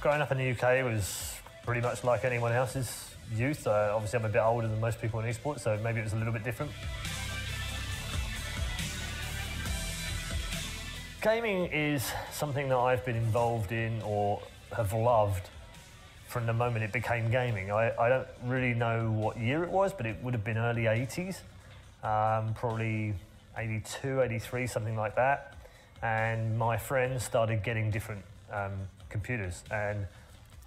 Growing up in the UK was pretty much like anyone else's youth. Obviously, I'm a bit older than most people in esports, so maybe it was a little bit different. Gaming is something that I've been involved in or have loved from the moment it became gaming. I don't really know what year it was, but it would have been early 80s, probably 82, 83, something like that. And my friends started getting different computers, and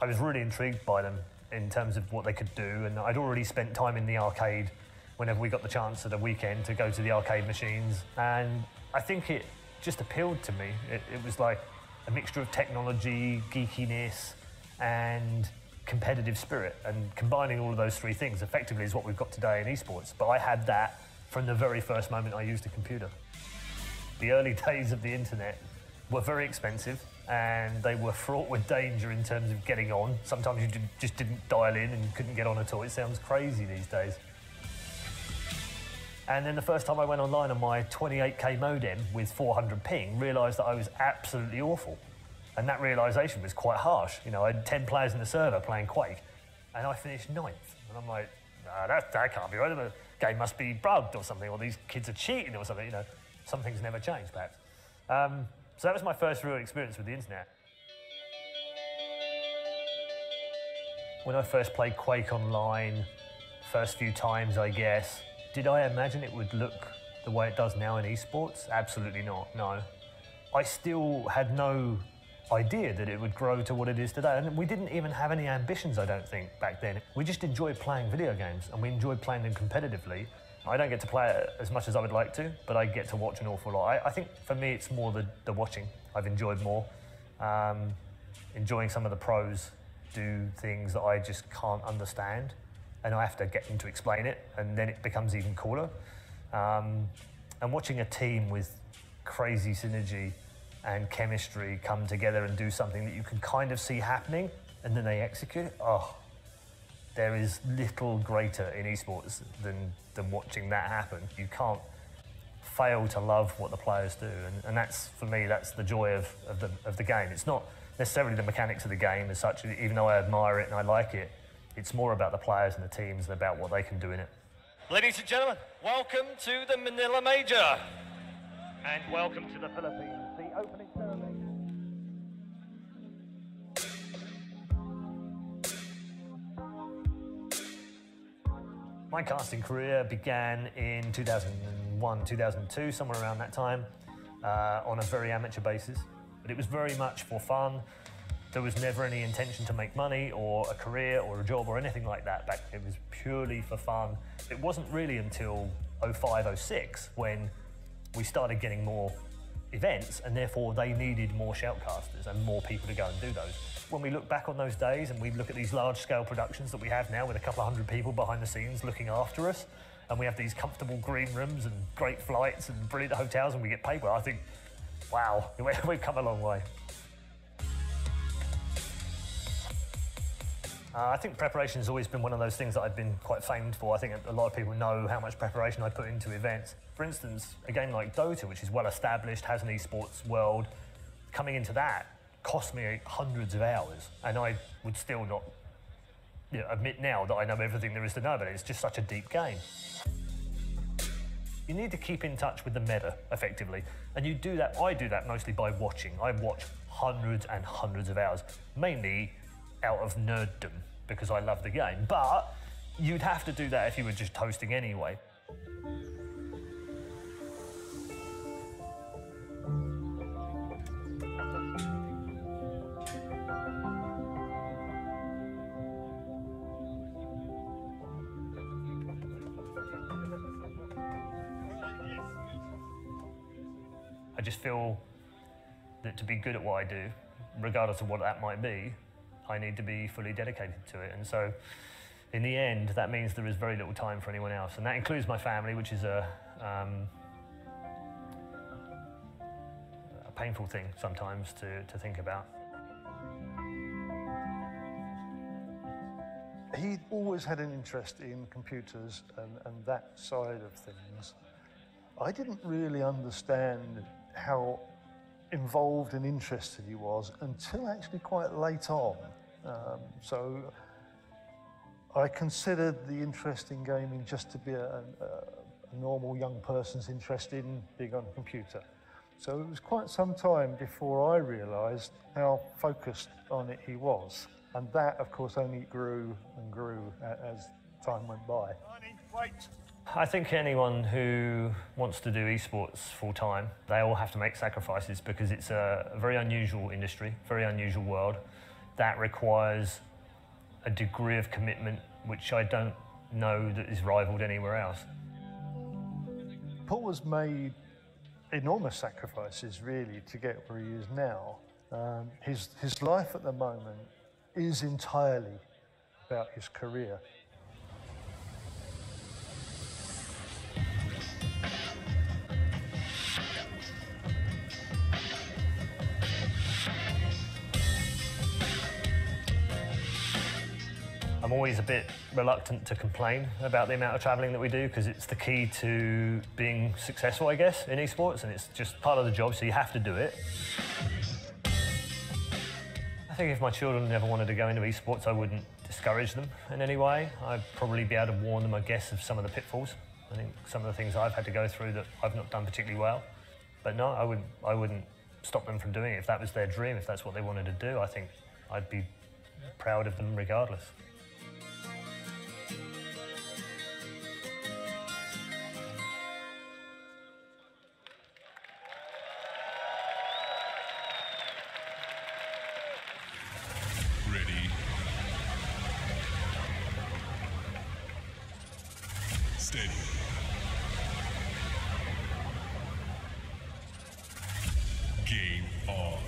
I was really intrigued by them in terms of what they could do. And I'd already spent time in the arcade whenever we got the chance at a weekend to go to the arcade machines. And I think it just appealed to me. It was like a mixture of technology, geekiness, and competitive spirit. And combining all of those three things effectively is what we've got today in esports. But I had that from the very first moment I used a computer. The early days of the internet were very expensive, and they were fraught with danger in terms of getting on. Sometimes you just didn't dial in and couldn't get on at all. It sounds crazy these days. And then the first time I went online on my 28k modem with 400 ping, realised that I was absolutely awful. And that realisation was quite harsh. You know, I had 10 players in the server playing Quake, and I finished 9th. And I'm like, nah, that can't be right. The game must be bugged or something, or these kids are cheating or something, you know. Some things never change, perhaps. So that was my first real experience with the internet. When I first played Quake online, first few times, I guess, did I imagine it would look the way it does now in esports? Absolutely not, no. I still had no idea that it would grow to what it is today. And we didn't even have any ambitions, I don't think, back then. We just enjoyed playing video games, and we enjoyed playing them competitively. I don't get to play it as much as I would like to, but I get to watch an awful lot. I think for me it's more the watching I've enjoyed more. Enjoying some of the pros do things that I just can't understand, and I have to get them to explain it, and then it becomes even cooler. And watching a team with crazy synergy and chemistry come together and do something that you can kind of see happening, and then they execute it, oh, there is little greater in esports than watching that happen. You can't fail to love what the players do, and that's, for me, that's the joy of the game. It's not necessarily the mechanics of the game as such, even though I admire it and I like it. It's more about the players and the teams and about what they can do in it. Ladies and gentlemen, welcome to the Manila Major. And welcome to the Philippines, the opening ceremony. My casting career began in 2001, 2002, somewhere around that time, on a very amateur basis. But it was very much for fun. There was never any intention to make money or a career or a job or anything like that back then. It was purely for fun. It wasn't really until 05, 06 when we started getting more events, and therefore they needed more shoutcasters and more people to go and do those. When we look back on those days and we look at these large-scale productions that we have now with a couple of hundred people behind the scenes looking after us, and we have these comfortable green rooms and great flights and brilliant hotels and we get paid well, I think, wow, we've come a long way. I think preparation has always been one of those things that I've been quite famed for. I think a lot of people know how much preparation I put into events. For instance, a game like Dota, which is well established, has an esports world, coming into that cost me hundreds of hours, and I would still not admit now that I know everything there is to know about it. It's just such a deep game. You need to keep in touch with the meta, effectively, and you do that. I do that mostly by watching. I watch hundreds and hundreds of hours, mainly out of nerddom, because I love the game, but you'd have to do that if you were just hosting anyway. I just feel that to be good at what I do, regardless of what that might be, I need to be fully dedicated to it. And so, in the end, that means there is very little time for anyone else. And that includes my family, which is a painful thing sometimes to think about. He always had an interest in computers and that side of things. I didn't really understand how involved and interested he was until actually quite late on. So I considered the interest in gaming just to be a normal young person's interest in being on a computer. So it was quite some time before I realised how focused on it he was. And that, of course, only grew and grew as time went by. I think anyone who wants to do esports full time, they all have to make sacrifices because it's a very unusual industry, very unusual world that requires a degree of commitment which I don't know that is rivaled anywhere else. Paul has made enormous sacrifices really to get where he is now. His life at the moment is entirely about his career. I'm always a bit reluctant to complain about the amount of travelling that we do because it's the key to being successful, I guess, in esports, and it's just part of the job, so you have to do it. I think if my children never wanted to go into esports, I wouldn't discourage them in any way. I'd probably be able to warn them, I guess, of some of the pitfalls. I think some of the things I've had to go through that I've not done particularly well. But no, I wouldn't stop them from doing it. If that was their dream, if that's what they wanted to do, I think I'd be proud of them regardless. Ready. Steady. Game on.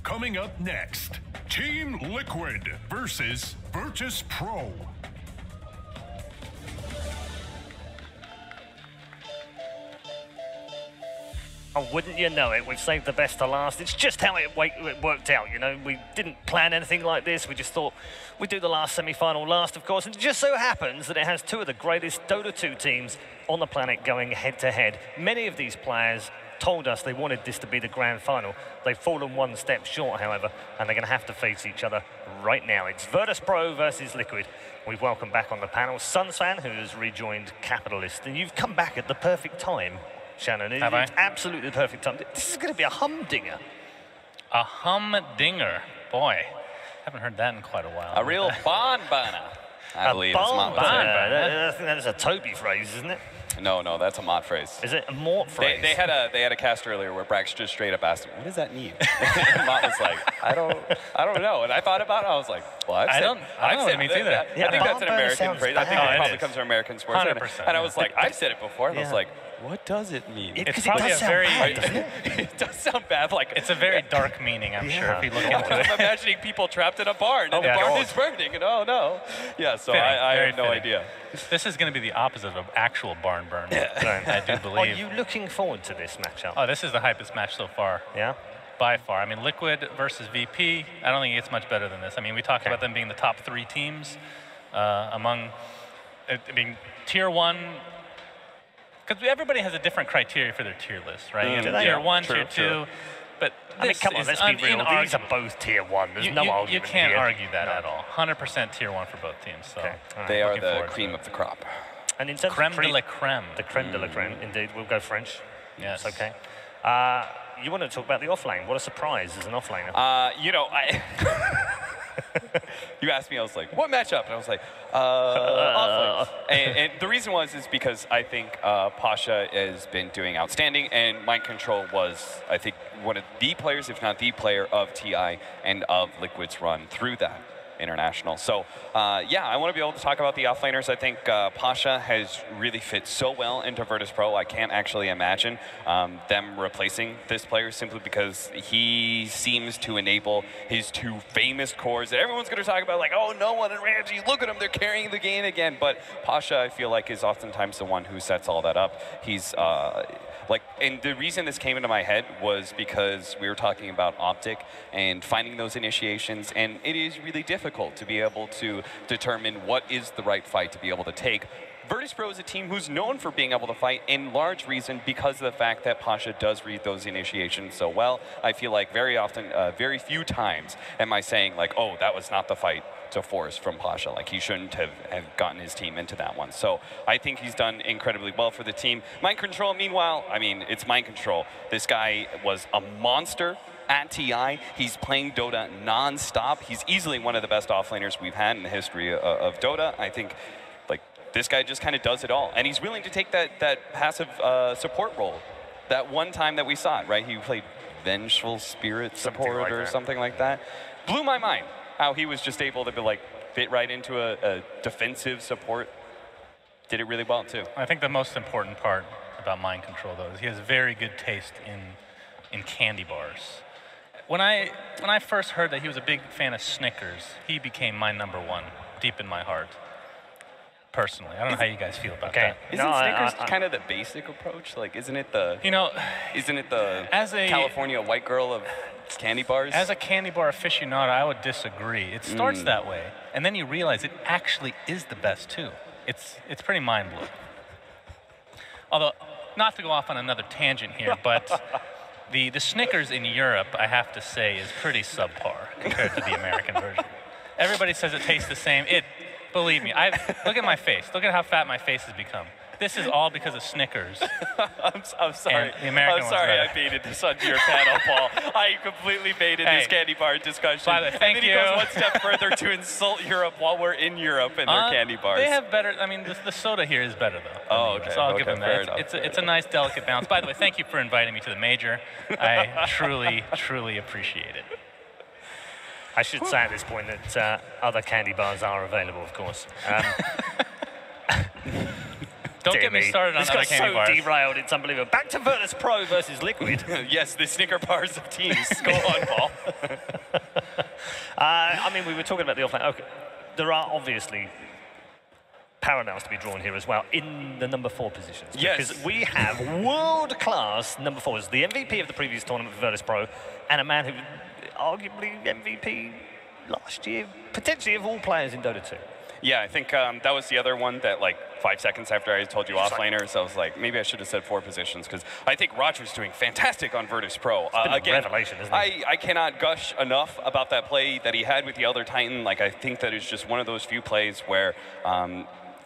Coming up next, Team Liquid versus Virtus Pro. Oh, wouldn't you know it? We've saved the best to last. It's just how it worked out, you know. We didn't plan anything like this. We just thought we'd do the last semi-final last, of course. And it just so happens that it has two of the greatest Dota 2 teams on the planet going head-to-head. Many of these players told us they wanted this to be the grand final. They've fallen one step short, however, and they're going to have to face each other right now. It's Virtus Pro versus Liquid. We've welcomed back on the panel Sunfan, who has rejoined Capitalist. And you've come back at the perfect time, Shannon. It's absolutely the perfect time. This is going to be a humdinger. A humdinger. Boy, haven't heard that in quite a while. A real barn burner, I believe. I think that is a Toby phrase, isn't it? No, that's a Mott phrase. Is it a Mort phrase? They had a cast earlier where Brax just straight up asked him, "What does that mean?" And Mott was like, "I don't know." And I thought about it. I was like, "Well, I don't know what it means either." I think that's an American phrase. I think it probably comes from American sports. 100%. And I was like, I've said it before. And I was like, what does it mean? It's probably a very. It does sound bad. Like it's a very dark meaning, I'm sure, if you look into it. I'm imagining people trapped in a barn, and the barn is burning, and oh no. Yeah, so I have no idea. This is going to be the opposite of actual barn burn. I do believe. Are you looking forward to this matchup? Oh, this is the hypest match so far. Yeah? By far. I mean, Liquid versus VP, I don't think it gets much better than this. I mean, we talked about them being the top 3 teams among, I mean, tier 1, because everybody has a different criteria for their tier list, right? You have tier 1, tier 2. But I mean, come on, let's be real. These are both tier 1. There's no argument. You can't here. argue that at all. 100% tier 1 for both teams. So they are the cream of the crop. And in terms creme of de la creme. The creme de la creme, indeed. We'll go French. Yes. It's okay. You want to talk about the offlane? What a surprise as an offlaner. You know, you asked me, I was like, what matchup? And I was like, offlane. And the reason is because I think Pasha has been doing outstanding, and Mind Control was, I think, one of the players, if not the player, of TI and of Liquid's run through that international. So, yeah, I want to be able to talk about the offlaners. I think Pasha has really fit so well into Virtus Pro. I can't actually imagine them replacing this player simply because he seems to enable his 2 famous cores that everyone's going to talk about, like, oh, no one and Ramsey, look at them, they're carrying the game again. But Pasha, I feel like, is oftentimes the one who sets all that up. He's and the reason this came into my head was because we were talking about Optic and finding those initiations, and it is really difficult to be able to determine what is the right fight to be able to take. Virtus Pro is a team who's known for being able to fight, in large reason because of the fact that Pasha does read those initiations so well. I feel like very often, very few times am I saying, like, oh, that was not the fight to force from Pasha. Like, he shouldn't have gotten his team into that one. So I think he's done incredibly well for the team. Mind Control, meanwhile, I mean, it's Mind Control. This guy was a monster at TI. He's playing Dota non-stop. He's easily one of the best offlaners we've had in the history of Dota. I think, like, this guy just kind of does it all. And he's willing to take that passive support role. That one time that we saw it, right? He played Vengeful Spirit support or something like that. Blew my mind how he was just able to be, like, fit right into a defensive support. Did it really well, too. I think the most important part about Mind Control, though, is he has very good taste in candy bars. When I first heard that he was a big fan of Snickers, he became my #1, deep in my heart. Personally, I don't know how you guys feel about that. Isn't Snickers kind of the basic approach? Like, isn't it the California white girl of candy bars? As a candy bar aficionado, I would disagree. It starts that way, and then you realize it actually is the best too. It's pretty mind-blowing. Although, not to go off on another tangent here, but the Snickers in Europe, I have to say, is pretty subpar compared to the American version. Everybody says it tastes the same. Believe me, look at my face. Look at how fat my face has become. This is all because of Snickers. I'm sorry. I'm sorry I baited this onto your panel, Paul. I completely baited this candy bar discussion. By the way, thank you. And then he goes one step further to insult Europe while we're in Europe and their candy bars. They have better. I mean, the soda here is better, though. Oh, okay. So I'll give them that. It's a nice, delicate balance. By the way, thank you for inviting me to the major. I truly, truly appreciate it. I should say at this point that other candy bars are available, of course. Don't get me started on other candy bars. This got so derailed, it's unbelievable. Back to Virtus Pro versus Liquid. Yes, the Snicker bars of teams. Go on, Paul. I mean, we were talking about the offline. Okay. There are obviously parallels to be drawn here as well in the number 4 positions. Yes. Because we have world-class number 4s, the MVP of the previous tournament for Virtus Pro, and a man who arguably MVP last year, potentially of all players in Dota 2. Yeah, I think that was the other one that, like, 5 seconds after I told you offlaner, so I was like, maybe I should have said 4 positions, because I think Roger's doing fantastic on Virtus Pro. It's been a revelation, isn't it? I cannot gush enough about that play that he had with the Elder Titan. Like, I think that it's just one of those few plays where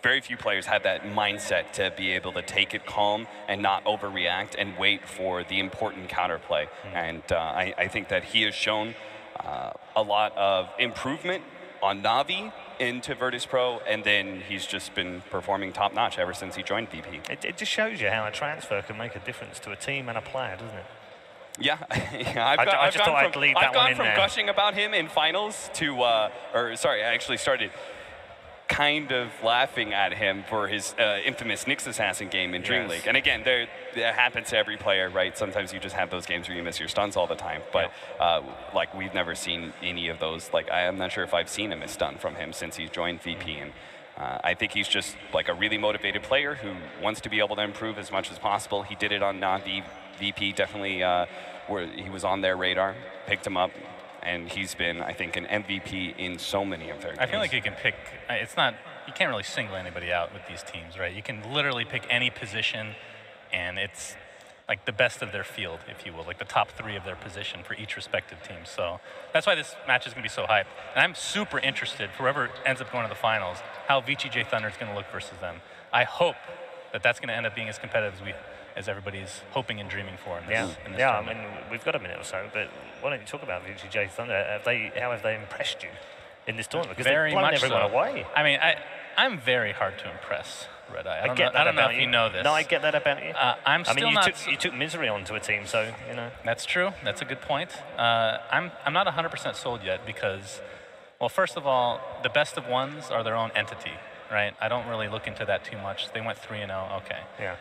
very few players had that mindset to be able to take it calm and not overreact and wait for the important counterplay. And I think that he has shown a lot of improvement on Navi into Virtus Pro, and then he's just been performing top-notch ever since he joined VP. It just shows you how a transfer can make a difference to a team and a player, doesn't it? Yeah, I've gone from gushing about him in finals to, or sorry, I actually started kind of laughing at him for his infamous Nyx Assassin game in Dream League. And again, that happens to every player, right? Sometimes you just have those games where you miss your stuns all the time. But like, we've never seen any of those. Like, I'm not sure if I've seen a misstun from him since he's joined VP. And I think he's just like a really motivated player who wants to be able to improve as much as possible. He did it on VP, definitely where he was on their radar, picked him up. And he's been, I think, an MVP in so many of their games. I feel like you can pick, it's not, you can't really single anybody out with these teams, right? You can literally pick any position, and it's like the best of their field, if you will, like the top 3 of their position for each respective team. So that's why this match is going to be so hyped. And I'm super interested, for whoever ends up going to the finals, how VTJ Thunder is going to look versus them. I hope that that's going to end up being as competitive as everybody's hoping and dreaming for in this, in this tournament. I mean, we've got a minute or so, but why don't you talk about VTJ Thunder? How have they impressed you in this tournament? Because Very they've blown much everyone so. away. I mean, I'm very hard to impress, Red Eye. I don't know if you know this. No, I get that about you. You took Misery onto a team, so, you know. That's true. That's a good point. I'm not 100% sold yet because, well, first of all, the best of ones are their own entity, right? I don't really look into that too much. They went 3-0, okay. Yeah.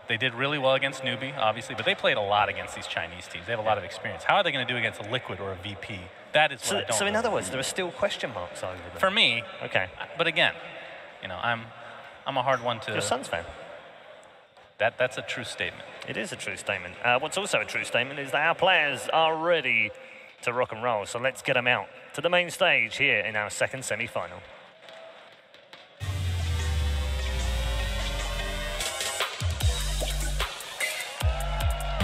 They did really well against Newbie, obviously, but they played a lot against these Chinese teams. They have a lot of experience. How are they going to do against a Liquid or a VP? That is what I don't So in know. other words, there are still question marks over them. For me, okay. But again, you know, I'm a hard one to. You're a Suns fan. That's a true statement. It is a true statement. What's also a true statement is that our players are ready to rock and roll. So let's get them out to the main stage here in our second semi-final.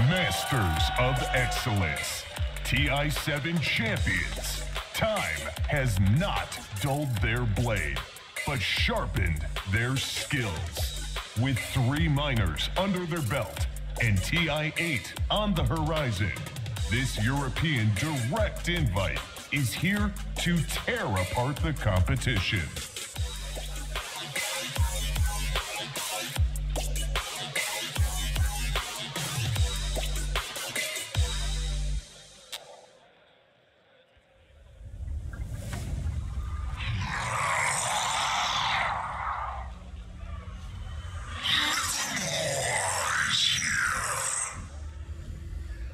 Masters of Excellence, TI7 champions. Time has not dulled their blade, but sharpened their skills. With 3 minors under their belt and TI8 on the horizon, this European direct invite is here to tear apart the competition.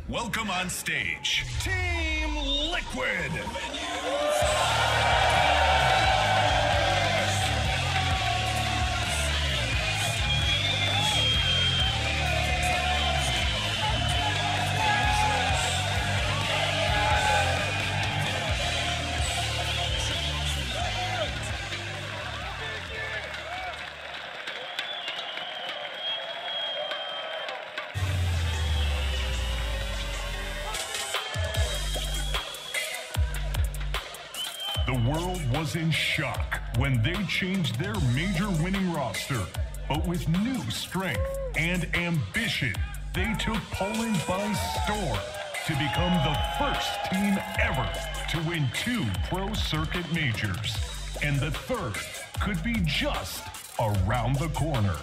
Welcome on stage, Team Liquid. The world was in shock when they changed their major winning roster. But with new strength and ambition, they took Poland by storm to become the first team ever to win 2 pro circuit majors. And the third could be just around the corner.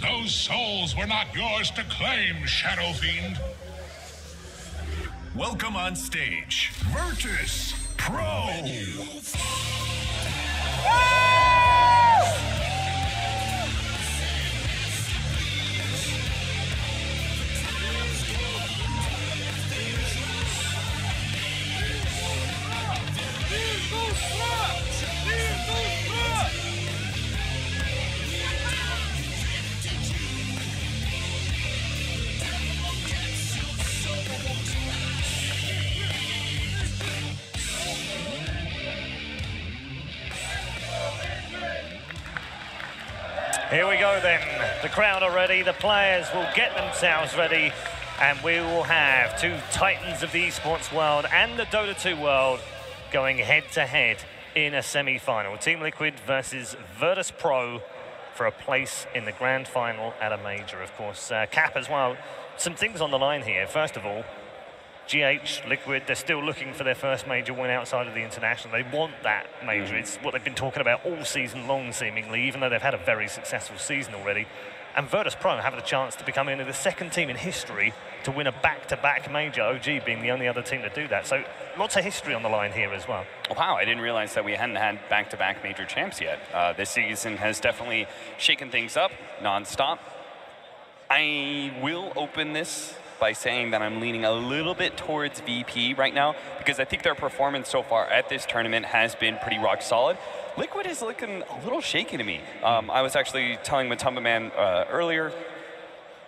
Those souls were not yours to claim, Shadow Fiend. Welcome on stage, Virtus Pro. Here we go then. The crowd are ready, the players will get themselves ready, and we will have two titans of the esports world and the Dota 2 world going head-to-head in a semi-final. Team Liquid versus Virtus.pro for a place in the grand final at a major. Of course, Cap as well. Some things on the line here. First of all, GH, Liquid, they're still looking for their first major win outside of the international. They want that major. It's what they've been talking about all season long, seemingly, even though they've had a very successful season already. And Virtus.pro have the chance to become only the second team in history to win a back-to-back major, OG being the only other team to do that. So lots of history on the line here as well. Wow, I didn't realize that we hadn't had back-to-back major champs yet. This season has definitely shaken things up non-stop. I will open this by saying that I'm leaning a little bit towards VP right now because I think their performance so far at this tournament has been pretty rock solid. Liquid is looking a little shaky to me. I was actually telling Matumba Man earlier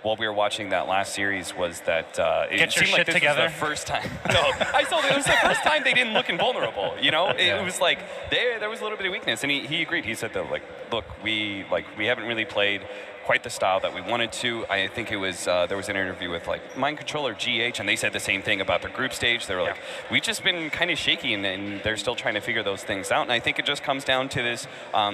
while we were watching that last series was that it seemed like this was the first time. No, I saw it was the first time they didn't look invulnerable. You know, it was like there was a little bit of weakness, and he agreed. He said that look, we haven't really played quite the style that we wanted to. I think it was there was an interview with Mind Control or GH, and they said the same thing about their group stage. They were like, we've just been kind of shaky, and they're still trying to figure those things out. And I think it just comes down to this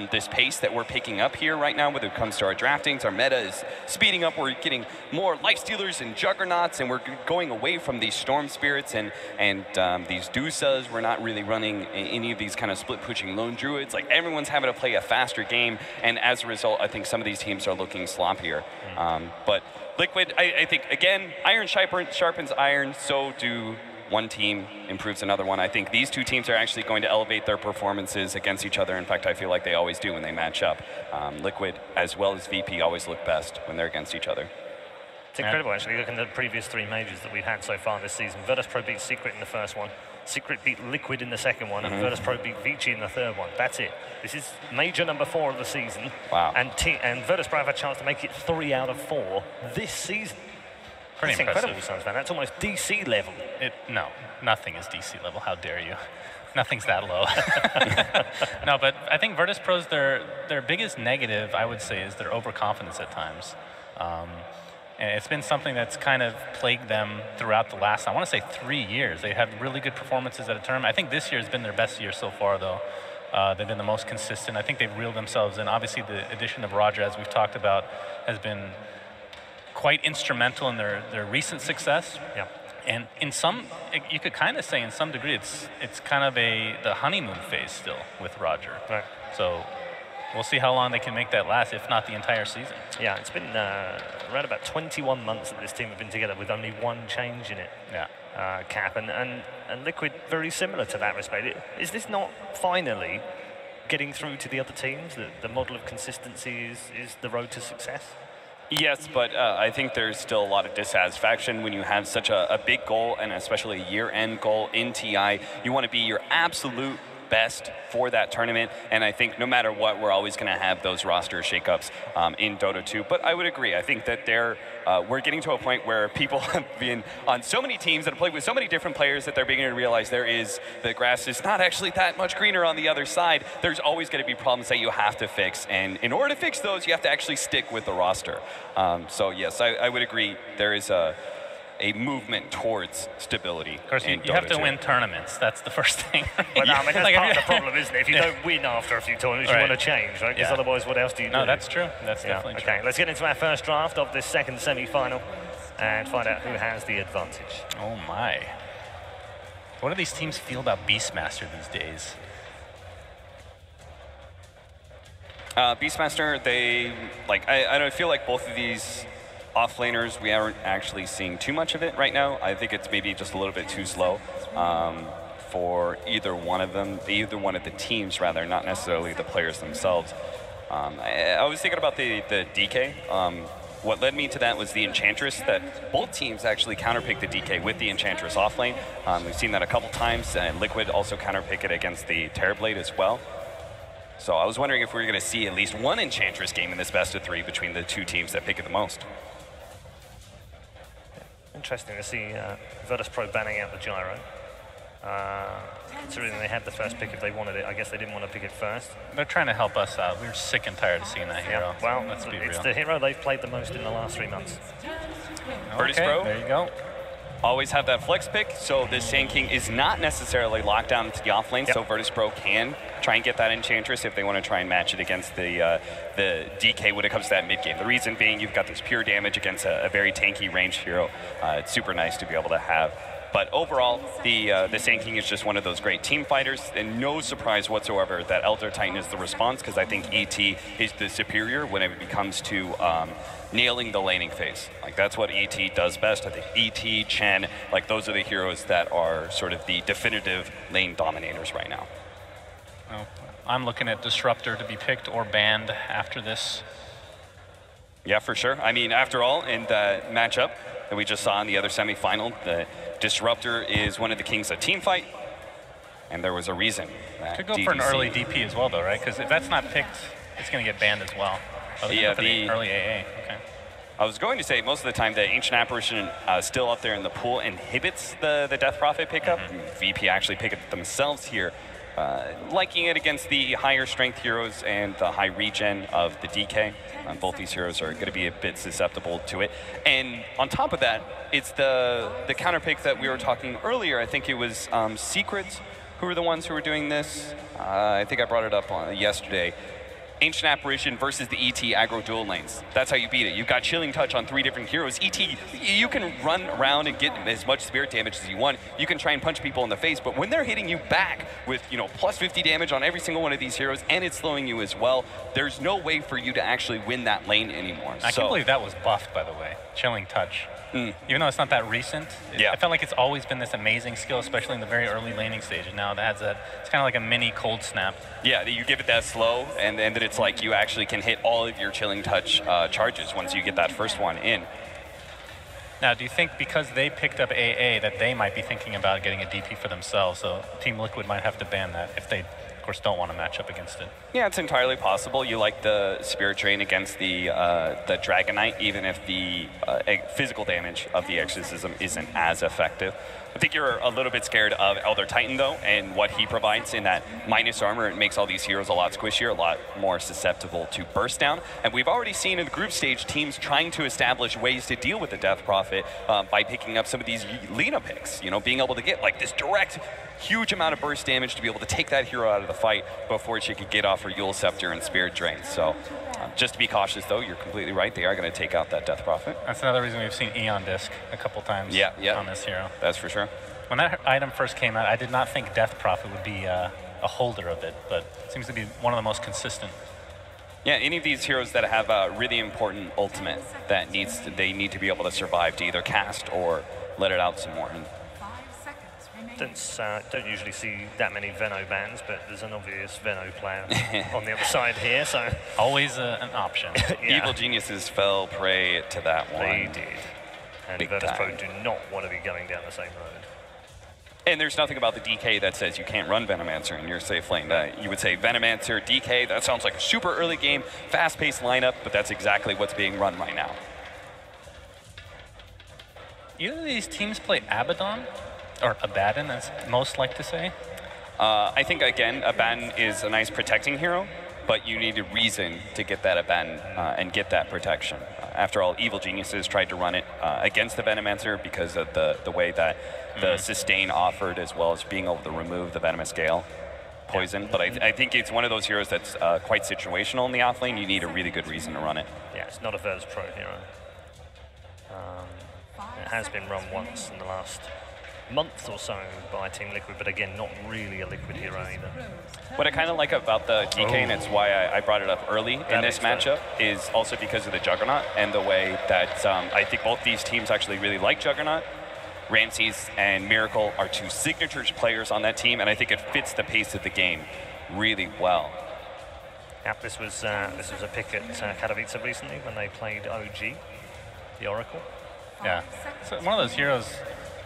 this pace that we're picking up here right now when it comes to our draftings. Our meta is speeding up. We're getting more life stealers and juggernauts, and we're going away from these storm spirits and these Dusas. We're not really running any of these kind of split pushing lone druids. Like everyone's having to play a faster game, and as a result, I think some of these teams are looking sloppier. But Liquid, I think, again, iron sharpens iron, so do one team improves another one. I think these two teams are actually going to elevate their performances against each other. In fact, I feel like they always do when they match up. Liquid, as well as VP, always look best when they're against each other. It's incredible, actually, looking at the previous three majors that we've had so far this season. Virtus.pro beat Secret in the first one, Secret beat Liquid in the second one, and Virtus.pro beat Vici in the third one. That's it. This is major number 4 of the season. Wow. And Virtus.pro have a chance to make it 3 out of 4 this season. That's incredible, Suns fan. That's almost DC level. No, nothing is DC level. How dare you? Nothing's that low. No, but I think Virtus.pro's their biggest negative, I would say, is their overconfidence at times. And it's been something that's kind of plagued them throughout the last, I want to say 3 years. They had really good performances at a tournament. I think this year has been their best year so far, though. They've been the most consistent. I think they've reeled themselves in. Obviously, the addition of Roger, as we've talked about, has been quite instrumental in their recent success. Yeah. And in some, you could kind of say in some degree, it's kind of the honeymoon phase still with Roger. Right. So we'll see how long they can make that last, if not the entire season. Yeah, it's been around about 21 months that this team have been together with only one change in it. Yeah. Cap, and Liquid very similar to that respect. Is this not finally getting through to the other teams? The model of consistency is the road to success? Yes, but I think there's still a lot of dissatisfaction when you have such a big goal, and especially a year-end goal in TI. You want to be your absolute best for that tournament, and I think no matter what, we're always going to have those roster shakeups in Dota 2. But I would agree. I think that we're getting to a point where people have been on so many teams and played with so many different players that they're beginning to realize the grass is not actually that much greener on the other side. There's always going to be problems that you have to fix, and in order to fix those, you have to actually stick with the roster. So yes, I would agree. There is a movement towards stability. Of course, you have to win tournaments. That's the first thing. Right? But I mean, that's part of the problem, isn't it? If you don't win after a few tournaments, you want to change, right? Because otherwise, what else do you do? No, that's true. That's definitely true. Okay, let's get into our first draft of this second semi-final and find out who has the advantage. Oh my. What do these teams feel about Beastmaster these days? Beastmaster, I don't feel like both of these offlaners, we aren't actually seeing too much of it right now. I think it's maybe just a little bit too slow for either one of them, either one of the teams rather, not necessarily the players themselves. I was thinking about the DK. What led me to that was the Enchantress, that both teams actually counterpick the DK with the Enchantress offlane. We've seen that a couple times, and Liquid also counterpick it against the Terrorblade as well. So I was wondering if we were going to see at least one Enchantress game in this best of 3 between the two teams that pick it the most. Interesting to see Virtus.pro banning out the gyro. considering they had the first pick if they wanted it. I guess they didn't want to pick it first. They're trying to help us out. We're sick and tired of seeing that hero. Well, let's be it's real. the hero they've played the most in the last 3 months. Virtus Okay, Pro. there you go. Always have that flex pick, so this Sand King is not necessarily locked down to the off lane, so Virtus Pro can try and get that Enchantress if they want to try and match it against the DK when it comes to that mid game. The reason being, you've got this pure damage against a very tanky ranged hero. It's super nice to be able to have. But overall, the Sand King is just one of those great team fighters, and no surprise whatsoever that Elder Titan is the response, because I think ET is the superior when it comes to nailing the laning phase. Like, that's what ET does best. I think ET, Chen, like, those are the heroes that are sort of the definitive lane dominators right now. Well, I'm looking at Disruptor to be picked or banned after this. Yeah, for sure. I mean, after all, in the matchup that we just saw in the other semifinal, the Disruptor is one of the kings of team fight, and there was a reason. Could go for an early DP as well, though, right? Because if that's not picked, it's going to get banned as well. Oh, Yeah, for the early AA. Okay. I was going to say, most of the time, the Ancient Apparition still up there in the pool inhibits the Death Prophet pickup. VP actually pick it themselves here, liking it against the higher strength heroes and the high regen of the DK. Both these heroes are going to be a bit susceptible to it. And on top of that, it's the counter pick that we were talking earlier. I think it was Secrets who were the ones who were doing this. I think I brought it up yesterday. Ancient Apparition versus the ET aggro dual lanes. That's how you beat it. You've got Chilling Touch on 3 different heroes. ET, you can run around and get as much spirit damage as you want. You can try and punch people in the face, but when they're hitting you back with, you know, plus 50 damage on every single one of these heroes, and it's slowing you as well, there's no way for you to actually win that lane anymore. I can't believe that was buffed, by the way. Chilling Touch. Even though it's not that recent, I felt like it's always been this amazing skill, especially in the very early laning stage. And now it has that, it's kind of like a mini cold snap. Yeah, you give it that slow, and then it's like you actually can hit all of your Chilling Touch charges once you get that first one in. Now, do you think because they picked up AA that they might be thinking about getting a DP for themselves? So Team Liquid might have to ban that if they, of course, don't want to match up against it. Yeah, it's entirely possible. You like the Spirit Drain against the Dragonite, even if the physical damage of the Exorcism isn't as effective. I think you're a little bit scared of Elder Titan, though, and what he provides in that minus armor. It makes all these heroes a lot squishier, a lot more susceptible to burst down. And we've already seen in the group stage teams trying to establish ways to deal with the Death Prophet by picking up some of these Lina picks, you know, being able to get like this direct, huge amount of burst damage to be able to take that hero out of the fight before she could get off her Yule Scepter and Spirit Drain. So just to be cautious, though, you're completely right. They are going to take out that Death Prophet. That's another reason we've seen Eon Disc a couple times on this hero. That's for sure. When that item first came out, I did not think Death Prophet would be a holder of it, but it seems to be one of the most consistent. Yeah, any of these heroes that have a really important ultimate that they need to be able to survive to either cast or let it out some more. And don't usually see that many Veno bans, but there's an obvious Veno player on the other side here, so always an option. Evil Geniuses fell prey to that one. They did. And Virtus Pro do not want to be going down the same road. And there's nothing about the DK that says you can't run Venomancer in your safe lane. You would say Venomancer, DK, that sounds like a super early game, fast-paced lineup, but that's exactly what's being run right now. Either of these teams play Abaddon, or Abaddon, as most like to say. I think, again, Abaddon is a nice protecting hero, but you need a reason to get that Abaddon and get that protection. After all, Evil Geniuses tried to run it against the Venomancer because of the way that the sustain offered, as well as being able to remove the Venomous Gale poison. But I think it's one of those heroes that's quite situational in the offlane. You need a really good reason to run it. Yeah, it's not a Virtus Pro hero. It has been run once in the last month or so by Team Liquid, but again, not really a Liquid hero either. What I kind of like about the DK, and it's why I brought it up early in this matchup, is also because of the Juggernaut and the way that I think both these teams actually really like Juggernaut. Ramses and Miracle are 2 signature players on that team, and I think it fits the pace of the game really well. Yep, this was a pick at Katowice recently when they played OG, the Oracle. Yeah, so one of those heroes,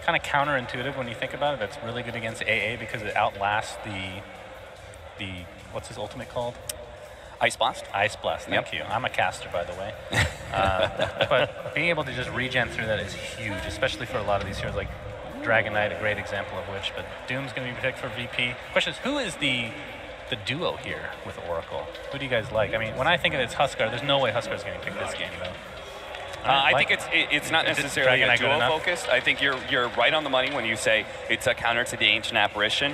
kind of counterintuitive when you think about it, that's really good against AA because it outlasts the what's his ultimate called? Ice Blast. Ice Blast, thank you. I'm a caster, by the way. But being able to just regen through that is huge, especially for a lot of these heroes. Like, Dragon Knight, a great example of which, but Doom's going to be picked for VP. Question is, who is the duo here with Oracle? Who do you guys like? I mean, when I think of it, it's Huskar. There's no way Huskar's getting picked this game, though. I think it's not necessarily a duo focused. I think you're right on the money when you say it's a counter to the Ancient Apparition.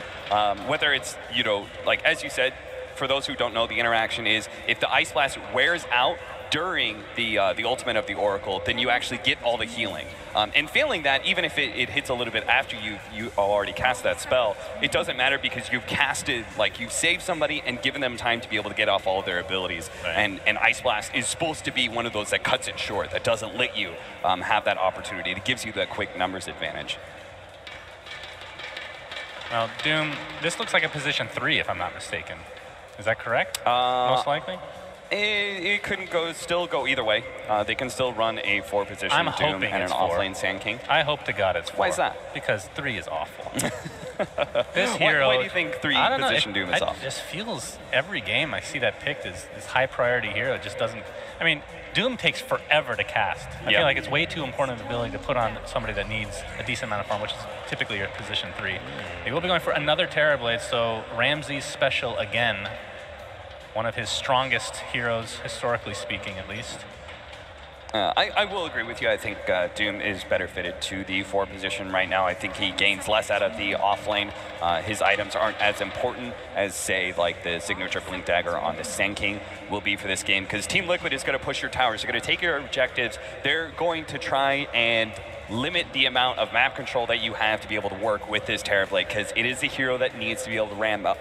Whether it's, you know, like as you said, for those who don't know, the interaction is if the Ice Blast wears out during the ultimate of the Oracle, then you actually get all the healing. And failing that, even if it hits a little bit after you already cast that spell, it doesn't matter because you've casted, like you've saved somebody and given them time to be able to get off all of their abilities. Right. And Ice Blast is supposed to be one of those that cuts it short, that doesn't let you have that opportunity. It gives you that quick numbers advantage. Well, Doom, this looks like a position 3 if I'm not mistaken. Is that correct? Most likely? It couldn't still go either way. They can still run a 4-position Doom and an off-lane Sand King. I hope to God it's 4. Why is that? Because 3 is awful. This hero. Why do you think 3-position Doom is awful? It just feels every game I see that picked as this high-priority hero. It just doesn't. I mean, Doom takes forever to cast. I feel like it's way too important of an ability to put on somebody that needs a decent amount of farm, which is typically your position 3. They will be going for another Terrorblade, so Ramsey's special again. One of his strongest heroes, historically speaking, at least. I will agree with you. I think Doom is better fitted to the 4-position right now. I think he gains less out of the off lane. His items aren't as important as, say, like the signature Blink Dagger on the Sand King will be for this game, because Team Liquid is going to push your towers. They're going to take your objectives. They're going to try and limit the amount of map control that you have to be able to work with this Terrorblade, because it is a hero that needs to be able to ramp up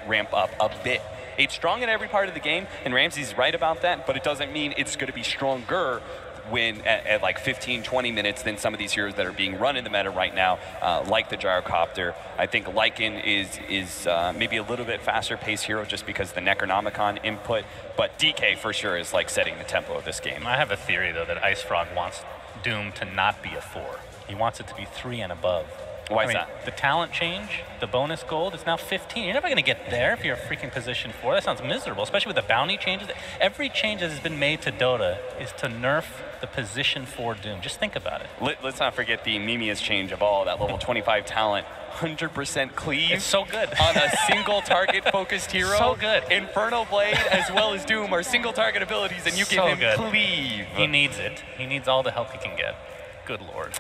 a bit. It's strong in every part of the game, and Ramsey's right about that, but it doesn't mean it's going to be stronger when at like 15, 20 minutes than some of these heroes that are being run in the meta right now, like the Gyrocopter. I think Lycan is maybe a little bit faster paced hero just because the Necronomicon input, but DK for sure is like setting the tempo of this game. I have a theory though that Ice Frog wants Doom to not be a 4. He wants it to be 3 and above. Why is that? The talent change, the bonus gold, is now 15. You're never going to get there if you're a freaking position 4. That sounds miserable, especially with the bounty changes. Every change that has been made to Dota is to nerf the position 4 Doom. Just think about it. Let's not forget the memeiest change of all, that level 25 talent. 100% cleave. It's so good. On a single target focused hero. So good. Infernal Blade as well as Doom are single target abilities, and you give him cleave. He needs it. He needs all the help he can get. Good lord.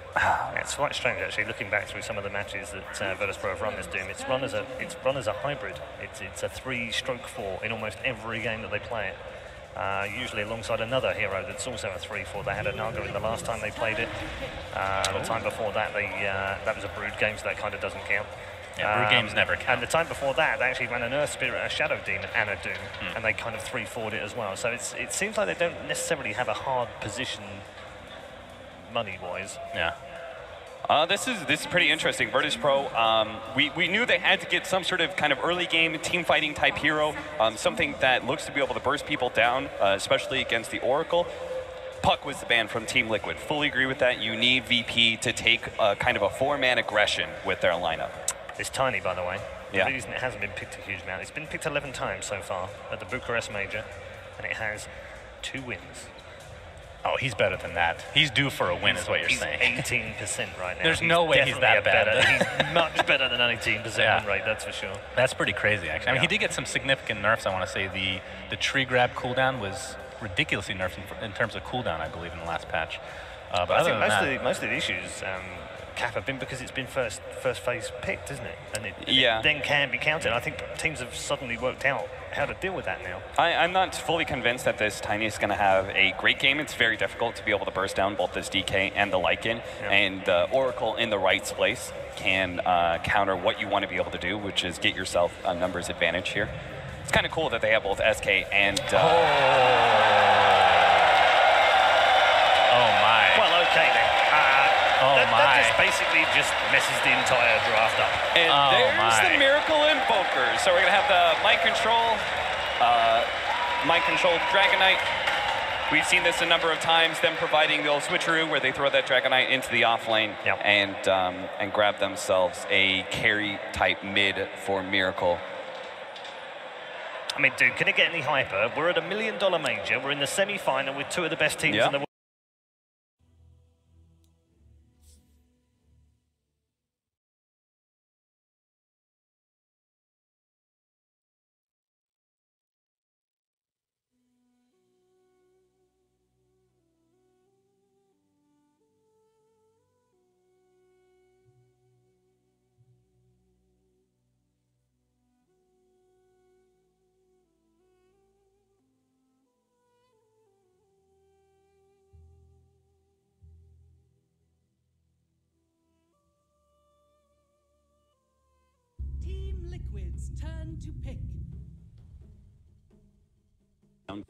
It's quite strange actually, looking back through some of the matches that Virtus.pro have run this Doom. It's run as a hybrid. It's a 3/4 in almost every game that they play it. Usually alongside another hero that's also a 3/4. They had a Naga in the last time they played it. The time before that, that was a Brood game, so that kind of doesn't count. Yeah, Brood games never count. And the time before that, they actually ran an Earth Spirit, a Shadow Demon, and a Doom, and they kind of 3/4'd it as well. So it seems like they don't necessarily have a hard position money-wise. Yeah. This is pretty interesting. Virtus.pro, we knew they had to get some sort of kind of early game team fighting type hero, something that looks to be able to burst people down, especially against the Oracle. Puck was the ban from Team Liquid. Fully agree with that. You need VP to take kind of a 4-man aggression with their lineup. It's tiny, by the way. Yeah. The reason it hasn't been picked a huge amount, it's been picked 11 times so far at the Bucharest Major, and it has 2 wins. Oh, he's better than that. He's due for a win, is what you're saying. 18% right now. There's no way he's that bad. He's much better than 18% win rate, that's for sure. That's pretty crazy, actually. I mean, he did get some significant nerfs, I want to say. The tree grab cooldown was ridiculously nerfed in terms of cooldown, I believe, in the last patch. But I think most of the issues, Cap, have been because it's been first phase picked, isn't it? And it then can be counted. I think teams have suddenly worked out how to deal with that now. I'm not fully convinced that this Tiny is going to have a great game. It's very difficult to be able to burst down both this DK and the Lycan, and the Oracle in the right place can counter what you want to be able to do, which is get yourself a numbers advantage here. It's kind of cool that they have both SK and... Oh my. Well, okay then. That just basically just messes the entire draft up. And there's the Miracle Invoker. So we're going to have the Mind Control Dragon Knight. We've seen this a number of times, them providing the old switcheroo where they throw that Dragon Knight into the off lane and grab themselves a carry type mid for Miracle. I mean, dude, can it get any hyper? We're at $1 million major. We're in the semi-final with 2 of the best teams in the world. Liquid's turn to pick.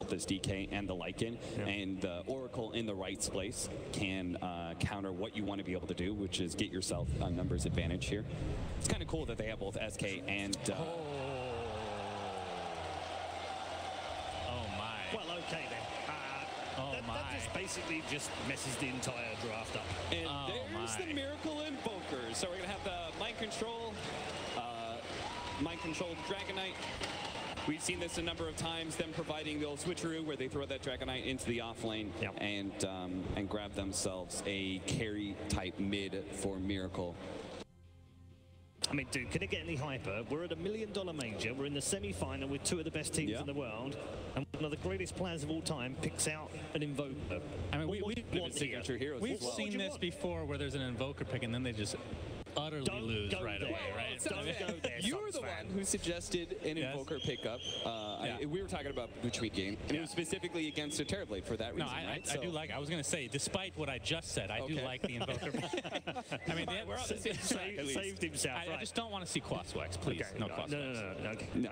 This DK and the Lycan, and the Oracle in the right place can counter what you want to be able to do, which is get yourself a numbers advantage here. It's kind of cool that they have both SK and... Oh my. Well, okay then. That just basically just messes the entire draft up. And there's the Miracle Invoker. So we're going to have the Mind Control Dragonite. We've seen this a number of times, them providing the old switcheroo where they throw that Dragonite into the off lane and grab themselves a carry type mid for Miracle. I mean, dude, can it get any hyper? We're at $1 million major. We're in the semi-final with two of the best teams in the world, and one of the greatest players of all time picks out an Invoker. I mean, we've well. seen this before, where there's an Invoker pick, and then they just utterly lose right away, right? Don't go there. You were the one who suggested an Invoker pickup. We were talking about between game, and it was specifically against a Terrorblade for that reason, right? I do like. I was going to say, despite what I just said, I do like the Invoker. I mean, we're on the same side. Saved himself. I just don't want to see Quaswex, please. Okay, no Quaswex. No.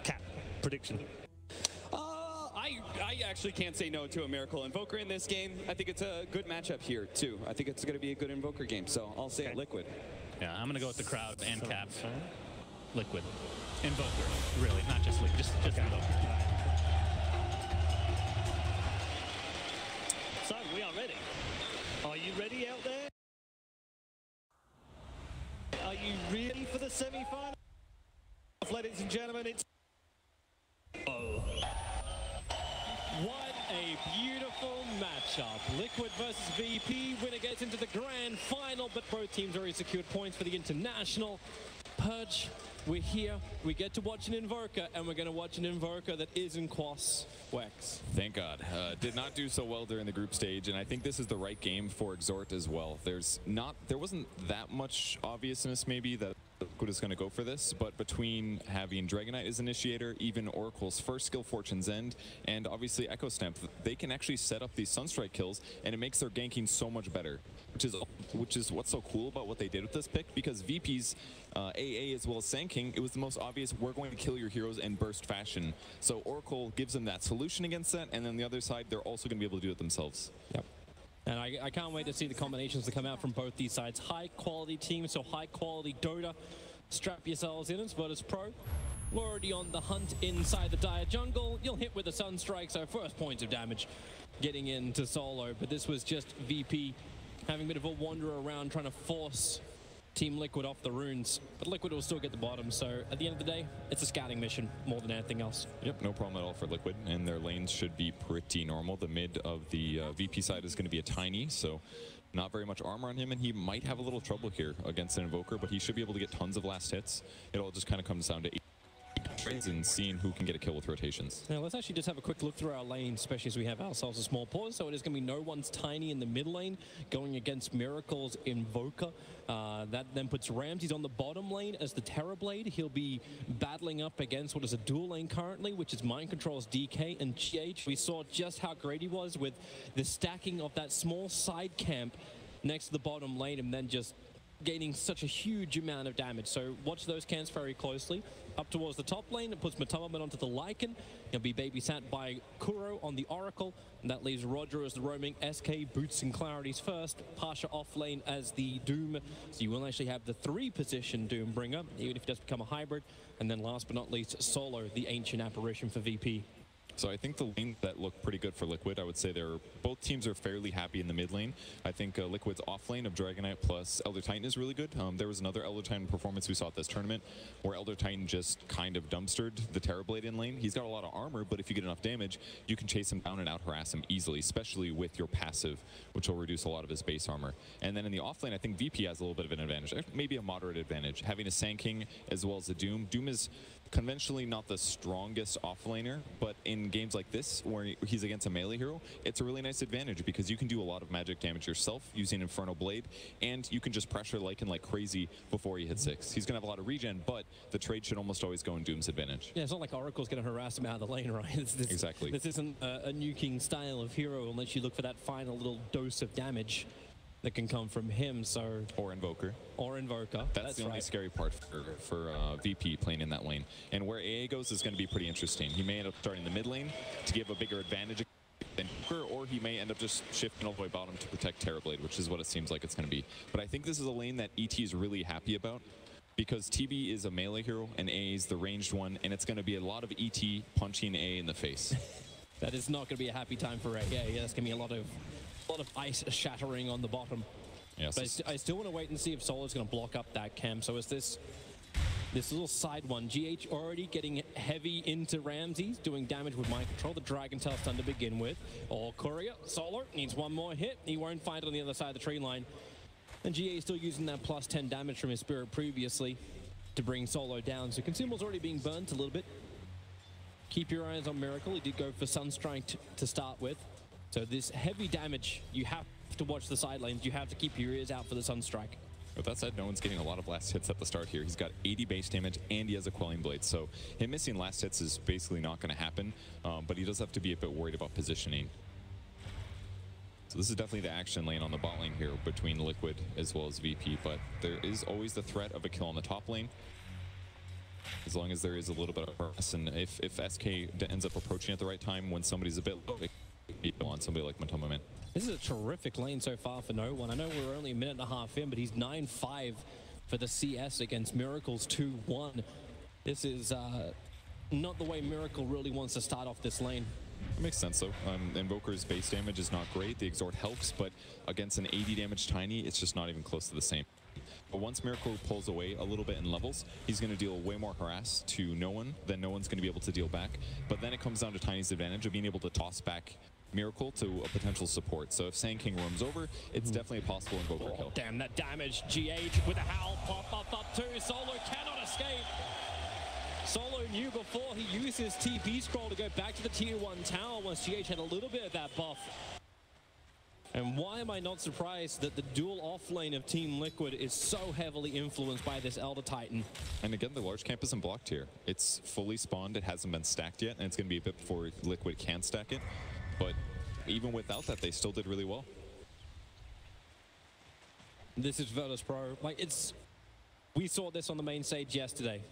Cap prediction. I actually can't say no to a Miracle Invoker in this game. I think it's a good matchup here, too. I think it's going to be a good Invoker game, so I'll say it Liquid. Yeah, I'm going to go with the crowd and Cap. Liquid. Invoker, really, not just Liquid, just Invoker. So, we are ready. Are you ready out there? Are you ready for the semi-final? Ladies and gentlemen, it's... What a beautiful matchup. Liquid versus VP. Winner gets into the grand final, but both teams already secured points for the international. Purge, we're here. We get to watch an Invoker, and we're going to watch an Invoker that isn't Quaswex. Thank God. Did not do so well during the group stage, and I think this is the right game for Exort as well. There wasn't that much obviousness maybe that Liquid is going to go for this, but between having Dragonite as initiator, even Oracle's first skill, Fortune's End, and obviously Echo Stamp, they can actually set up these Sunstrike kills, and it makes their ganking so much better, which is what's so cool about what they did with this pick, because VP's AA as well as Sand King, it was the most obvious, we're going to kill your heroes in burst fashion. So Oracle gives them that solution against that, and then the other side, they're also going to be able to do it themselves. Yep. And I can't wait to see the combinations that come out from both these sides. High quality teams, so high quality Dota. Strap yourselves in, it's Virtus Pro. We're already on the hunt inside the dire jungle. You'll hit with the Sunstrike, so first points of damage getting into solo. But this was just VP having a bit of a wander around, trying to force Team Liquid off the runes. But Liquid will still get the bottom, so at the end of the day, it's a scouting mission more than anything else. Yep, no problem at all for Liquid, and their lanes should be pretty normal. The mid of the VP side is going to be a tiny, so not very much armor on him, and he might have a little trouble here against an Invoker, but he should be able to get tons of last hits. It all just kind of comes down to trades and seeing who can get a kill with rotations. Now let's actually just have a quick look through our lane, especially as we have ourselves a small pause. So it is going to be no one's tiny in the mid lane going against Miracle's Invoker. That then puts Ramses on the bottom lane as the Terrorblade. He'll be battling up against what is a dual lane currently, which is Mind Control's DK and GH. We saw just how great he was with the stacking of that small side camp next to the bottom lane and then just gaining such a huge amount of damage. So watch those camps very closely. Up towards the top lane, it puts Matamaman onto the Lycan. He'll be babysat by Kuro on the Oracle, and that leaves Roger as the roaming SK, Boots and Clarities first, Pasha off lane as the Doom. So you will actually have the 3-position Doom bringer, even if he does become a hybrid. And then last but not least, Solo, the Ancient Apparition for VP. So I think the lane that looked pretty good for Liquid, I would say both teams are fairly happy in the mid lane. I think Liquid's off lane of Dragonite plus Elder Titan is really good. There was another Elder Titan performance we saw at this tournament where Elder Titan just kind of dumpstered the Terrorblade in lane. He's got a lot of armor, but if you get enough damage, you can chase him down and out-harass him easily, especially with your passive, which will reduce a lot of his base armor. And then in the off lane, I think VP has a little bit of an advantage, maybe a moderate advantage. Having a Sand King as well as a Doom. Doom is conventionally not the strongest offlaner, but in games like this where he's against a melee hero, it's a really nice advantage because you can do a lot of magic damage yourself using Inferno Blade, and you can just pressure Lycan like crazy before he hits 6. He's going to have a lot of regen, but the trade should almost always go in Doom's advantage. Yeah, it's not like Oracle's going to harass him out of the lane, right? Exactly. This isn't a nuking style of hero unless you look for that final little dose of damage. that can come from him. So or Invoker. Or Invoker. That's the only scary part for VP playing in that lane. And where AA goes is going to be pretty interesting. He may end up starting the mid lane to give a bigger advantage than Invoker, or he may end up just shifting all the way bottom to protect Terrorblade, which is what it seems like it's going to be. But I think this is a lane that ET is really happy about, because TB is a melee hero and A is the ranged one, and it's going to be a lot of ET punching A in the face. That is not going to be a happy time for A. Yeah, it's going to be a lot of ice shattering on the bottom. Yes. But I still want to wait and see if Solo's going to block up that camp. So is this little side one, GH already getting heavy into Ramses, doing damage with mind control, the Dragon Tail stun to begin with. Or Courier, Solo needs one more hit. He won't find it on the other side of the tree line. And GA is still using that plus 10 damage from his Spirit previously to bring Solo down. So Consumel's already being burnt a little bit. Keep your eyes on Miracle. He did go for Sunstrike to start with. So this heavy damage, you have to watch the side lanes. You have to keep your ears out for the Sunstrike. With that said, no one's getting a lot of last hits at the start here. He's got 80 base damage and he has a Quelling Blade. So him missing last hits is basically not going to happen. But he does have to be a bit worried about positioning. So this is definitely the action lane on the bot lane here between Liquid as well as VP. But there is always the threat of a kill on the top lane, as long as there is a little bit of press. And if SK ends up approaching at the right time when somebody's a bit low, it could be on somebody like Matoma Man. This is a terrific lane so far for no one. I know we're only a minute and a half in, but he's 9-5 for the CS against Miracle's 2-1. This is not the way Miracle really wants to start off this lane. It makes sense though. Invoker's base damage is not great. The Exhort helps, but against an 80 damage Tiny, it's just not even close to the same. But once Miracle pulls away a little bit in levels, he's going to deal way more harass to no one than no one's going to be able to deal back. But then it comes down to Tiny's advantage of being able to toss back Miracle to a potential support. So if Sand King roams over, it's definitely a possible Invoker kill. Damn, that damage. GH with a howl, pop up too. Solo cannot escape. Solo knew before he used his TP scroll to go back to the tier 1 tower once GH had a little bit of that buff. And why am I not surprised that the dual off lane of Team Liquid is so heavily influenced by this Elder Titan? And again, the large camp isn't blocked here. It's fully spawned, it hasn't been stacked yet, and it's going to be a bit before Liquid can stack it. But even without that, they still did really well. This is Virtus Pro. We saw this on the main stage yesterday.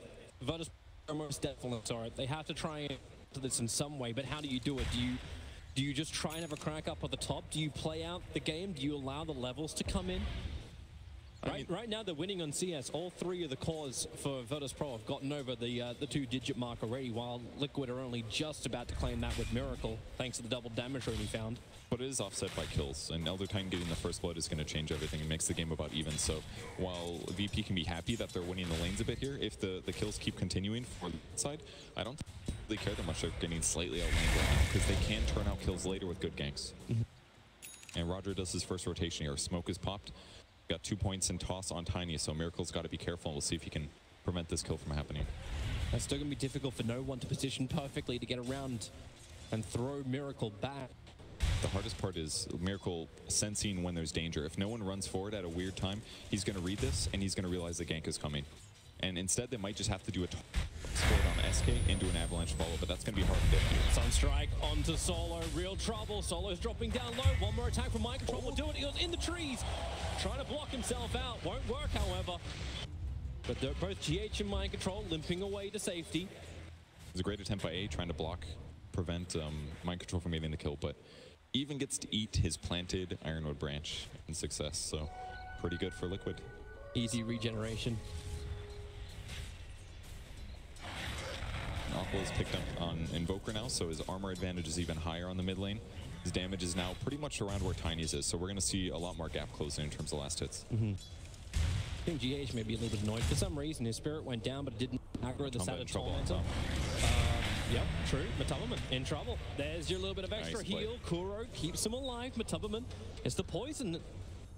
Virtus Pro most definitely saw it. They have to try and do this in some way, but how do you do it? Do you just try and have a crack up at the top? Do you play out the game? Do you allow the levels to come in? Right now they're winning on CS. All three of the cores for Virtus Pro have gotten over the 2-digit mark already, while Liquid are only just about to claim that with Miracle, thanks to the double damage rate he found. But it is offset by kills, and Elder Titan getting the first blood is going to change everything and makes the game about even. So while VP can be happy that they're winning the lanes a bit here, if the kills keep continuing for the side, I don't really care that much they're getting slightly outlaned right now, because they can turn out kills later with good ganks. And Roger does his first rotation here. Smoke is popped. Got 2 points in toss on Tiny, so Miracle's got to be careful. We'll see if he can prevent this kill from happening. That's still going to be difficult for no one to position perfectly to get around and throw Miracle back. The hardest part is Miracle sensing when there's danger. If no one runs forward at a weird time, he's going to read this and he's going to realize the gank is coming. And instead, they might just have to do a sport on SK and do an avalanche follow, but that's going to be hard to do. Sunstrike onto Solo, real trouble. Solo's dropping down low. One more attack from Mind Control will do it. He goes in the trees, trying to block himself out. Won't work, however. But they're both GH and Mind Control limping away to safety. It was a great attempt by A, trying to block, prevent Mind Control from getting the kill, but even gets to eat his planted Ironwood branch in success, so pretty good for Liquid. Easy regeneration. Aqua is picked up on Invoker now, so his armor advantage is even higher on the mid lane. His damage is now pretty much around where Tiny's is, so we're going to see a lot more gap closing in terms of last hits. I think GH may be a little bit annoyed. For some reason, his Spirit went down, but didn't aggro the Saturn Tormentor. Yep, true. Matubaman in trouble. There's your little bit of extra heal. Kuro keeps him alive. Matubaman is the poison.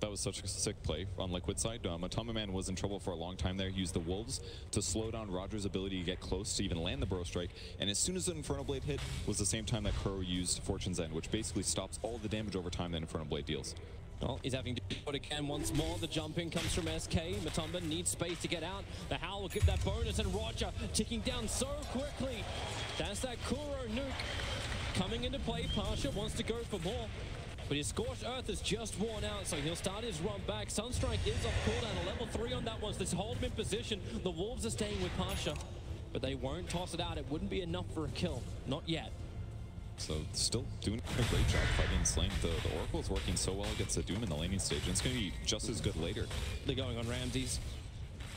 That was such a sick play on Liquid side. Matoma Man was in trouble for a long time there. He used the Wolves to slow down Roger's ability to get close to even land the Burrow Strike. And as soon as the Inferno Blade hit was the same time that Kuro used Fortune's End, which basically stops all the damage over time that Inferno Blade deals. Well, he's having to do it again once more. The jumping comes from SK. Matumba needs space to get out. The Howl will give that bonus, and Roger ticking down so quickly. That's that Kuro nuke coming into play. Pasha wants to go for more. But his Scorched Earth is just worn out, so he'll start his run back. Sunstrike is off cooldown, a level 3 on that one, so let's hold him in position. The Wolves are staying with Pasha, but they won't toss it out. It wouldn't be enough for a kill, not yet. So still doing a great job fighting this lane. The Oracle is working so well against the Doom in the laning stage, and it's going to be just as good later. They're going on Ramses.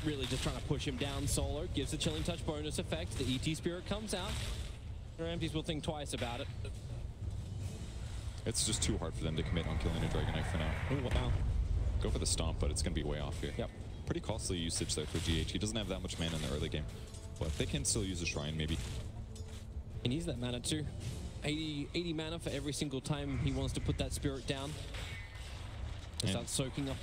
Really just trying to push him down solo. Gives the Chilling Touch bonus effect. The ET Spirit comes out. Ramses will think twice about it. It's just too hard for them to commit on killing a Dragon Knight for now. Oh, wow. Go for the stomp, but it's going to be way off here. Yep. Pretty costly usage there for GH. He doesn't have that much mana in the early game, but they can still use a Shrine maybe. He needs that mana too. 80 mana for every single time he wants to put that Spirit down. And start soaking up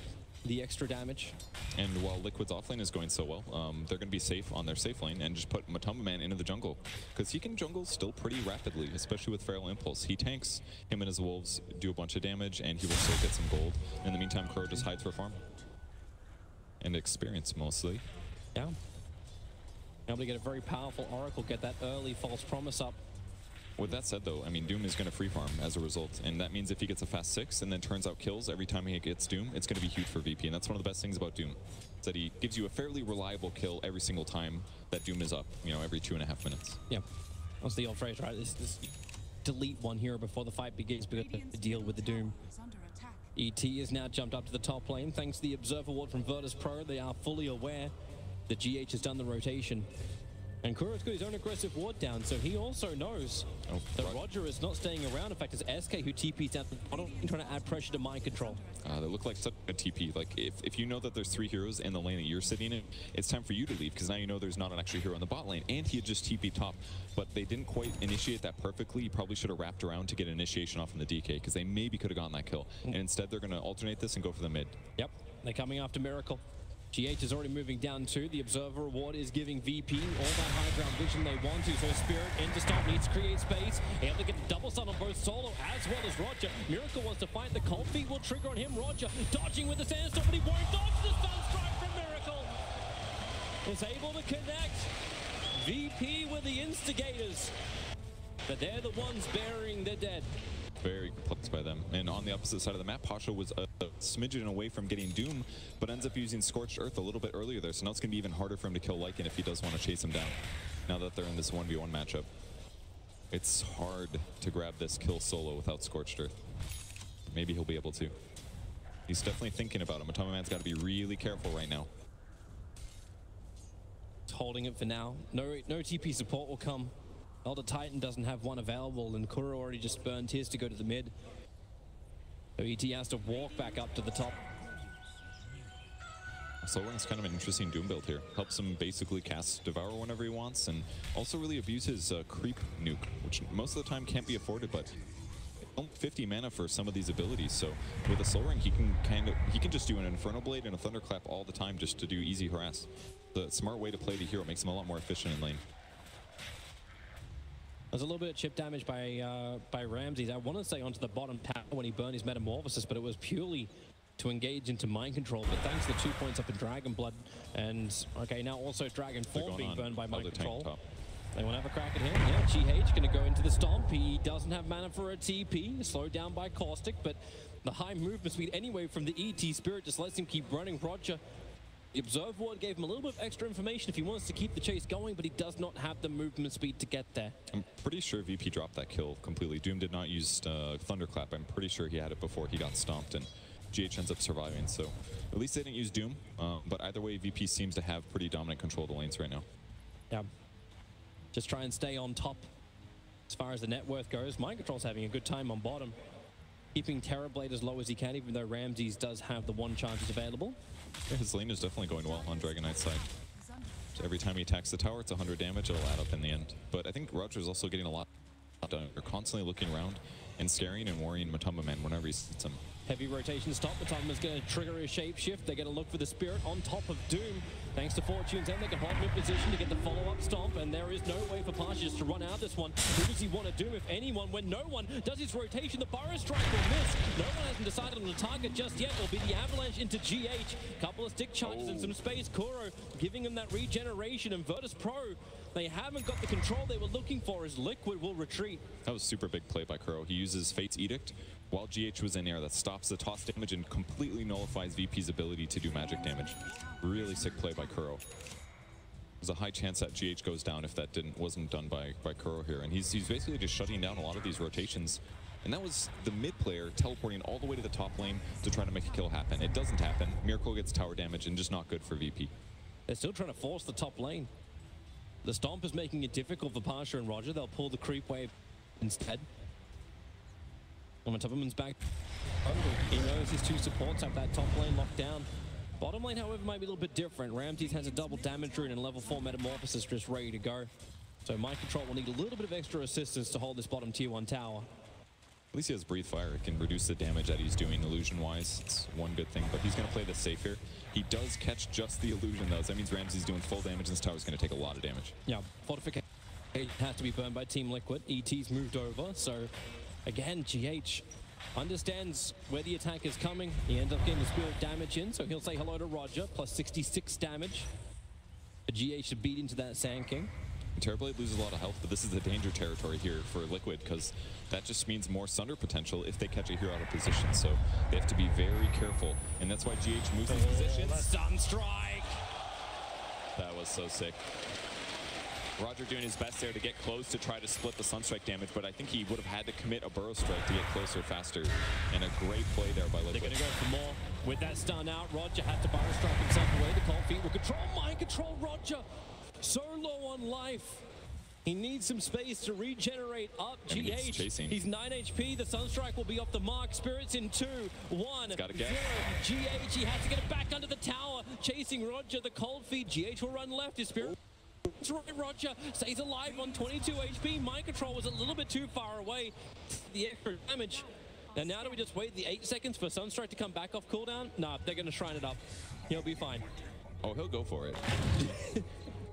the extra damage. And while Liquid's offlane is going so well, they're going to be safe on their safe lane and just put Matumba Man into the jungle. Because he can jungle still pretty rapidly, especially with Feral Impulse. He tanks, him and his wolves do a bunch of damage, and he will still get some gold. In the meantime, Crow just hides for farm. And experience, mostly. Yeah. Able to get a very powerful Oracle, get that early false promise up. With that said, though, I mean, Doom is going to free farm as a result, and that means if he gets a fast 6 and then turns out kills every time he gets Doom, it's going to be huge for VP, and that's one of the best things about Doom, is that he gives you a fairly reliable kill every single time that Doom is up, you know, every 2.5 minutes. Yeah, that's the old phrase, right? This delete one hero before the fight begins because to deal with the Doom. ET is now jumped up to the top lane, thanks to the Observer Ward from Virtus Pro. They are fully aware that GH has done the rotation. And Kuro's got his own aggressive ward down, so he also knows that Roger is not staying around. In fact, it's SK who TP's down the bottom, trying to add pressure to mind control. They look like such a TP. Like, if you know that there's 3 heroes in the lane that you're sitting in, it's time for you to leave, because now you know there's not an extra hero in the bot lane, and he had just TP top. But they didn't quite initiate that perfectly. You probably should have wrapped around to get initiation off in the DK, because they maybe could have gotten that kill. And instead, they're going to alternate this and go for the mid. Yep, they're coming after Miracle. GH is already moving down too. The Observer Reward is giving VP all that high ground vision they want to. So Spirit into Stomp needs to create space. Able to get the double stun on both Solo as well as Roger. Miracle wants to fight. The cold feet will trigger on him. Roger dodging with the sandstorm, but he won't dodge the stun strike from Miracle. Is able to connect. VP with the instigators. But they're the ones burying the dead. Very complex by them. And on the opposite side of the map, Pasha was a smidgen away from getting Doom, but ends up using Scorched Earth a little bit earlier there, so now it's going to be even harder for him to kill Lycan if he does want to chase him down, now that they're in this 1v1 matchup. It's hard to grab this kill solo without Scorched Earth. Maybe he'll be able to. He's definitely thinking about it. Matoma Man's got to be really careful right now. It's holding it for now. No TP support will come. Elder Titan doesn't have one available, and Kuro already just burned his to go to the mid. So ET has to walk back up to the top. Solar's kind of an interesting Doom build here. Helps him basically cast Devour whenever he wants, and also really abuse his creep nuke, which most of the time can't be afforded, but 50 mana for some of these abilities. So with a Soul Ring, he can just do an Inferno Blade and a Thunderclap all the time just to do easy harass. The smart way to play the hero, makes him a lot more efficient in lane. There's a little bit of chip damage by Ramses. I want to say onto the bottom tower when he burned his Metamorphosis, but it was purely to engage into mind control. But thanks to the 2 points up in Dragon Blood, and okay, now also Dragon Form being burned by mind control. They want to have a crack at him. Yeah, GH going to go into the Stomp. He doesn't have mana for a TP, slowed down by Caustic, but the high movement speed anyway from the ET Spirit just lets him keep running. Roger, the Observe Ward gave him a little bit of extra information if he wants to keep the chase going, but he does not have the movement speed to get there. I'm pretty sure VP dropped that kill completely. Doom did not use Thunderclap. I'm pretty sure he had it before he got stomped, and GH ends up surviving. So at least they didn't use Doom, but either way, VP seems to have pretty dominant control of the lanes right now. Yeah. Just try and stay on top as far as the net worth goes. Mind Control's having a good time on bottom, keeping Terrorblade as low as he can, even though Ramses does have the 1 charges available. Yeah, his lane is definitely going well on Dragon Knight's side. So every time he attacks the tower, it's 100 damage. It'll add up in the end. But I think Roger's also getting a lot done. They're constantly looking around and scaring and worrying Matumba Man whenever he sits him. Heavy rotation stop. Matumba's going to trigger his shapeshift. They're going to look for the Spirit on top of Doom. Thanks to Fortune's End, they can hold him in position to get the follow-up stomp, and there is no way for Pasha to run out this one. Who does he want to do, if anyone, when no one does his rotation? The Burrow Strike will miss. No one hasn't decided on the target just yet. It'll be the Avalanche into GH. Couple of stick charges and some space. Kuro giving him that regeneration, and Virtus Pro They haven't got the control they were looking for as Liquid will retreat. That was super big play by Kuro. He uses Fate's Edict while GH was in air. That stops the toss damage and completely nullifies VP's ability to do magic damage. Really sick play by Kuro. There's a high chance that GH goes down if that wasn't done by Kuro here. And he's basically just shutting down a lot of these rotations. And that was the mid player teleporting all the way to the top lane to try to make a kill happen. It doesn't happen. Miracle gets tower damage and just not good for VP. They're still trying to force the top lane. The Stomp is making it difficult for Pasha and Roger. They'll pull the creep wave instead. Tubman's back. He knows his two supports have that top lane locked down. Bottom lane, however, might be a little bit different. Ramses has a double damage rune and level 4 Metamorphosis just ready to go. So Mind Control will need a little bit of extra assistance to hold this bottom tier 1 tower. At least he has Breathe Fire. It can reduce the damage that he's doing illusion-wise. It's one good thing, but he's going to play this safe here. He does catch just the illusion, though. So that means Ramsey's doing full damage, and this tower's going to take a lot of damage. Yeah, Fortification has to be burned by Team Liquid. ET's moved over, so again, GH understands where the attack is coming. He ends up getting the spirit damage in, so he'll say hello to Roger, plus 66 damage. A GH to beat into that Sand King. Terrorblade loses a lot of health, but this is the danger territory here for Liquid, because that just means more Sunder potential if they catch a hero out of position. So they have to be very careful, and that's why GH moves these positions. Sunstrike! That was so sick. Roger doing his best there to get close to try to split the Sunstrike damage, but I think he would have had to commit a Burrow Strike to get closer faster. And a great play there by Liquid. They're going to go for more. With that stun out, Roger had to Burrow Strike himself away. The cold feet will control, Mind Control Roger. So low on life. He needs some space to regenerate up. GH, he's 9 HP. The Sunstrike will be off the mark. Spirits in 2, 1, 0. GH, he has to get it back under the tower. Chasing Roger, the cold feet. GH will run left. His Spirit. That's right, Roger stays alive on 22 HP. Mind Control was a little bit too far away. The extra damage. And now do we just wait the 8 seconds for Sunstrike to come back off cooldown? Nah, they're going to shrine it up. He'll be fine. Oh, he'll go for it.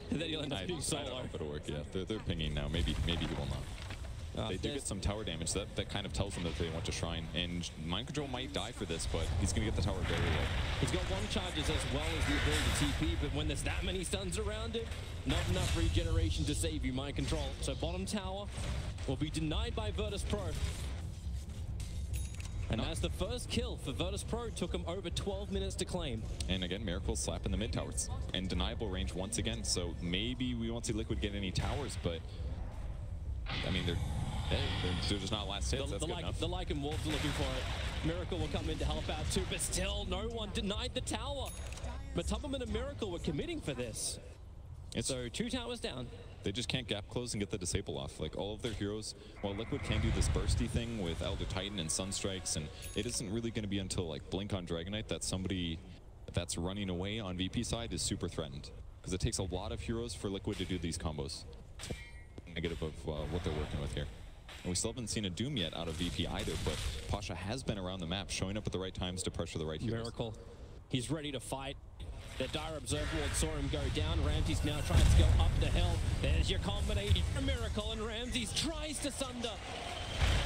And then he'll end up being solo. I don't know if it'll work, yeah. They're pinging now. Maybe he will not. They do get some tower damage. That kind of tells them that they want to shrine. And Mind Control might die for this, but he's going to get the tower very low. He's got 1 charges as well as the ability to TP, but when there's that many stuns around him, not enough regeneration to save you, Mind Control. So bottom tower will be denied by Virtus Pro. And that's the first kill for Virtus Pro. Took him over 12 minutes to claim. And again, Miracle slapping the mid towers. And deniable range once again. So maybe we won't see Liquid get any towers, but I mean, they're just not last hits. That's good enough. The Lycan Wolves are looking for it. Miracle will come in to help out too, but still no one denied the tower. But Tubman and Miracle were committing for this. So 2 towers down. They just can't gap close and get the disable off. Like all of their heroes, while Liquid can do this bursty thing with Elder Titan and Sunstrikes, and it isn't really going to be until like Blink on Dragonite that somebody that's running away on VP side is super threatened. Because it takes a lot of heroes for Liquid to do these combos. Negative of what they're working with here. And we still haven't seen a Doom yet out of VP either, but Pasha has been around the map, showing up at the right times to pressure the right heroes. Miracle, he's ready to fight. The Dire Observer Ward saw him go down. Ramses now tries to go up the hill. There's your combination. Miracle, and Ramses tries to sunder.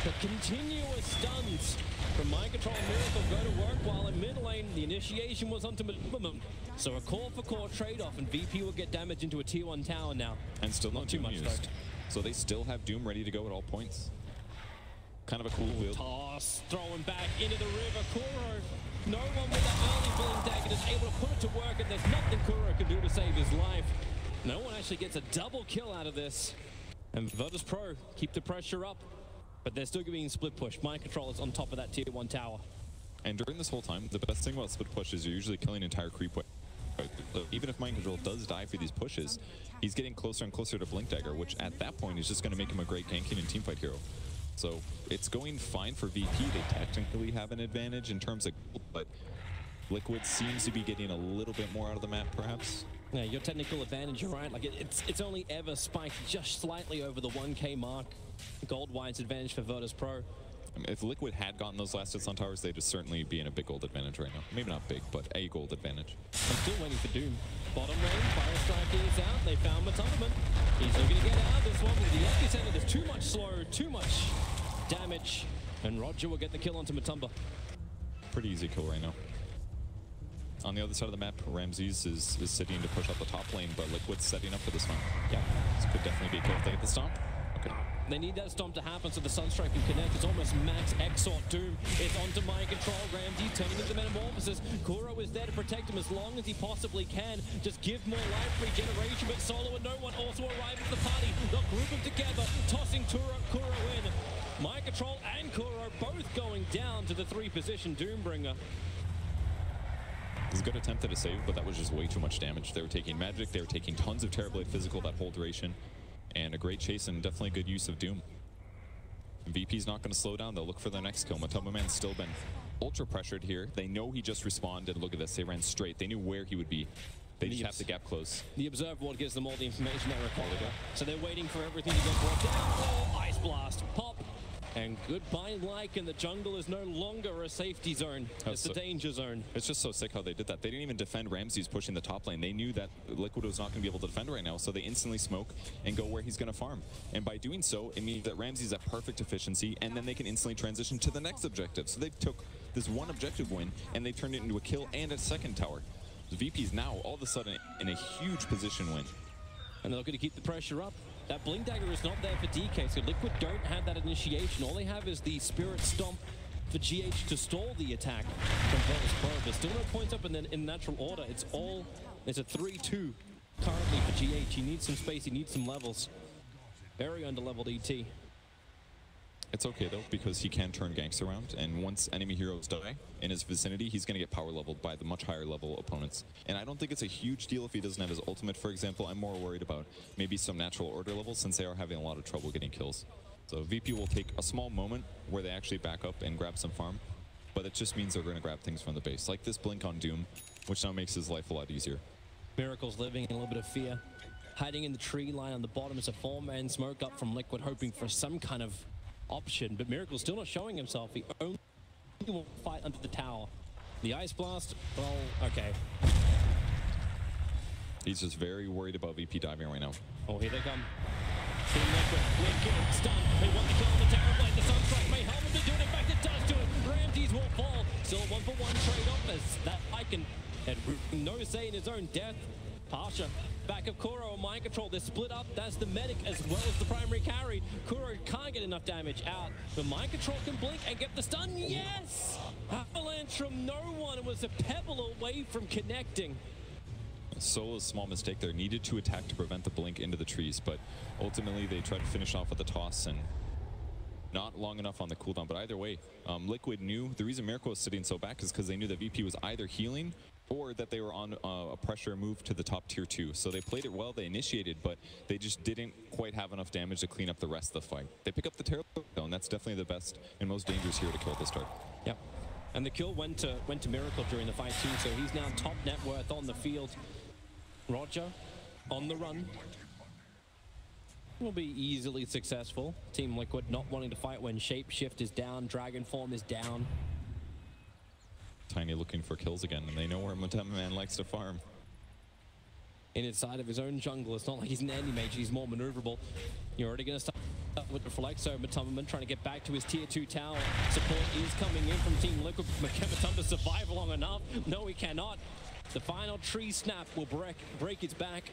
The continuous stuns from Mind Control and Miracle go to work, while in mid lane, the initiation was onto minimum. So a core for core trade-off, and VP will get damage into a tier 1 tower now. And still not too much used. So they still have Doom ready to go at all points. Kind of a cool build. Toss, throwing back into the river. Kuro, no one with that early filling dagger is able to put it to work, and there's nothing Kuro can do to save his life. No one actually gets a double kill out of this. And Virtus Pro keep the pressure up, but they're still getting split push. Mind Control is on top of that tier 1 tower. And during this whole time, the best thing about split push is you're usually killing entire creep wave. Even if Mind Control does die for these pushes, he's getting closer and closer to Blink Dagger, which at that point is just going to make him a great ganking and teamfight hero. So it's going fine for VP. They technically have an advantage in terms of, but Liquid seems to be getting a little bit more out of the map, perhaps. Yeah, your technical advantage, you're right. Like it's only ever spiked just slightly over the 1K mark. Gold-wise advantage for Virtus Pro. I mean, if Liquid had gotten those last hits on towers, they'd certainly be in a big gold advantage right now. Maybe not big, but a gold advantage. I'm still waiting for Doom. Bottom lane, Fire Strike is out. They found Matubman. He's looking to get out of this one with the epicenter. There's too much slow, too much damage. And Roger will get the kill onto Matumba. Pretty easy kill right now. On the other side of the map, Ramses is sitting to push up the top lane, but Liquid's setting up for this one. Yeah. This could definitely be a kill if they get the stomp. Okay. They need that stomp to happen so the Sunstrike can connect. It's almost max Exort Doom. It's onto Mind Control. Ramsey turning into Metamorphosis. Kuro is there to protect him as long as he possibly can. Just give more life regeneration, but Solo and no one also arrive at the party. They'll group them together, tossing Kuro in. Mind Control and Kuro both going down to the 3-position Doombringer. It was a good attempt at a save, but that was just way too much damage. They were taking magic, they were taking tons of Terrorblade physical that whole duration, and a great chase and definitely good use of Doom. VP's not going to slow down. They'll look for their next kill. Matoma Man's still been ultra pressured here. They know he just respawned, and look at this. They ran straight. They knew where he would be. They just have to gap close. The Observe Ward gives them all the information they require. So they're waiting for everything to get brought down. Oh, Ice Blast, pop. And goodbye, Lycan. The jungle is no longer a safety zone. It's the danger zone. It's just so sick how they did that. They didn't even defend Ramses pushing the top lane. They knew that Liquid was not going to be able to defend right now, so they instantly smoke and go where he's going to farm. And by doing so, it means that Ramses at perfect efficiency, and then they can instantly transition to the next objective. So they took this one objective win, and they turned it into a kill and a second tower. The VP's now, all of a sudden, in a huge position win. And they're looking to keep the pressure up. That Blink Dagger is not there for DK, so Liquid don't have that initiation. All they have is the Spirit Stomp for GH to stall the attack from Virtus Pro. There's still no points up in natural order. It's a 3-2 currently for GH. He needs some space, he needs some levels. Very under-leveled ET. It's okay though, because he can turn ganks around, and once enemy heroes die in his vicinity, he's going to get power leveled by the much higher level opponents. And I don't think it's a huge deal if he doesn't have his ultimate, for example. I'm more worried about maybe some natural order levels, since they are having a lot of trouble getting kills. So VP will take a small moment where they actually back up and grab some farm, but it just means they're going to grab things from the base, like this blink on Doom, which now makes his life a lot easier. Miracle's living in a little bit of fear. Hiding in the tree line on the bottom is a 4-man smoke up from Liquid, hoping for some kind of option, but Miracle's still not showing himself. He only will fight under the tower. The Ice Blast, well, okay. He's just very worried about VP diving right now. Oh, here they come. Team Liquid, Blink stun. They want to kill on the Terrorblade. The Sunstrike may help him to do it. In fact, it does do it. Ramses will fall. Still a 1-for-1 trade-off as that Lycan had no say in his own death. Pasha, back of Kuro on Mind Control. They're split up. That's the medic as well as the primary carry. Kuro can't get enough damage out. But Mind Control can blink and get the stun. Yes! Avalanche from no one. It was a pebble away from connecting. Solo's small mistake there. Needed to attack to prevent the blink into the trees, but ultimately they tried to finish off with the toss and not long enough on the cooldown. But either way, Liquid knew the reason Miracle was sitting so back is because they knew that VP was either healing or that they were on a pressure move to the top tier 2. So they played it well, they initiated, but they just didn't quite have enough damage to clean up the rest of the fight. They pick up the Terrorblade, and that's definitely the best and most dangerous hero to kill at the start. Yep. And the kill went to Miracle during the fight too, so he's now top net worth on the field. Roger, on the run. Will be easily successful. Team Liquid not wanting to fight when Shapeshift is down, Dragon Form is down. Tiny looking for kills again, and they know where Matoma Man likes to farm. Inside of his own jungle, it's not like he's an anti-mage, he's more maneuverable. You're already going to start with the Flexo. Matoma Man trying to get back to his tier 2 tower. Support is coming in from Team Liquid. Can Matoma survive long enough? No, he cannot. The final tree snap will break its back.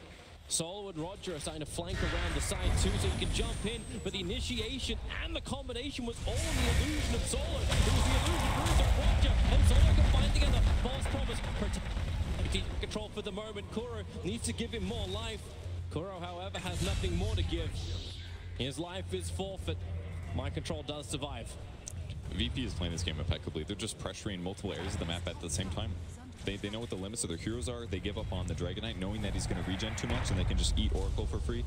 Solo and Roger are starting to flank around the side too, so he can jump in, but the initiation and the combination was all in the illusion of Solo. It was the illusion of Roger, and Solo combined together. False promise, protect control for the moment. Kuro needs to give him more life. Kuro, however, has nothing more to give. His life is forfeit. Mind Control does survive. VP is playing this game impeccably. They're just pressuring multiple areas of the map at the same time. They know what the limits of their heroes are. They give up on the Dragon Knight knowing that he's going to regen too much and they can just eat Oracle for free.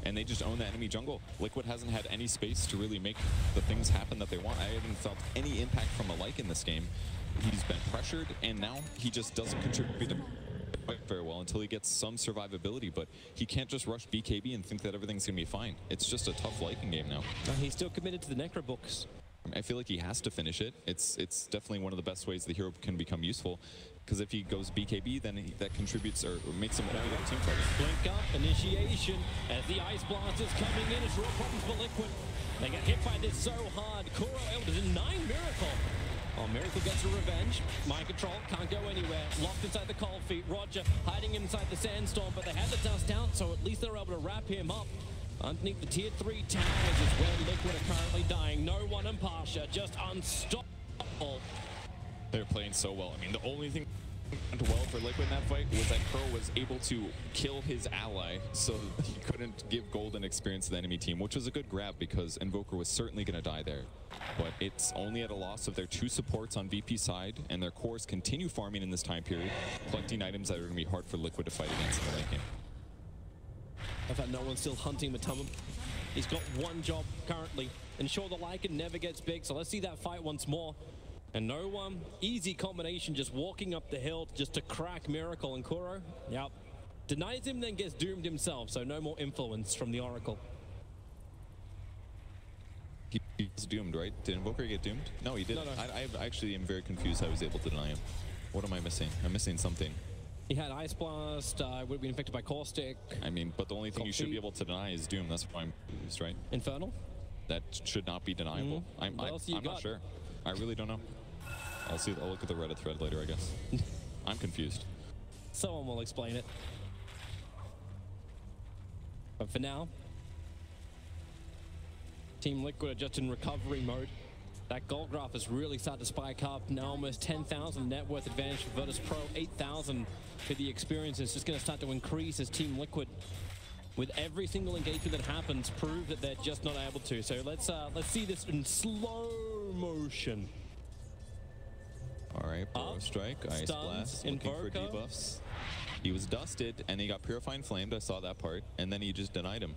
And they just own the enemy jungle. Liquid hasn't had any space to really make the things happen that they want. I haven't felt any impact from a Lycan in this game. He's been pressured and now he just doesn't contribute to fight very well until he gets some survivability. But he can't just rush BKB and think that everything's going to be fine. It's just a tough Lycan game now. He's still committed to the Necro books. I feel like he has to finish it. It's definitely one of the best ways the hero can become useful. Because if he goes BKB, then that contributes or makes him a better team target. Blink up, initiation, as the Ice Blast is coming in. It's real problems for Liquid. They get hit by this so hard. Kuro able to deny Miracle. Oh, Miracle gets a revenge. Mind control, can't go anywhere. Locked inside the cold feet. Roger hiding inside the sandstorm, but they had the dust out, so at least they're able to wrap him up. Underneath the tier 3 towers is where Liquid are currently dying. No one in Pasha, just unstoppable. They're playing so well. I mean, the only thing that went well for Liquid in that fight was that Curl was able to kill his ally, so he couldn't give golden experience to the enemy team, which was a good grab because Invoker was certainly going to die there. But it's only at a loss of their 2 supports on VP side, and their cores continue farming in this time period, collecting items that are going to be hard for Liquid to fight against in the late game. In fact, no one's still hunting Matamba. He's got one job currently. Ensure the Lycan never gets big, so let's see that fight once more. And no one, easy combination, just walking up the hill just to crack Miracle, and Kuro, yep, denies him, then gets doomed himself, so no more influence from the Oracle. He's doomed, right? Did Invoker get doomed? No, he didn't. No. I actually am very confused how he was able to deny him. What am I missing? I'm missing something. He had Ice Blast, would have been infected by Caustic. I mean, but the only thing you should be able to deny is Doom. That's why I'm confused, right? Infernal? That should not be deniable. I'm not sure. I really don't know. I'll look at the Reddit thread later, I guess. I'm confused. Someone will explain it. But for now, Team Liquid are just in recovery mode. That gold graph has really started to spike up. Now almost 10,000 net worth advantage for Virtus Pro, 8,000 for the experience. It's just going to start to increase as Team Liquid, with every single engagement that happens, prove that they're just not able to. So let's see this in slow motion. All right, Burrow Strike, Ice Blast, looking for debuffs. He was dusted, and he got Purifying Flamed. I saw that part, and then he just denied him.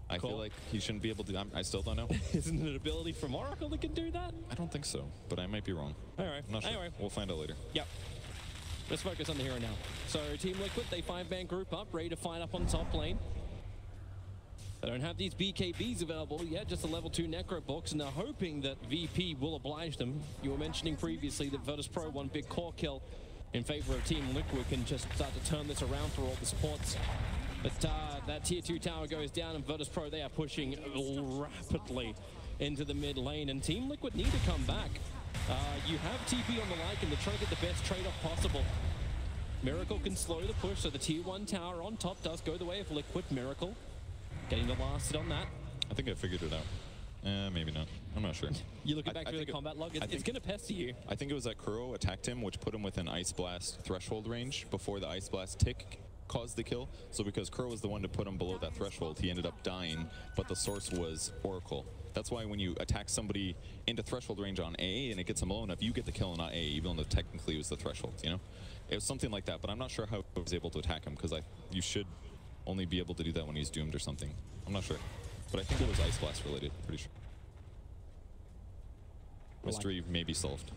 I feel like he shouldn't be able to. I still don't know. Isn't it an ability from Oracle that can do that? I don't think so, but I might be wrong. All right. I'm not sure. Anyway, we'll find out later. Yep. Let's focus on the here and now. So Team Liquid, they 5-man group up, ready to fight up on top lane. They don't have these BKBs available yet, just the level 2 Necro box, and they're hoping that VP will oblige them. You were mentioning previously that Virtus Pro, one big core kill in favor of Team Liquid, can just start to turn this around for all the supports. But that tier 2 tower goes down, and Virtus Pro, they are pushing rapidly into the mid lane, and Team Liquid need to come back. You have TP on the Lycan, and they're trying to get the best trade-off possible. Miracle can slow the push, so the tier 1 tower on top does go the way of Liquid. Miracle getting the last hit on that. I think I figured it out. Maybe not. I'm not sure. You looking back through the combat log, it's going to pester you. I think it was that Kuro attacked him, which put him within Ice Blast threshold range before the Ice Blast tick caused the kill. So because Kuro was the one to put him below that threshold, he ended up dying, but the source was Oracle. That's why when you attack somebody into threshold range on A and it gets them low enough, you get the kill and not A, even though technically it was the threshold, you know? It was something like that, but I'm not sure how I was able to attack him, because you should only be able to do that when he's doomed or something. I'm not sure. But I think it was Ice Blast related, pretty sure. Mystery may be solved.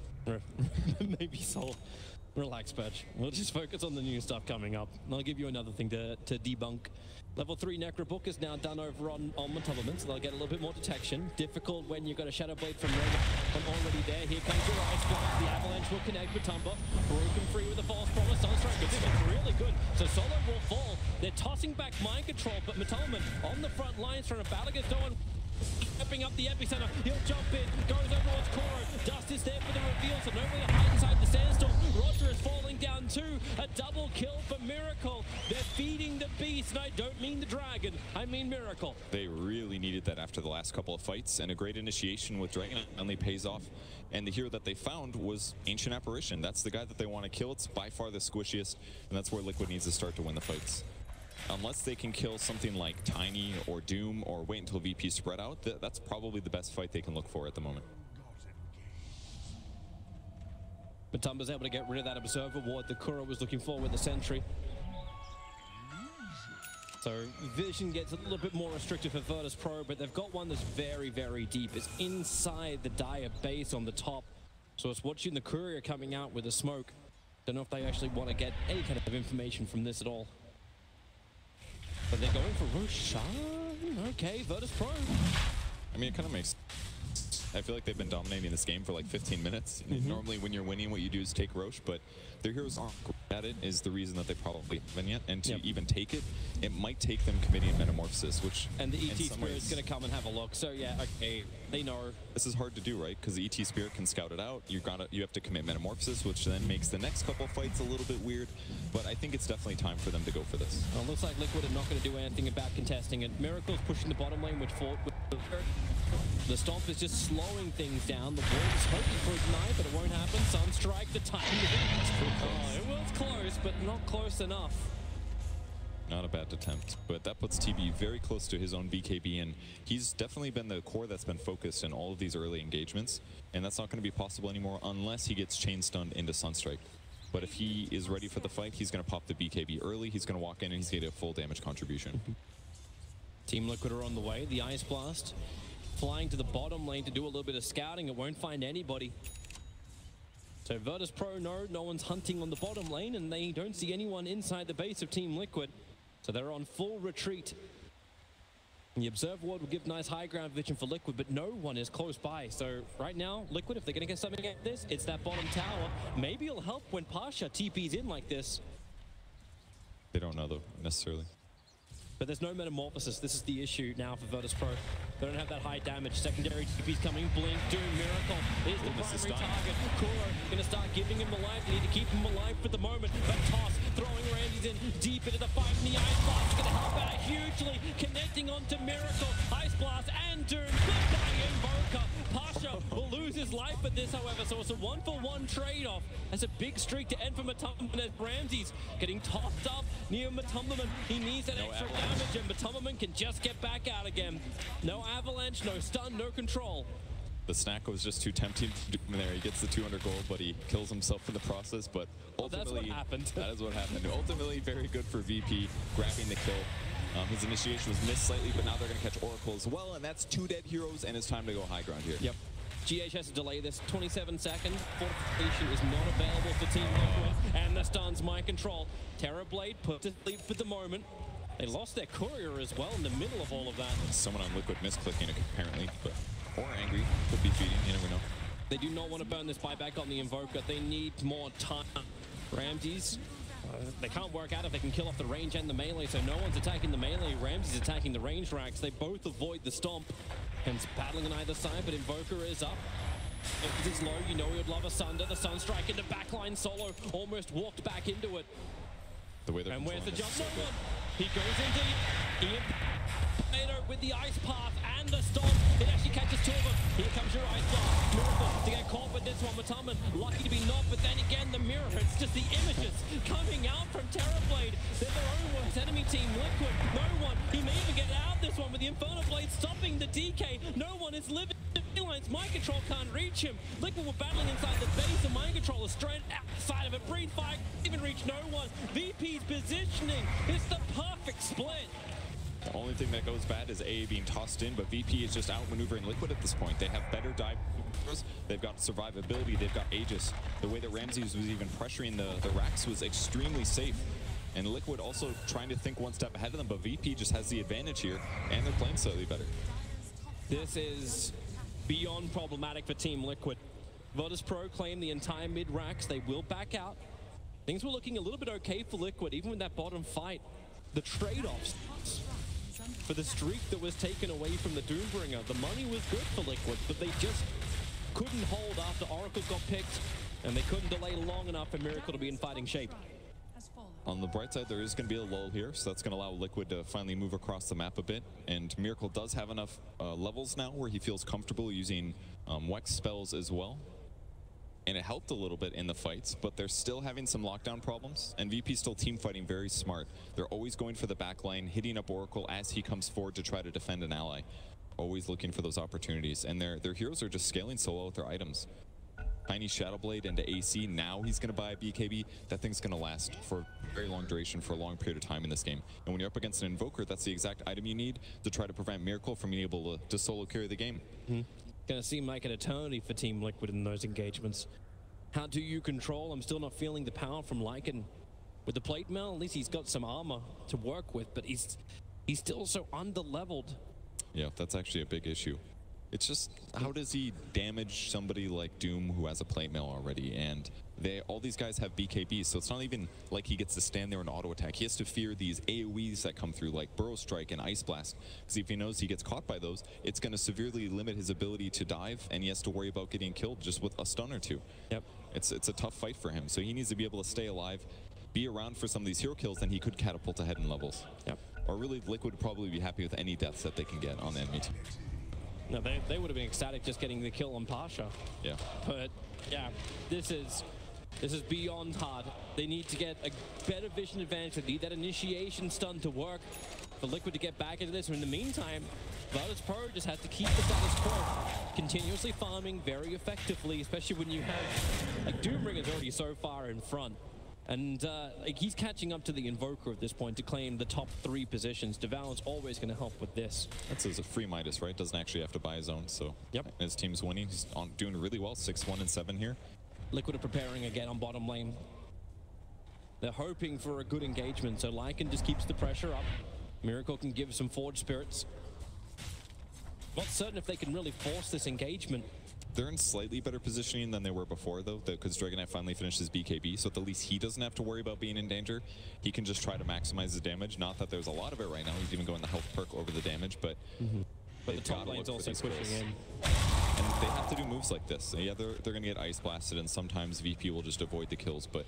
Maybe solved. Relax, Patch. We'll just focus on the new stuff coming up. And I'll give you another thing to debunk. Level 3 Necrobook is now done over on Matulament, so they'll get a little bit more detection. Difficult when you've got a Shadow Blade from Roma already there. Here comes your Ice Blast. The Avalanche will connect with Tumba. Broken free with a false promise. Sunstrike, this is really good. So Solo will fall. They're tossing back Mind Control, but Matulament on the front lines trying to battle against no one. Stepping up the epicenter, he'll jump in, goes over towards Kuro. Dust is there for the reveal, so nobody will hide inside the sandstorm. Roger is falling down too. A double kill for Miracle. They're feeding the beast, and I don't mean the dragon, I mean Miracle. They really needed that after the last couple of fights, and a great initiation with Dragon only pays off. And the hero that they found was Ancient Apparition. That's the guy that they want to kill. It's by far the squishiest, and that's where Liquid needs to start to win the fights. Unless they can kill something like Tiny or Doom or wait until VP spread out, that's probably the best fight they can look for at the moment. Matumba's able to get rid of that Observer ward that Kuro was looking for with the Sentry. So vision gets a little bit more restricted for Virtus Pro, but they've got one that's very, very deep. It's inside the Dire base on the top. So it's watching the Courier coming out with the smoke. Don't know if they actually want to get any kind of information from this at all. But they're going for Roshan. Okay, Virtus Pro. I mean, it kind of makes... I feel like they've been dominating this game for like 15 minutes. Normally when you're winning, what you do is take Roche, but their heroes aren't at it is the reason that they probably haven't yet, and to even take it, it might take them committing a Metamorphosis, which and the ET Spirit is going to come and have a look. So yeah, okay, they know this is hard to do, right? Because the ET Spirit can scout it out. You have to commit Metamorphosis, which then makes the next couple of fights a little bit weird. But I think it's definitely time for them to go for this. Well, looks like Liquid are not going to do anything about contesting it. Miracle's pushing the bottom lane with Fort. The Stomp is just slowing things down. The Wolf is hoping for a deny, but it won't happen. Sunstrike, the time. Oh, it was close, but not close enough. Not a bad attempt, but that puts TB very close to his own BKB, and he's definitely been the core that's been focused in all of these early engagements, and that's not going to be possible anymore unless he gets chain stunned into Sunstrike. But if he is ready for the fight, he's going to pop the BKB early, he's going to walk in, and he's going to get a full damage contribution. Team Liquid are on the way. The Ice Blast flying to the bottom lane to do a little bit of scouting. It won't find anybody. So Virtus Pro know no one's hunting on the bottom lane, and they don't see anyone inside the base of Team Liquid. So they're on full retreat. The Observe Ward will give nice high ground vision for Liquid, but no one is close by. So right now, Liquid, if they're going to get something at this, it's that bottom tower. Maybe it'll help when Pasha TP's in like this. They don't know, though, necessarily. But there's no Metamorphosis. This is the issue now for Virtus Pro. They don't have that high damage. Secondary TP's coming. Blink, Doom, Miracle is the primary target. Kuro gonna start giving him the life. They need to keep him alive for the moment. But Toss throwing Ramses in deep into the fight. And the Ice Blast is gonna help out hugely. Connecting onto Miracle. Ice Blast and Doom. Goodbye, Invoker. Pasha will lose his life for this, however. So it's a 1-for-1 trade-off. That's a big streak to end for Matumberman as Ramses getting tossed up near Matumberman. He needs that extra damage, and Matumberman can just get back out again. No avalanche, no stun, no control. The snack was just too tempting to do him there. He gets the 200 gold, but he kills himself in the process. But ultimately, that's what happened. That is what happened. Ultimately, very good for VP, grabbing the kill. His initiation was missed slightly, but now they're going to catch Oracle as well, and that's 2 dead heroes, and it's time to go high ground here. Yep. GH has to delay this. 27 seconds. Fortification is not available for Team Liquid, and the stun's mind control. Terrorblade put to sleep for the moment. They lost their courier as well in the middle of all of that. Someone on Liquid misclicking it, apparently, but or angry. Could be feeding, you never know. They do not want to burn this buyback on the Invoker. They need more time. Ramses, they can't work out if they can kill off the range and the melee, so no one's attacking the melee. Ramses attacking the range racks. They both avoid the Stomp. And battling on either side, but Invoker is up. If it's low, you know he would love a Sunder. The Sunstrike into backline solo. Almost walked back into it. The way they're and where's the jump? No one. He goes into Ian with the Ice Path and the Stomp. It actually catches 2 of them. Here comes your Ice Blast. Miracle to get caught with this one. Matumberman lucky to be not, but then again the mirror. It's just the images coming out from Terrorblade. They're their own worst enemy, Team Liquid. No one. He may even get out this one with the Inferno Blade stopping the DK. No one is living. Mind Control can't reach him. Liquid were battling inside the base, and Mind Control is straight outside of it. Breathe fire, even reach no one. VP's positioning. It's the perfect split. The only thing that goes bad is AA being tossed in, but VP is just outmaneuvering Liquid at this point. They have better dive. They've got survivability. They've got Aegis. The way that Ramses was even pressuring the racks was extremely safe. And Liquid also trying to think one step ahead of them, but VP just has the advantage here, and they're playing slightly better. This is beyond problematic for Team Liquid. Virtus Pro claim the entire mid racks. They will back out. Things were looking a little bit okay for Liquid, even with that bottom fight. The trade-offs for the streak that was taken away from the Doombringer. The money was good for Liquid, but they just couldn't hold after Oracle got picked, and they couldn't delay long enough for Miracle to be in fighting shape. On the bright side, there is going to be a lull here, so that's going to allow Liquid to finally move across the map a bit. And Miracle does have enough levels now where he feels comfortable using Wex spells as well. And it helped a little bit in the fights, but they're still having some lockdown problems. And VP still team fighting very smart. They're always going for the back line, hitting up Oracle as he comes forward to try to defend an ally. Always looking for those opportunities. And their heroes are just scaling so well with their items. Tiny Shadowblade into AC. Now he's going to buy a BKB. That thing's going to last for a very long duration, for a long period of time in this game. And when you're up against an Invoker, that's the exact item you need to try to prevent Miracle from being able to solo carry the game. Going to seem like an eternity for Team Liquid in those engagements. How do you control? I'm still not feeling the power from Lycan. With the plate mail, at least he's got some armor to work with, but he's still so under-leveled. Yeah, that's actually a big issue. It's just, how does he damage somebody like Doom who has a plate mail already? And all these guys have BKBs, so it's not even like he gets to stand there and auto attack. He has to fear these AoEs that come through, like Burrow Strike and Ice Blast, because if he knows he gets caught by those, it's going to severely limit his ability to dive, and he has to worry about getting killed just with a stun or two. Yep. It's a tough fight for him, so he needs to be able to stay alive, be around for some of these hero kills, then he could catapult ahead in levels. Yep. Or really, Liquid would probably be happy with any deaths that they can get on the enemy team. No, they would have been ecstatic just getting the kill on Pasha. Yeah. But yeah, this is beyond hard. They need to get a better vision advantage. They need that initiation stun to work for Liquid to get back into this. In the meantime, Virtus Pro just has to keep the status quo, continuously farming very effectively, especially when you have, like, Doomringer's already so far in front. And like, he's catching up to the Invoker at this point to claim the top 3 positions. Deval's always going to help with this. That's a free Midas, right? Doesn't actually have to buy his own, so yep. His team's winning. He's doing really well, 6-1 and 7 here. Liquid are preparing again on bottom lane. They're hoping for a good engagement, so Lycan just keeps the pressure up. Miracle can give some Forge Spirits. Not certain if they can really force this engagement. They're in slightly better positioning than they were before, though, because Dragon Knight finally finished his BKB, so at the least he doesn't have to worry about being in danger. He can just try to maximize his damage. Not that there's a lot of it right now. He's even going the health perk over the damage, but but the top lane's also pushing in. And they have to do moves like this. Yeah, they're going to get ice blasted, and sometimes VP will just avoid the kills, but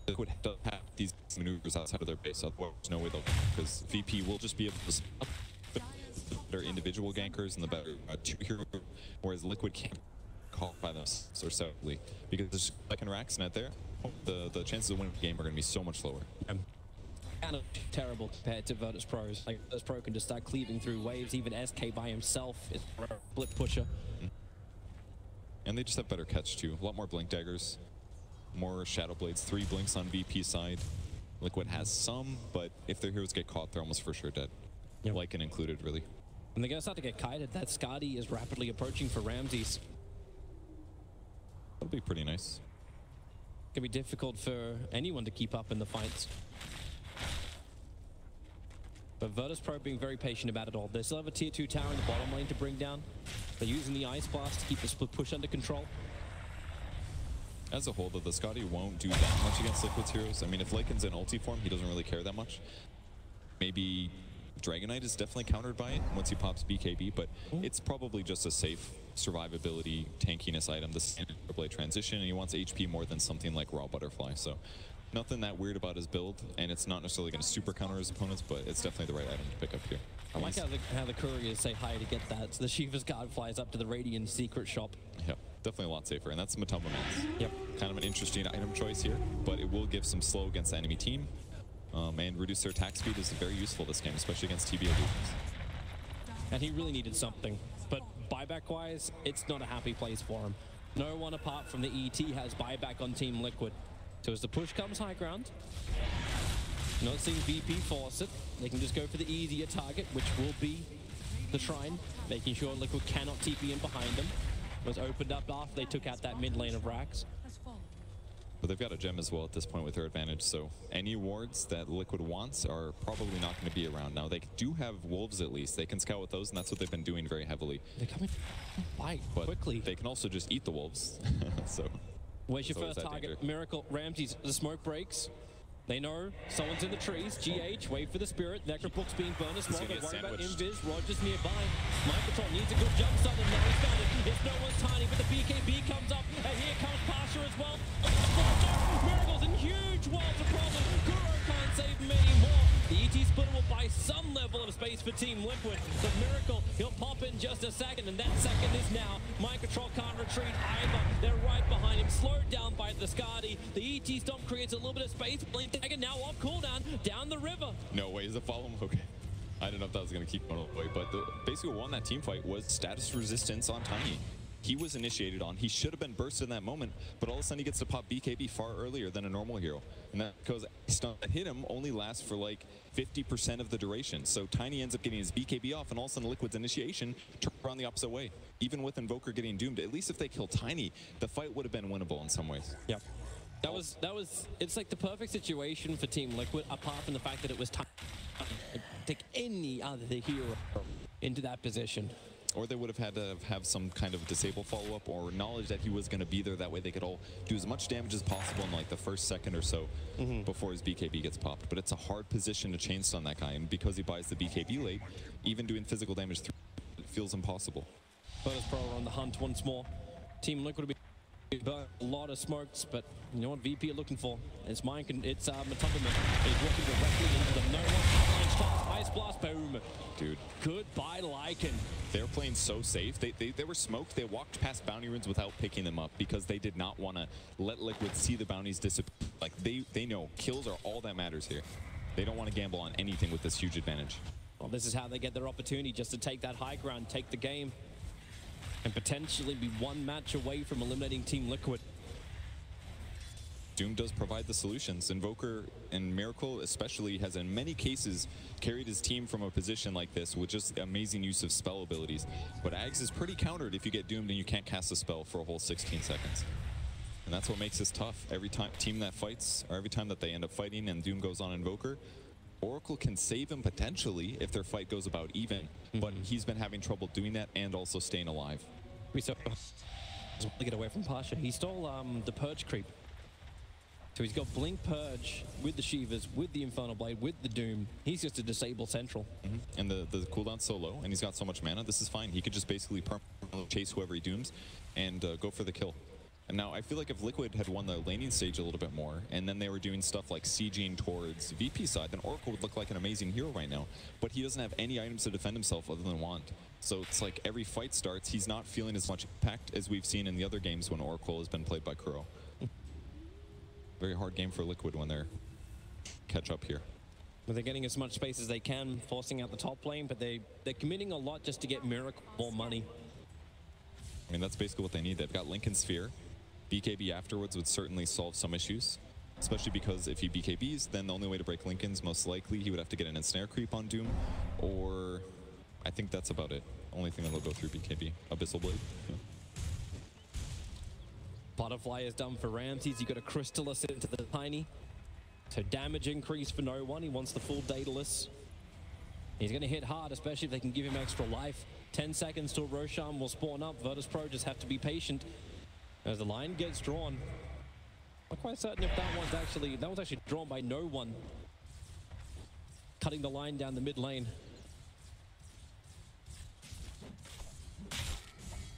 Liquid does have these maneuvers outside of their base, otherwise there's no way they'll, because VP will just be able to stop better individual gankers and the better 2 hero, whereas Liquid can't call by them so separately, because there's like in Raxnet there, the chances of winning the game are going to be so much lower. Kind of terrible compared to Virtus Pros. Like, Virtus Pro can just start cleaving through waves. Even SK by himself is a blip pusher. And they just have better catch too. A lot more blink daggers, more shadow blades, 3 blinks on VP side. Liquid has some, but if their heroes get caught, they're almost for sure dead. Yep. Lycan included, really. And they're going to start to get kited. That Skadi is rapidly approaching for Ramses. That'll be pretty nice. It's going to be difficult for anyone to keep up in the fights. But Virtus Pro being very patient about it all. They still have a tier 2 tower in the bottom lane to bring down. They're using the Ice Blast to keep the split push under control. As a whole, though, the Skadi won't do that much against Liquid's heroes. I mean, if Lycan's in ulti form, he doesn't really care that much. Maybe Dragon Knight is definitely countered by it once he pops BKB, but it's probably just a safe survivability, tankiness item, the standard blade transition, and he wants HP more than something like Raw Butterfly. So nothing that weird about his build, and it's not necessarily going to super counter his opponents, but it's definitely the right item to pick up here. I like how the couriers say hi to get that. So the Shiva's guard flies up to the Radiant secret shop. Yep, definitely a lot safer, and that's Matumba Mans. Yep. Kind of an interesting item choice here, but it will give some slow against the enemy team, and reduce their attack speed is very useful this game, especially against TB illusions. And he really needed something, but buyback-wise, it's not a happy place for him. No one apart from the ET has buyback on Team Liquid. So as the push comes high ground, not seeing VP force it, they can just go for the easier target, which will be the Shrine, making sure Liquid cannot TP in behind them. It was opened up after they took out that mid lane of Rax. But they've got a gem as well at this point with their advantage, so any wards that Liquid wants are probably not going to be around. Now, they do have wolves at least. They can scout with those, and that's what they've been doing very heavily. They're coming by quickly. They can also just eat the wolves, so... Where's your first target? Danger. Miracle, Ramses, the smoke breaks. They know someone's in the trees. GH, wait for the spirit. Necrobook's being burned as well. Don't worry about Invis. Roger's nearby. Microtron needs a good jump start, and now he's found it. It's no one's tiny, but the BKB comes up, and here comes Pasha as well. Miracle's in huge walls of problem. Guru can't save him anymore. The ET splitter will buy some level of space for Team Liquid, but Miracle, he'll pop in just a second, and that second is now. Microtron can't retreat either. They're right behind him, slowed down by the Skadi. The ET stomp creates a little bit of space. Blink Dagger now off cooldown, down the river. No way, is it follow him? Okay. I didn't know if that was going to keep going all the way, but basically what won that team fight was status resistance on Tiny. He was initiated on. He should have been bursted in that moment, but all of a sudden he gets to pop BKB far earlier than a normal hero. And that because stun that hit him only lasts for like 50% of the duration. So Tiny ends up getting his BKB off, and all of a sudden Liquid's initiation turned around the opposite way. Even with Invoker getting doomed, at least if they kill Tiny, the fight would have been winnable in some ways. Yep. That was, it's like the perfect situation for Team Liquid, apart from the fact that it was time to take any other hero into that position. Or they would have had to have some kind of disable follow-up or knowledge that he was going to be there. That way they could all do as much damage as possible in like the first second or so before his BKB gets popped. But it's a hard position to chain stun that guy, and because he buys the BKB late, even doing physical damage through it feels impossible. Virtus Pro are on the hunt once more. Team Liquid will be a lot of smokes, but you know what VP are looking for? It's Matubman. He's walking directly into them. No one starts. Ice blast, boom. Dude. Goodbye, Lycan. They're playing so safe. They were smoked. They walked past bounty runes without picking them up because they did not want to let Liquid see the bounties disappear. Like, they know kills are all that matters here. They don't want to gamble on anything with this huge advantage. Well, this is how they get their opportunity, just to take that high ground, take the game, and potentially be one match away from eliminating Team Liquid. Doom does provide the solutions. Invoker and Miracle especially has in many cases carried his team from a position like this with just amazing use of spell abilities. But Ags is pretty countered if you get doomed and you can't cast a spell for a whole 16 seconds. And that's what makes this tough. Every team that fights, or every time that they end up fighting and Doom goes on Invoker, Oracle can save him potentially if their fight goes about even, but he's been having trouble doing that and also staying alive. We saw to get away from Pasha. He stole the Purge creep. So he's got Blink Purge with the Shivas, with the Infernal Blade, with the Doom. He's just a disable central. And the cooldown's so low, and he's got so much mana, this is fine. He could just basically permanently chase whoever he dooms and go for the kill. And now I feel like if Liquid had won the laning stage a little bit more, and then they were doing stuff like sieging towards VP side, then Oracle would look like an amazing hero right now. But he doesn't have any items to defend himself other than Wand. So it's like every fight starts, he's not feeling as much impact as we've seen in the other games when Oracle has been played by Kuro. Very hard game for Liquid when they're catch up here. Well, they're getting as much space as they can, forcing out the top lane, but they're committing a lot just to get Miracle more money. I mean, that's basically what they need. They've got Lincoln Sphere. BKB afterwards would certainly solve some issues, especially because if he BKBs, then the only way to break Lincoln's most likely he would have to get an ensnare creep on Doom, or I think that's about it. Only thing that'll go through BKB. Abyssal Blade. Yeah. Butterfly is done for Ramses. You got a Crystallis into the Tiny. So damage increase for no one. He wants the full Daedalus. He's going to hit hard, especially if they can give him extra life. 10 seconds till Roshan will spawn up. Virtus Pro just have to be patient as the line gets drawn. Not quite certain if that was actually drawn by no one. Cutting the line down the mid lane.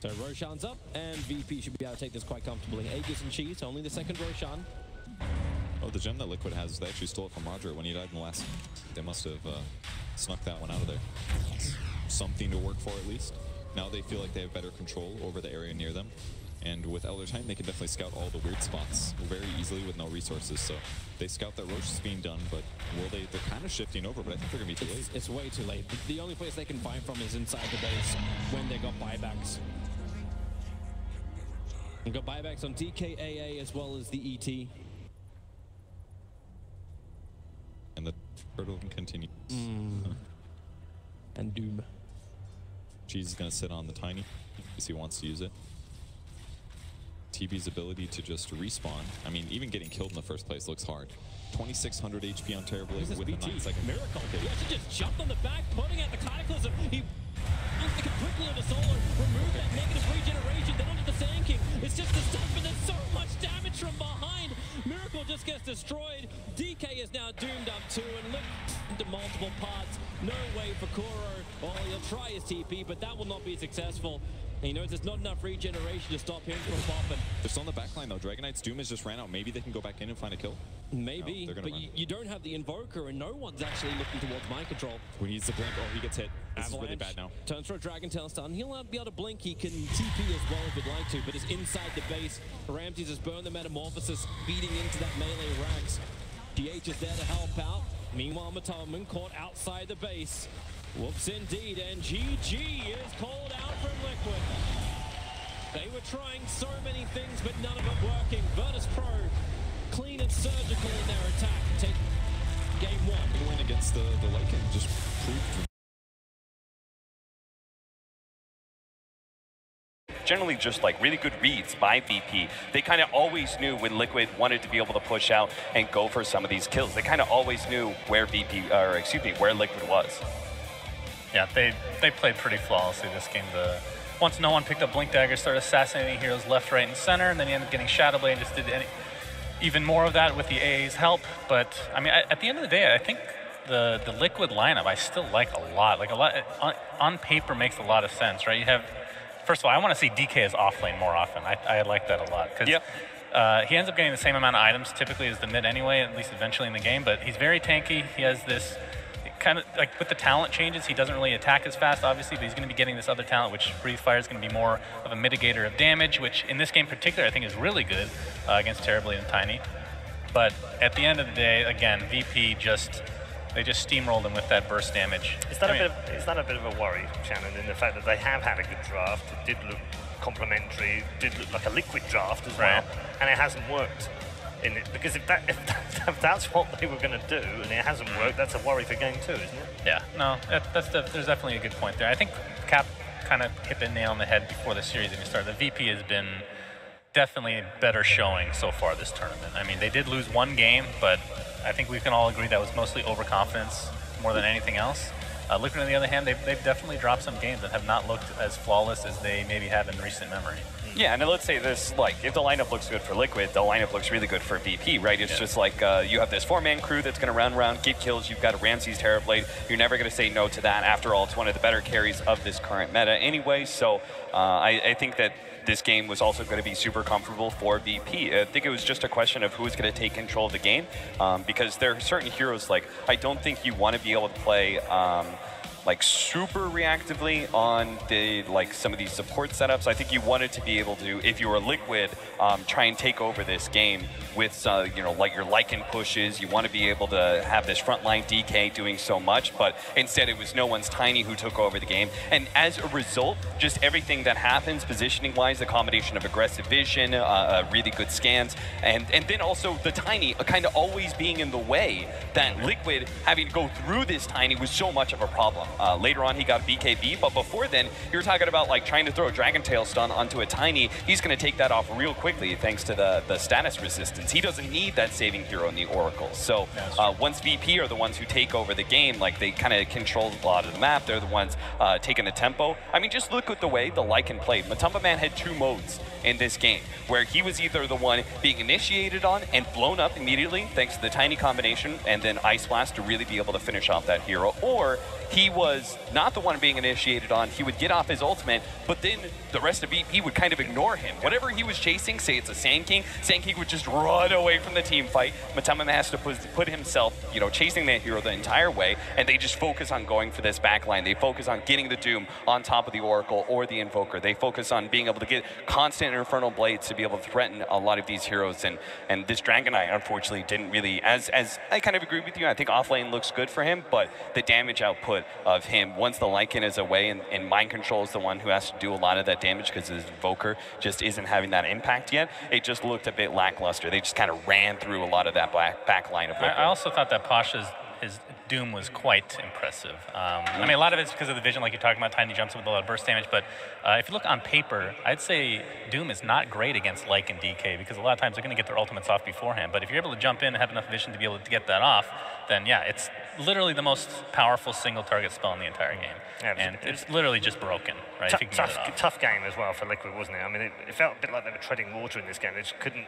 So Roshan's up, and VP should be able to take this quite comfortably. Aegis and Cheese, only the second Roshan. Oh, the gem that Liquid has, they actually stole it from Roger when he died in the last. They must have snuck that one out of there. Something to work for at least. Now they feel like they have better control over the area near them. And with Elder Titan, they can definitely scout all the weird spots very easily with no resources. So they scout that Roche is being done, but they're kind of shifting over, but I think they're going to be too late. It's way too late. The only place they can find from is inside the base when they got buybacks. We've got buybacks on DKAA as well as the ET. And the turtle can continue. And Doom. Cheese is going to sit on the Tiny because he wants to use it. TB's ability to just respawn, I mean, even getting killed in the first place looks hard. 2,600 HP on Terrorblade with a 9-second. Miracle. He actually just jumped on the back, putting out the Cataclysm. He quickly on the solo, remove that negative regeneration, then onto the Sand King. It's just the stuff, and there's so much damage from behind. Miracle just gets destroyed. DK is now doomed up too, and look into multiple parts. No way for Kuro. Oh, he'll try his TP, but that will not be successful. And he knows there's not enough regeneration to stop him from popping. They're still on the backline though. Dragon Knight's Doom has just ran out. Maybe they can go back in and find a kill. Maybe, no, but you don't have the Invoker, and no one's actually looking towards mind control. Who needs to blink? Oh, he gets hit. This Avalanche is really bad now. Turns for a Dragon Tail stun. He'll be able to blink. He can TP as well if he'd like to, but it's inside the base. Ramses has burned the Metamorphosis, feeding into that melee Rax. GH is there to help out. Meanwhile, Matubman caught outside the base. Whoops indeed, and GG is called out from Liquid. They were trying so many things, but none of it working. Virtus Pro, clean and surgical in their attack. Take game one. They win against the Lycan, just proved. Generally just like really good reads by VP. They kind of always knew when Liquid wanted to be able to push out and go for some of these kills. They kind of always knew where where Liquid was. Yeah, they played pretty flawlessly this game. Once no one picked up Blink Dagger, started assassinating heroes left, right, and center, and then he ended up getting Shadow Blade and just did even more of that with the AA's help. But I mean, at the end of the day, I think the Liquid lineup I still like a lot. Like on paper makes a lot of sense, right? You have, first of all, I want to see DK as off lane more often. I like that a lot because he ends up getting the same amount of items typically as the mid anyway, at least eventually in the game. But he's very tanky. He has this kind of like with the talent changes, he doesn't really attack as fast, obviously, but he's going to be getting this other talent, which Breathe Fire is going to be more of a mitigator of damage, which in this game in particular I think is really good against Terrorblade and Tiny. But at the end of the day, again, VP they just steamrolled him with that burst damage. Is that a bit of a worry, Shannon, in the fact that they have had a good draft? It did look complementary, did look like a Liquid draft as well, and it hasn't worked. Because if that's what they were going to do and it hasn't worked, that's a worry for game 2, isn't it? Yeah, no, there's definitely a good point there. I think Cap kind of hit the nail on the head before the series even started. The VP has been definitely better showing so far this tournament. I mean, they did lose one game, but I think we can all agree that was mostly overconfidence more than anything else. Liquid, on the other hand, they've definitely dropped some games and have not looked as flawless as they maybe have in recent memory. Yeah, and let's say this, like, if the lineup looks good for Liquid, the lineup looks really good for VP, right? It's just like you have this 4-man crew that's going to run around, get kills. You've got Ramsey's Terrorblade. You're never going to say no to that. After all, it's one of the better carries of this current meta anyway. So I think that this game was also going to be super comfortable for VP. I think it was just a question of who's going to take control of the game because there are certain heroes, like, I don't think you want to be able to play like super reactively on the some of these support setups. I think you wanted to be able to, if you were Liquid, try and take over this game with like your Lycan pushes. You want to be able to have this frontline DK doing so much, but instead it was no one's Tiny who took over the game. And as a result, just everything that happens positioning wise, the combination of aggressive vision, really good scans, and then also the Tiny kind of always being in the way, that Liquid having to go through this Tiny was so much of a problem. Later on, he got BKB, but before then, you're talking about like trying to throw a Dragon Tail stun onto a Tiny. He's going to take that off real quickly thanks to the status resistance. He doesn't need that saving hero in the Oracle. So once VP are the ones who take over the game, like they kind of control a lot of the map. They're the ones taking the tempo. I mean, just look at the way the Lycan played. Matumba Man had 2 modes in this game, where he was either the one being initiated on and blown up immediately thanks to the Tiny combination and then Ice Blast to really be able to finish off that hero, or he was not the one being initiated on. He would get off his ultimate, but then the rest of VP would kind of ignore him. Whatever he was chasing, say it's a Sand King would just run away from the team fight. Matumba has to put himself, chasing that hero the entire way, and they just focus on going for this backline. They focus on getting the Doom on top of the Oracle or the Invoker. They focus on being able to get constant Infernal Blades to be able to threaten a lot of these heroes, and this Dragon Knight unfortunately didn't really, as I kind of agree with you, I think offlane looks good for him, but the damage output of him, once the Lycan is away and Mind Control is the one who has to do a lot of that damage because his Invoker just isn't having that impact yet, it just looked a bit lackluster. They just kind of ran through a lot of that back line of Liquid. I also thought that Pasha's his Doom was quite impressive. I mean, a lot of it's because of the vision, like you're talking about. Tiny jumps with a lot of burst damage, but if you look on paper, I'd say Doom is not great against Lycan DK because a lot of times they're going to get their ultimates off beforehand. But if you're able to jump in and have enough vision to be able to get that off, then yeah, it's literally the most powerful single target spell in the entire game. Yeah, and it's literally just broken, right? Tough game as well for Liquid, wasn't it? I mean, it felt a bit like they were treading water in this game. They just couldn't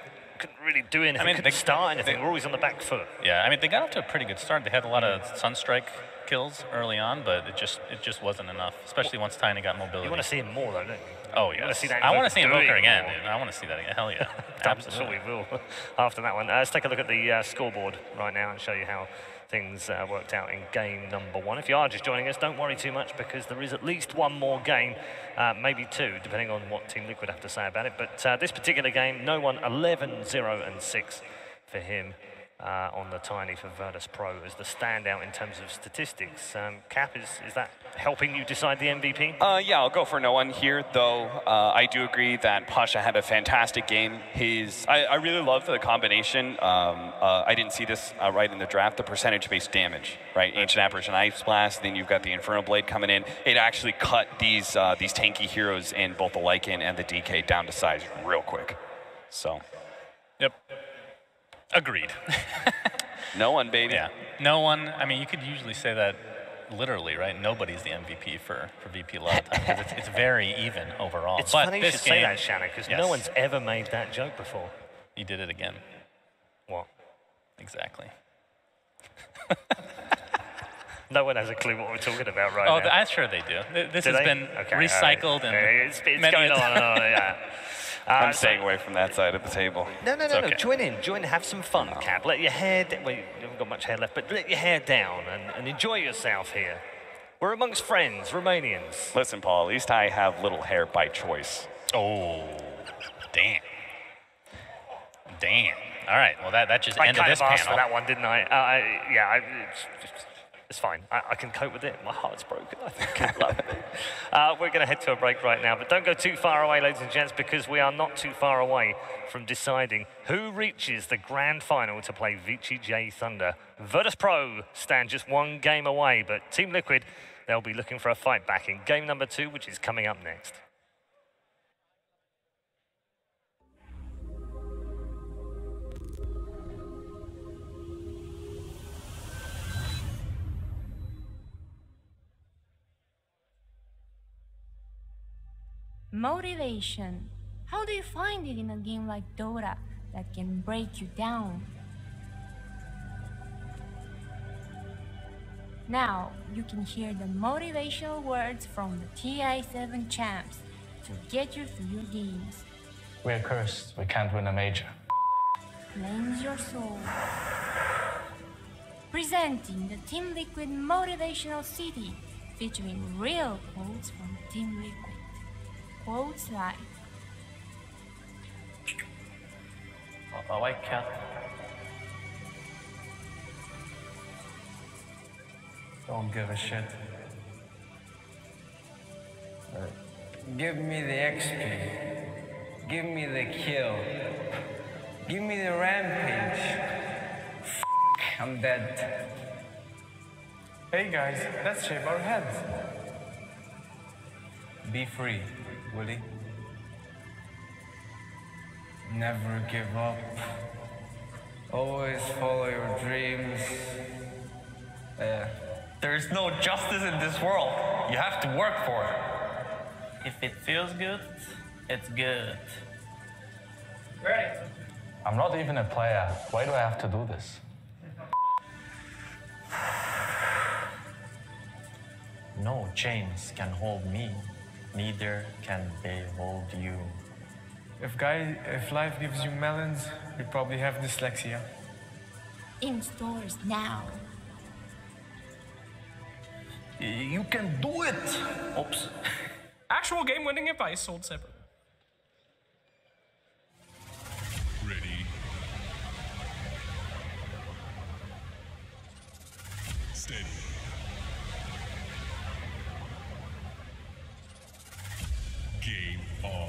really do anything. I mean, couldn't start anything. They were always on the back foot. Yeah, I mean, they got off to a pretty good start. They had a lot of Sunstrike kills early on, but it just wasn't enough, especially once Tiny got mobility. You want to see him more, though, don't you? Oh, yeah. I want to see Invoker again, dude. I want to see that again. Hell yeah. Absolutely. We will after that one. Let's take a look at the scoreboard right now and show you how things worked out in game number 1. If you are just joining us, don't worry too much because there is at least one more game, maybe 2, depending on what Team Liquid have to say about it. But this particular game, no one 11-0-6 for him on the Tiny for Virtus Pro as the standout in terms of statistics. Cap, is that helping you decide the MVP? Yeah, I'll go for no one here, though. I do agree that Pasha had a fantastic game. I really love the combination. I didn't see this right in the draft, the percentage-based damage, right? Ancient Apparition, Ice Blast, then you've got the Infernal Blade coming in. It actually cut these tanky heroes in both the Lycan and the DK down to size real quick. So. Yep. Agreed. No one, baby. Yeah. No one. I mean, you could usually say that literally, right? Nobody's the MVP for VP a lot of times because it's very even overall. It's but funny you this should say game, that, Shannon, because yes, no one's ever made that joke before. You did it again. What? Exactly. No one has a clue what we're talking about right now. Oh, I'm sure they do. This has been recycled and it's going on. Yeah. I'm staying away from that side of the table. No. Join in. Have some fun, Cap. Let your hair. Well, you haven't got much hair left, but let your hair down and enjoy yourself here. We're amongst friends, Romanians. Listen, Paul. At least I have little hair by choice. Oh, damn. All right. Well, that just ended this panel. I kind of asked for that one, didn't I? It's fine. I can cope with it. My heart's broken. I think I love it. We're going to head to a break right now, but don't go too far away, ladies and gents, because we are not too far away from deciding who reaches the grand final to play Vici J Thunder. Virtus Pro stand just one game away, but Team Liquid, they'll be looking for a fight back in game number 2, which is coming up next. Motivation. How do you find it in a game like Dota that can break you down? Now you can hear the motivational words from the TI7 champs to get you through your games. We're cursed. We can't win a major. Cleanse your soul. Presenting the Team Liquid Motivational CD, featuring real quotes from Team Liquid. Quotes like, A white cat. Don't give a shit. Give me the XP. Give me the kill. Give me the rampage. I'm dead. Hey guys, let's shave our heads. Be free, Willie. Never give up. Always follow your dreams. There's no justice in this world. You have to work for it. If it feels good, it's good. Ready? I'm not even a player. Why do I have to do this? No chains can hold me, neither can they hold you. If life gives you melons, you probably have dyslexia. in stores now. You can do it! Oops. Actual game-winning advice sold separately. Ready. Steady. Game on.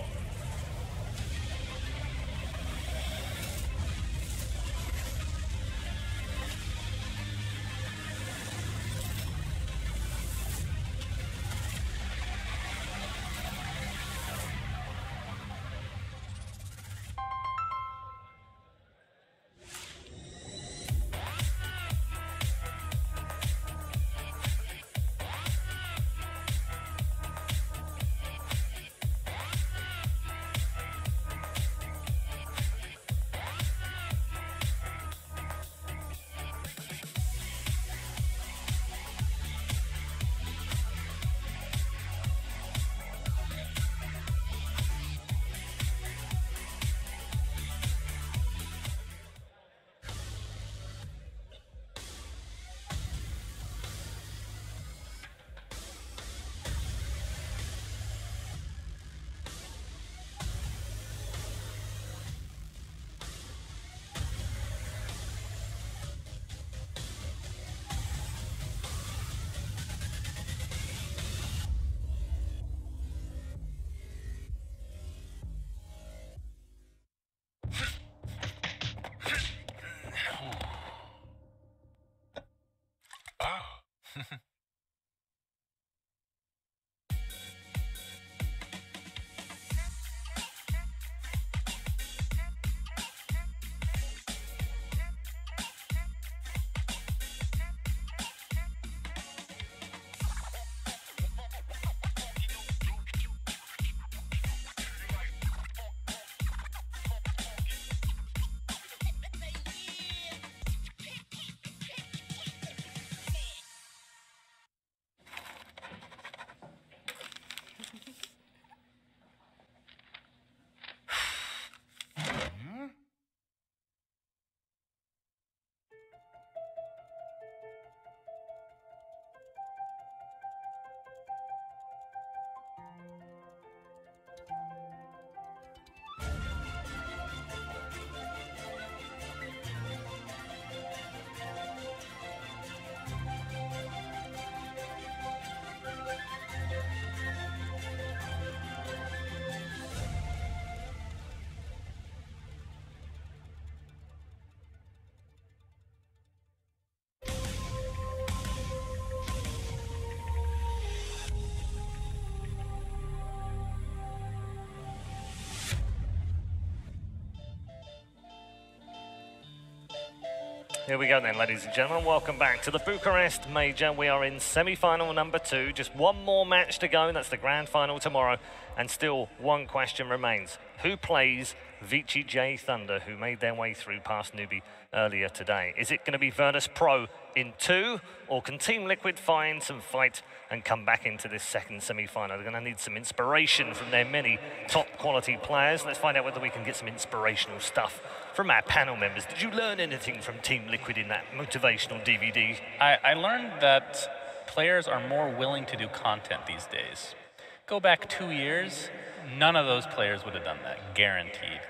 Here we go then, ladies and gentlemen. Welcome back to the Bucharest Major. We are in semi-final number 2. Just one more match to go. That's the grand final tomorrow. And still one question remains. Who plays Vici J Thunder, who made their way through past Newbie earlier today? Is it going to be Virtus Pro in 2, or can Team Liquid find some fight and come back into this second semi-final? They're going to need some inspiration from their many top-quality players. Let's find out whether we can get some inspirational stuff from our panel members. Did you learn anything from Team Liquid in that motivational DVD? I learned that players are more willing to do content these days. Go back 2 years, none of those players would have done that, guaranteed.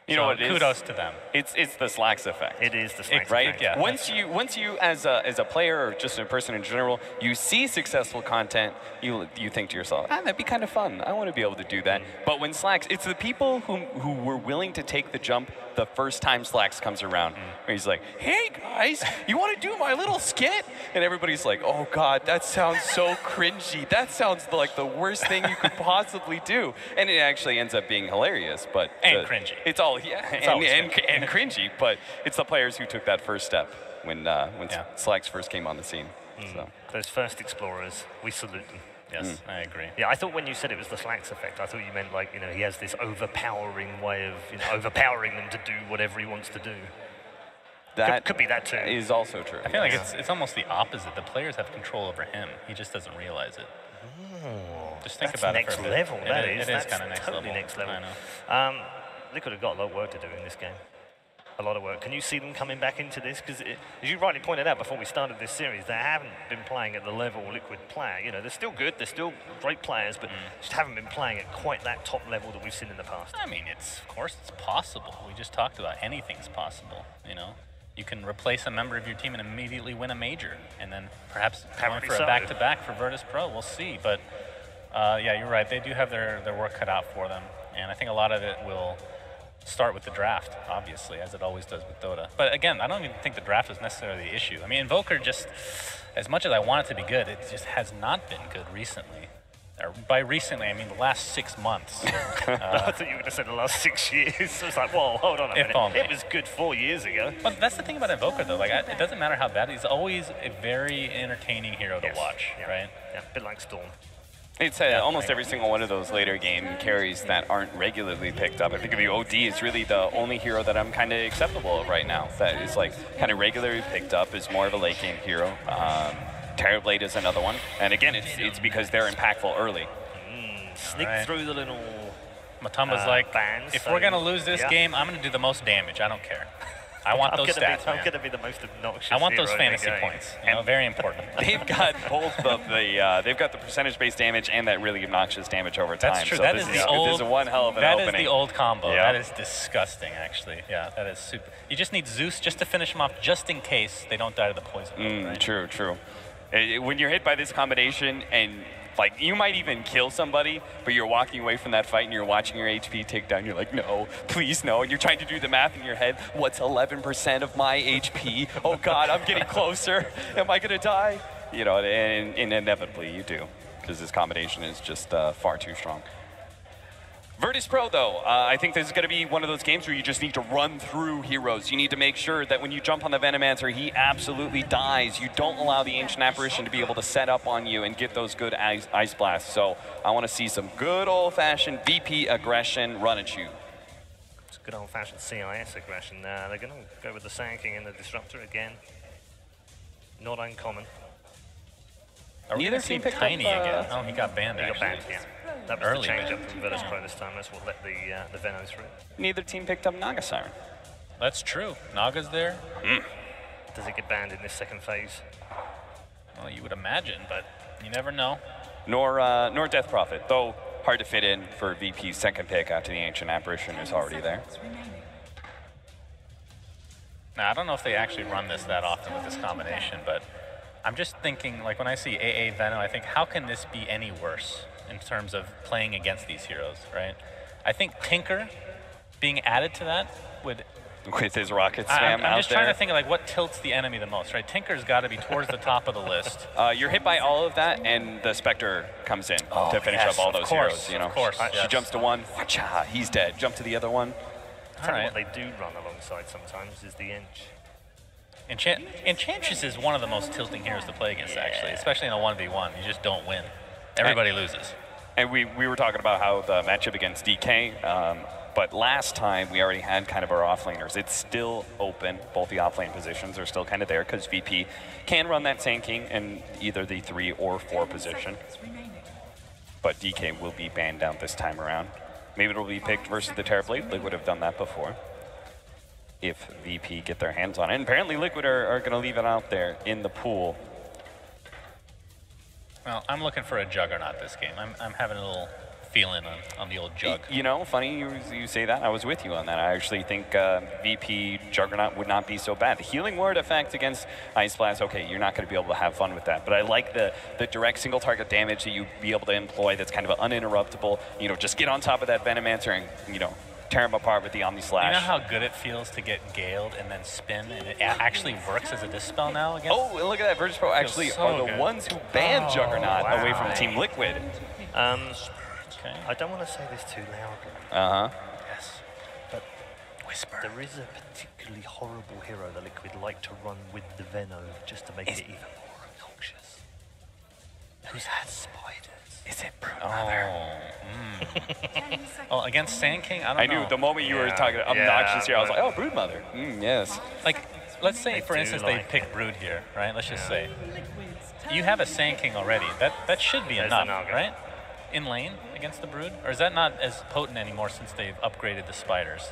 You know what it is? Kudos to them. It's the Slacks effect. It is the Slacks right? effect. Yeah. Once you as a player or just a person in general, you see successful content, you think to yourself, that'd be kind of fun. I want to be able to do that. But when Slacks, it's the people who were willing to take the jump the first time Slacks comes around. Where he's like, hey guys, you want to do my little skit? And everybody's like, oh God, that sounds so cringy. That sounds like the worst thing you could possibly do. And it actually ends up being hilarious. But cringy. It's all, and cringy, but it's the players who took that first step when Slacks first came on the scene. So. Those first explorers, we salute them. Yes, I agree. Yeah, I thought when you said it was the Slacks effect, I thought you meant like, he has this overpowering way of, overpowering them to do whatever he wants to do. That could be that too. Is also true. I feel like it's almost the opposite. The players have control over him. He just doesn't realize it. Just think about next it for a level. bit. It It is kind of next totally level. next level. I know. Liquid have got a lot of work to do in this game. A lot of work. Can you see them coming back into this? Because as you rightly pointed out before we started this series, they haven't been playing at the level Liquid play. They're still good, they're still great players, but just haven't been playing at quite that top level that we've seen in the past. I mean, of course it's possible. We just talked about anything's possible, You can replace a member of your team and immediately win a major, and then perhaps going for a back-to-back for Virtus Pro. We'll see, but yeah, you're right. They do have their work cut out for them, and I think a lot of it will start with the draft, obviously, as it always does with Dota. But again, I don't even think the draft is necessarily the issue. I mean, Invoker just, as much as I want it to be good, it just has not been good recently. Or by recently, I mean the last 6 months. I thought you were going to say the last 6 years. So it's like, whoa, hold on a minute. Only. It was good 4 years ago. But that's the thing about Invoker, though. It doesn't matter how bad. He's always a very entertaining hero to watch, right? Yeah, a bit like Storm. It's almost every single one of those later game carries that aren't regularly picked up. I think of you, OD is really the only hero that I'm kind of acceptable of right now. That is kind of regularly picked up, is more of a late game hero. Terrorblade is another one. And again, it's because they're impactful early. Sneak through the little Matumba's bands. If we're going to lose this game, I'm going to do the most damage. I don't care. I want those stats, I'm going to be the most obnoxious. I want those hero fantasy in the game. points. Very important. They've got both of they've got the percentage-based damage and that really obnoxious damage over time. That's true. So that this is the old. This is one hell of an opening. That is the old combo. Yeah. That is disgusting, actually. Yeah, that is super. You just need Zeus just to finish them off, just in case they don't die to the poison. Right? True. When you're hit by this combination and you might even kill somebody, but you're walking away from that fight and you're watching your HP tick down. You're like, no, please no. And you're trying to do the math in your head. What's 11% of my HP? Oh God, I'm getting closer. Am I gonna die? And inevitably you do, because this combination is just far too strong. Virtus Pro, though, I think this is going to be one of those games where you just need to run through heroes. You need to make sure that when you jump on the Venomancer, he absolutely dies. You don't allow the Ancient Apparition to be able to set up on you and get those good ice blasts. So I want to see some good old-fashioned VP aggression, run and shoot. It's good old-fashioned CIS aggression. They're going to go with the Sanking and the Disruptor again. Not uncommon. Neither team picked Tiny again. Oh, he got banned, He got banned, yeah. That was Early the change ban. up from Virtus Pro this time. That's what let the Venom through. Neither team picked up Naga Siren. That's true. Naga's there. Does it get banned in this second phase? Well, you would imagine, but you never know. Nor Death Prophet, though hard to fit in for VP's second pick after the Ancient Apparition is already there. Now, I don't know if they actually run this that often with this combination, but I'm just thinking, when I see AA Venom, I think, how can this be any worse in terms of playing against these heroes, right? I think Tinker being added to that would... With his rocket spam I'm just trying to think of what tilts the enemy the most, right? Tinker's got to be towards the top of the list. You're hit by all of that, and the Spectre comes in to finish up all those heroes. Of course, She jumps to one, wacha, he's dead. Jump to the other one. What they do run alongside sometimes is the Inch. Enchantress is one of the most tilting heroes to play against, actually, especially in a 1v1. You just don't win. Everybody loses. And we were talking about how the matchup against DK, but last time we already had kind of our offlaners. It's still open. Both the offlane positions are still kind of there because VP can run that Sand King in either the 3 or 4 position. But DK will be banned down this time around. Maybe it'll be picked versus the Terrorblade. Liquid have done that before. If VP get their hands on it. And apparently Liquid are going to leave it out there in the pool. Well, I'm looking for a Juggernaut this game. I'm having a little feeling on the old Jug. You know, funny you say that. I was with you on that. I actually think VP Juggernaut would not be so bad. The Healing Word effect against Ice Blast, okay, you're not going to be able to have fun with that. But I like the direct single target damage that you'd be able to employ that's kind of uninterruptible. You know, just get on top of that Venomancer and, you know, tear him apart with the Omni Slash. You know how good it feels to get Galed and then spin, and it actually works as a Dispel now against? Oh, and look at that. Virtus Pro actually are the ones who banned Juggernaut away from Team Liquid. Okay. I don't want to say this too loudly. Yes. But Whisper. There is a particularly horrible hero that Liquid like to run with the Veno just to make it even more obnoxious. Who's had spiders? Is it Broodmother? Oh, against Sand King? I don't know. I knew the moment you were talking obnoxious here, I was like, oh, Broodmother. Yes. Like, let's say, for instance, they pick Brood here, right? Let's just say. You have a Sand King already. That should be enough, right? In lane against the Brood? Or is that not as potent anymore since they've upgraded the spiders?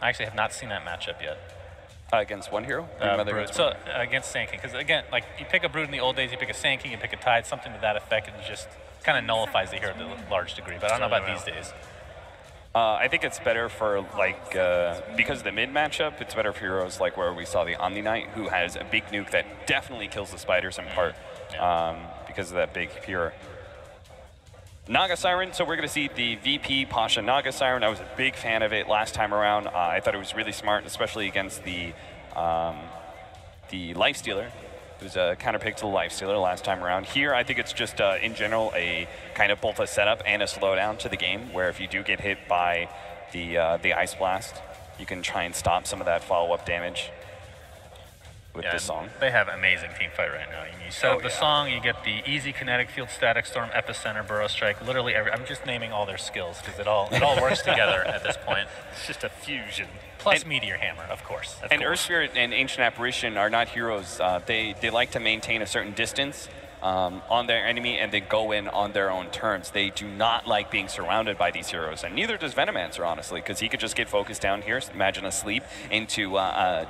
I actually have not seen that matchup yet. Against one hero? Brood. So against Sand King. Because again, like you pick a Brood in the old days, you pick a Sand King, you pick a Tide, something to that effect, and it just kind of nullifies the hero to a large degree. But I don't know about these days. I think it's better for, like, because of the mid matchup, it's better for heroes like where we saw the Omni Knight, who has a big nuke that definitely kills the spiders in part because of that big pure. Naga Siren, so we're going to see the VP Pasha Naga Siren. I was a big fan of it last time around. I thought it was really smart, especially against the Lifestealer. It was a counter pick to the Lifestealer last time around. Here, I think it's just, in general, a kind of both a setup and a slowdown to the game, where if you do get hit by the Ice Blast, you can try and stop some of that follow-up damage with this song. They have amazing team fight right now. You set up the song, you get the easy kinetic field, static storm, epicenter, burrow strike, literally every. I'm just naming all their skills because it all works together at this point. It's just a fusion. Plus Meteor Hammer, of course. And Earth Spirit and Ancient Apparition are not heroes. They like to maintain a certain distance on their enemy and then go in on their own terms. They do not like being surrounded by these heroes, and neither does Venomancer, honestly, because he could just get focused down here, imagine a sleep, into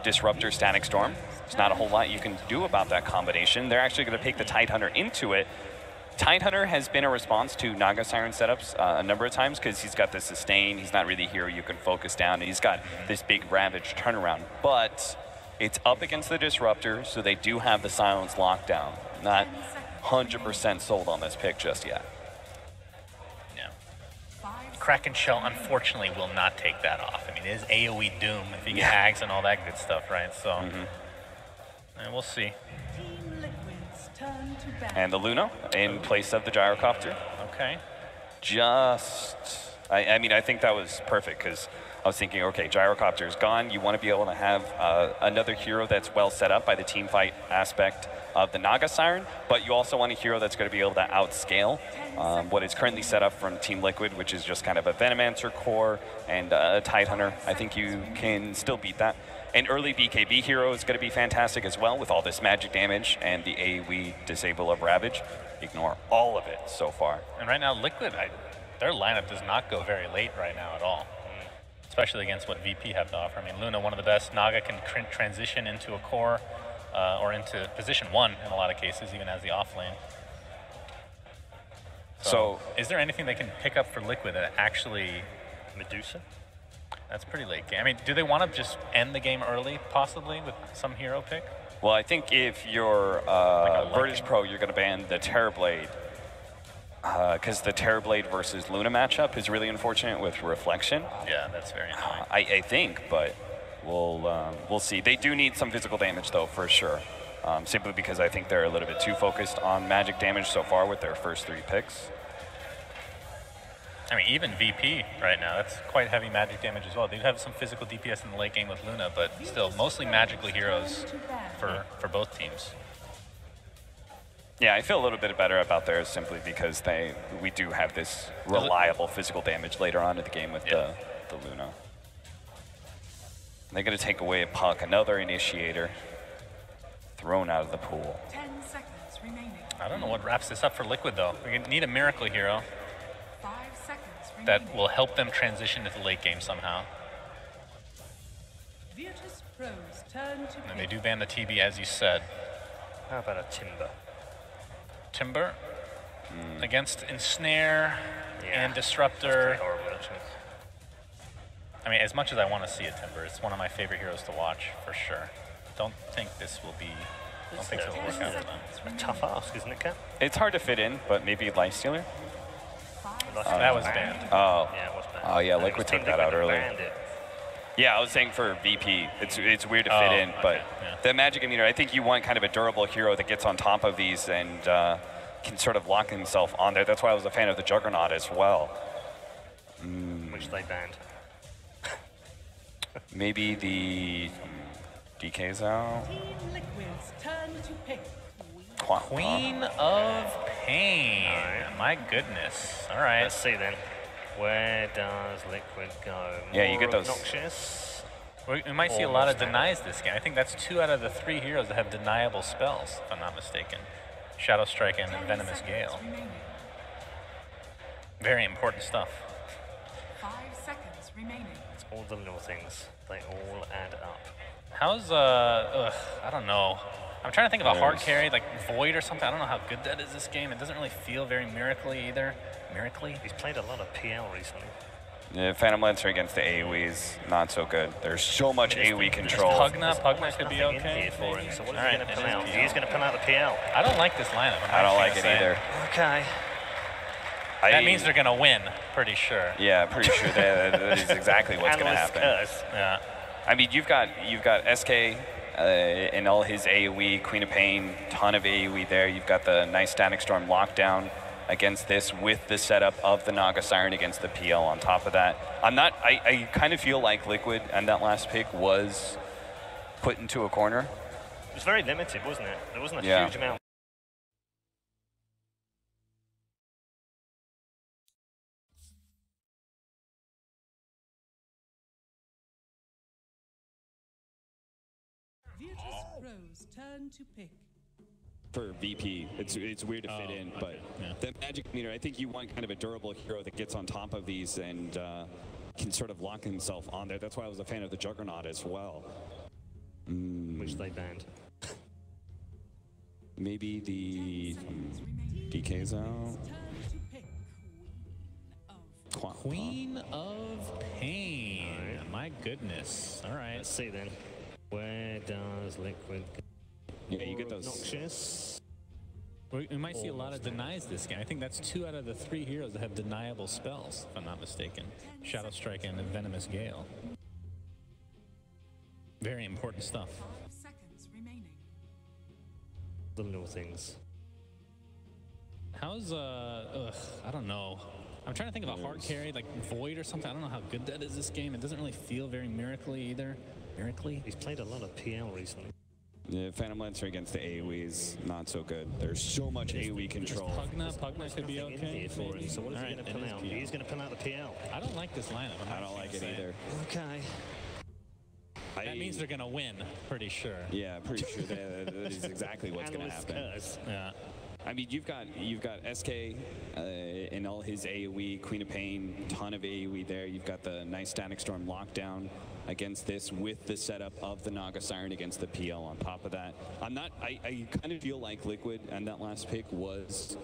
Disruptor, Static Storm. There's not a whole lot you can do about that combination. They're actually going to pick the Tidehunter into it. Tidehunter has been a response to Naga Siren setups a number of times because he's got the sustain, he's not really a hero you can focus down, and he's got this big Ravage turnaround. But it's up against the Disruptor, so they do have the Silence lockdown. Not 100% sold on this pick just yet. Yeah. Kraken Shell, unfortunately, will not take that off. I mean, it is AoE Doom if you get Ags and all that good stuff, right? So, and we'll see. And the Luna in place of the Gyrocopter. Okay. I mean, I think that was perfect because I was thinking, okay, Gyrocopter is gone. You want to be able to have another hero that's well set up by the team fight aspect of the Naga Siren, but you also want a hero that's going to be able to outscale what is currently set up from Team Liquid, which is just kind of a Venomancer core and a Tidehunter. I think you can still beat that. An early BKB hero is going to be fantastic as well with all this magic damage and the AoE disable of Ravage. Ignore all of it so far. And right now, Liquid, their lineup does not go very late right now at all, especially against what VP have to offer. I mean, Luna, one of the best. Naga can transition into a core or into position 1 in a lot of cases, even as the off lane. So is there anything they can pick up for Liquid that actually... Medusa? That's pretty late game. I mean, do they want to just end the game early, possibly, with some hero pick? Well, I think if you're Virtus Pro, you're going to ban the Terrorblade. Because the Terrorblade versus Luna matchup is really unfortunate with Reflection. Yeah, that's very annoying. I think, but we'll see. They do need some physical damage, though, for sure. Simply because I think they're a little bit too focused on magic damage so far with their first 3 picks. I mean, even VP right now, that's quite heavy magic damage as well. They have some physical DPS in the late game with Luna, but still, mostly magically heroes for both teams. Yeah, I feel a little bit better about theirs simply because we do have this reliable physical damage later on in the game with the Luna. They're going to take away a puck, another initiator, thrown out of the pool. 10 seconds remaining. I don't know what wraps this up for Liquid, though. We need a miracle hero 5 seconds remaining. that will help them transition to the late game somehow. Virtus Pro's turn to And they do ban the TB, as you said. How about a Timber? Timber against Ensnare and Disruptor. Horrible, actually. I mean, as much as I want to see a Timber, it's one of my favorite heroes to watch, for sure. Don't think this will be... don't think it'll work out for them. It's a tough ask, isn't it, Kat? It's hard to fit in, but maybe Lifestealer? That was banned. Oh. Yeah, it was banned. Oh, yeah, Liquid took that out earlier. Yeah, I was saying for VP, it's weird to fit in, but the magic immunity, I think you want kind of a durable hero that gets on top of these and can sort of lock himself on there. That's why I was a fan of the Juggernaut as well. Which they banned. Maybe the DK's out. Team Liquid's turn to pick. Queen of Pain. My goodness. All right. Let's see then. Where does Liquid go? Yeah, you More get those. Obnoxious. We might see a lot of denies this game. I think that's 2 out of the 3 heroes that have deniable spells, if I'm not mistaken. Shadow Strike and Venomous Gale. Very important stuff. 5 seconds remaining. It's all the little things. They all add up. How's, I don't know. I'm trying to think of a hard carry, like Void or something. I don't know how good that is this game. It doesn't really feel very miracly either. Miracly? He's played a lot of PL recently. Yeah, Phantom Lancer against the AoEs, not so good. There's so much AoE control. Pugna could be okay. Here for him. So what is he going to pull out? He's going to pull out the PL. I don't like this lineup. I don't like it either. Okay. That means they're going to win, pretty sure. Yeah, pretty sure that is exactly what's going to happen. Yeah. I mean, you've got SK and all his AoE, Queen of Pain, ton of AoE there. You've got the nice Static Storm lockdown against this with the setup of the Naga Siren against the PL on top of that. I kind of feel like Liquid and that last pick was put into a corner. It was very limited, wasn't it? There wasn't a huge amount. Virtus Pro's turn to pick. For VP, it's weird to fit in, but the magic meter, I think you want kind of a durable hero that gets on top of these and can sort of lock himself on there. That's why I was a fan of the Juggernaut as well. Which they banned. Maybe the DK's out. Queen of Pain. My goodness. All right. Let's see then. Where does Liquid go? Yeah, you get those. Obnoxious. We might see a lot of denies this game. I think that's 2 out of the 3 heroes that have deniable spells, if I'm not mistaken. Shadow Strike and Venomous Gale. Very important stuff. 5 seconds remaining. The little things. How's, I don't know. I'm trying to think of a hard carry, like Void or something. I don't know how good that is this game. It doesn't really feel very miracly either. Miracly? He's played a lot of PL recently. Yeah, Phantom Lancer against the AoEs, not so good. There's so much AoE control. Pugna could be okay. Here for him. So what is he going to pull out? He's going to pull out the PL. I don't like this lineup. I don't like it either. Okay. That means they're going to win, pretty sure. Yeah, pretty sure that is exactly what's going to happen. Yeah. I mean, you've got SK and all his AoE, Queen of Pain, ton of AoE there. You've got the nice Static Storm lockdown against this with the setup of the Naga Siren against the PL on top of that. I kind of feel like Liquid and that last pick was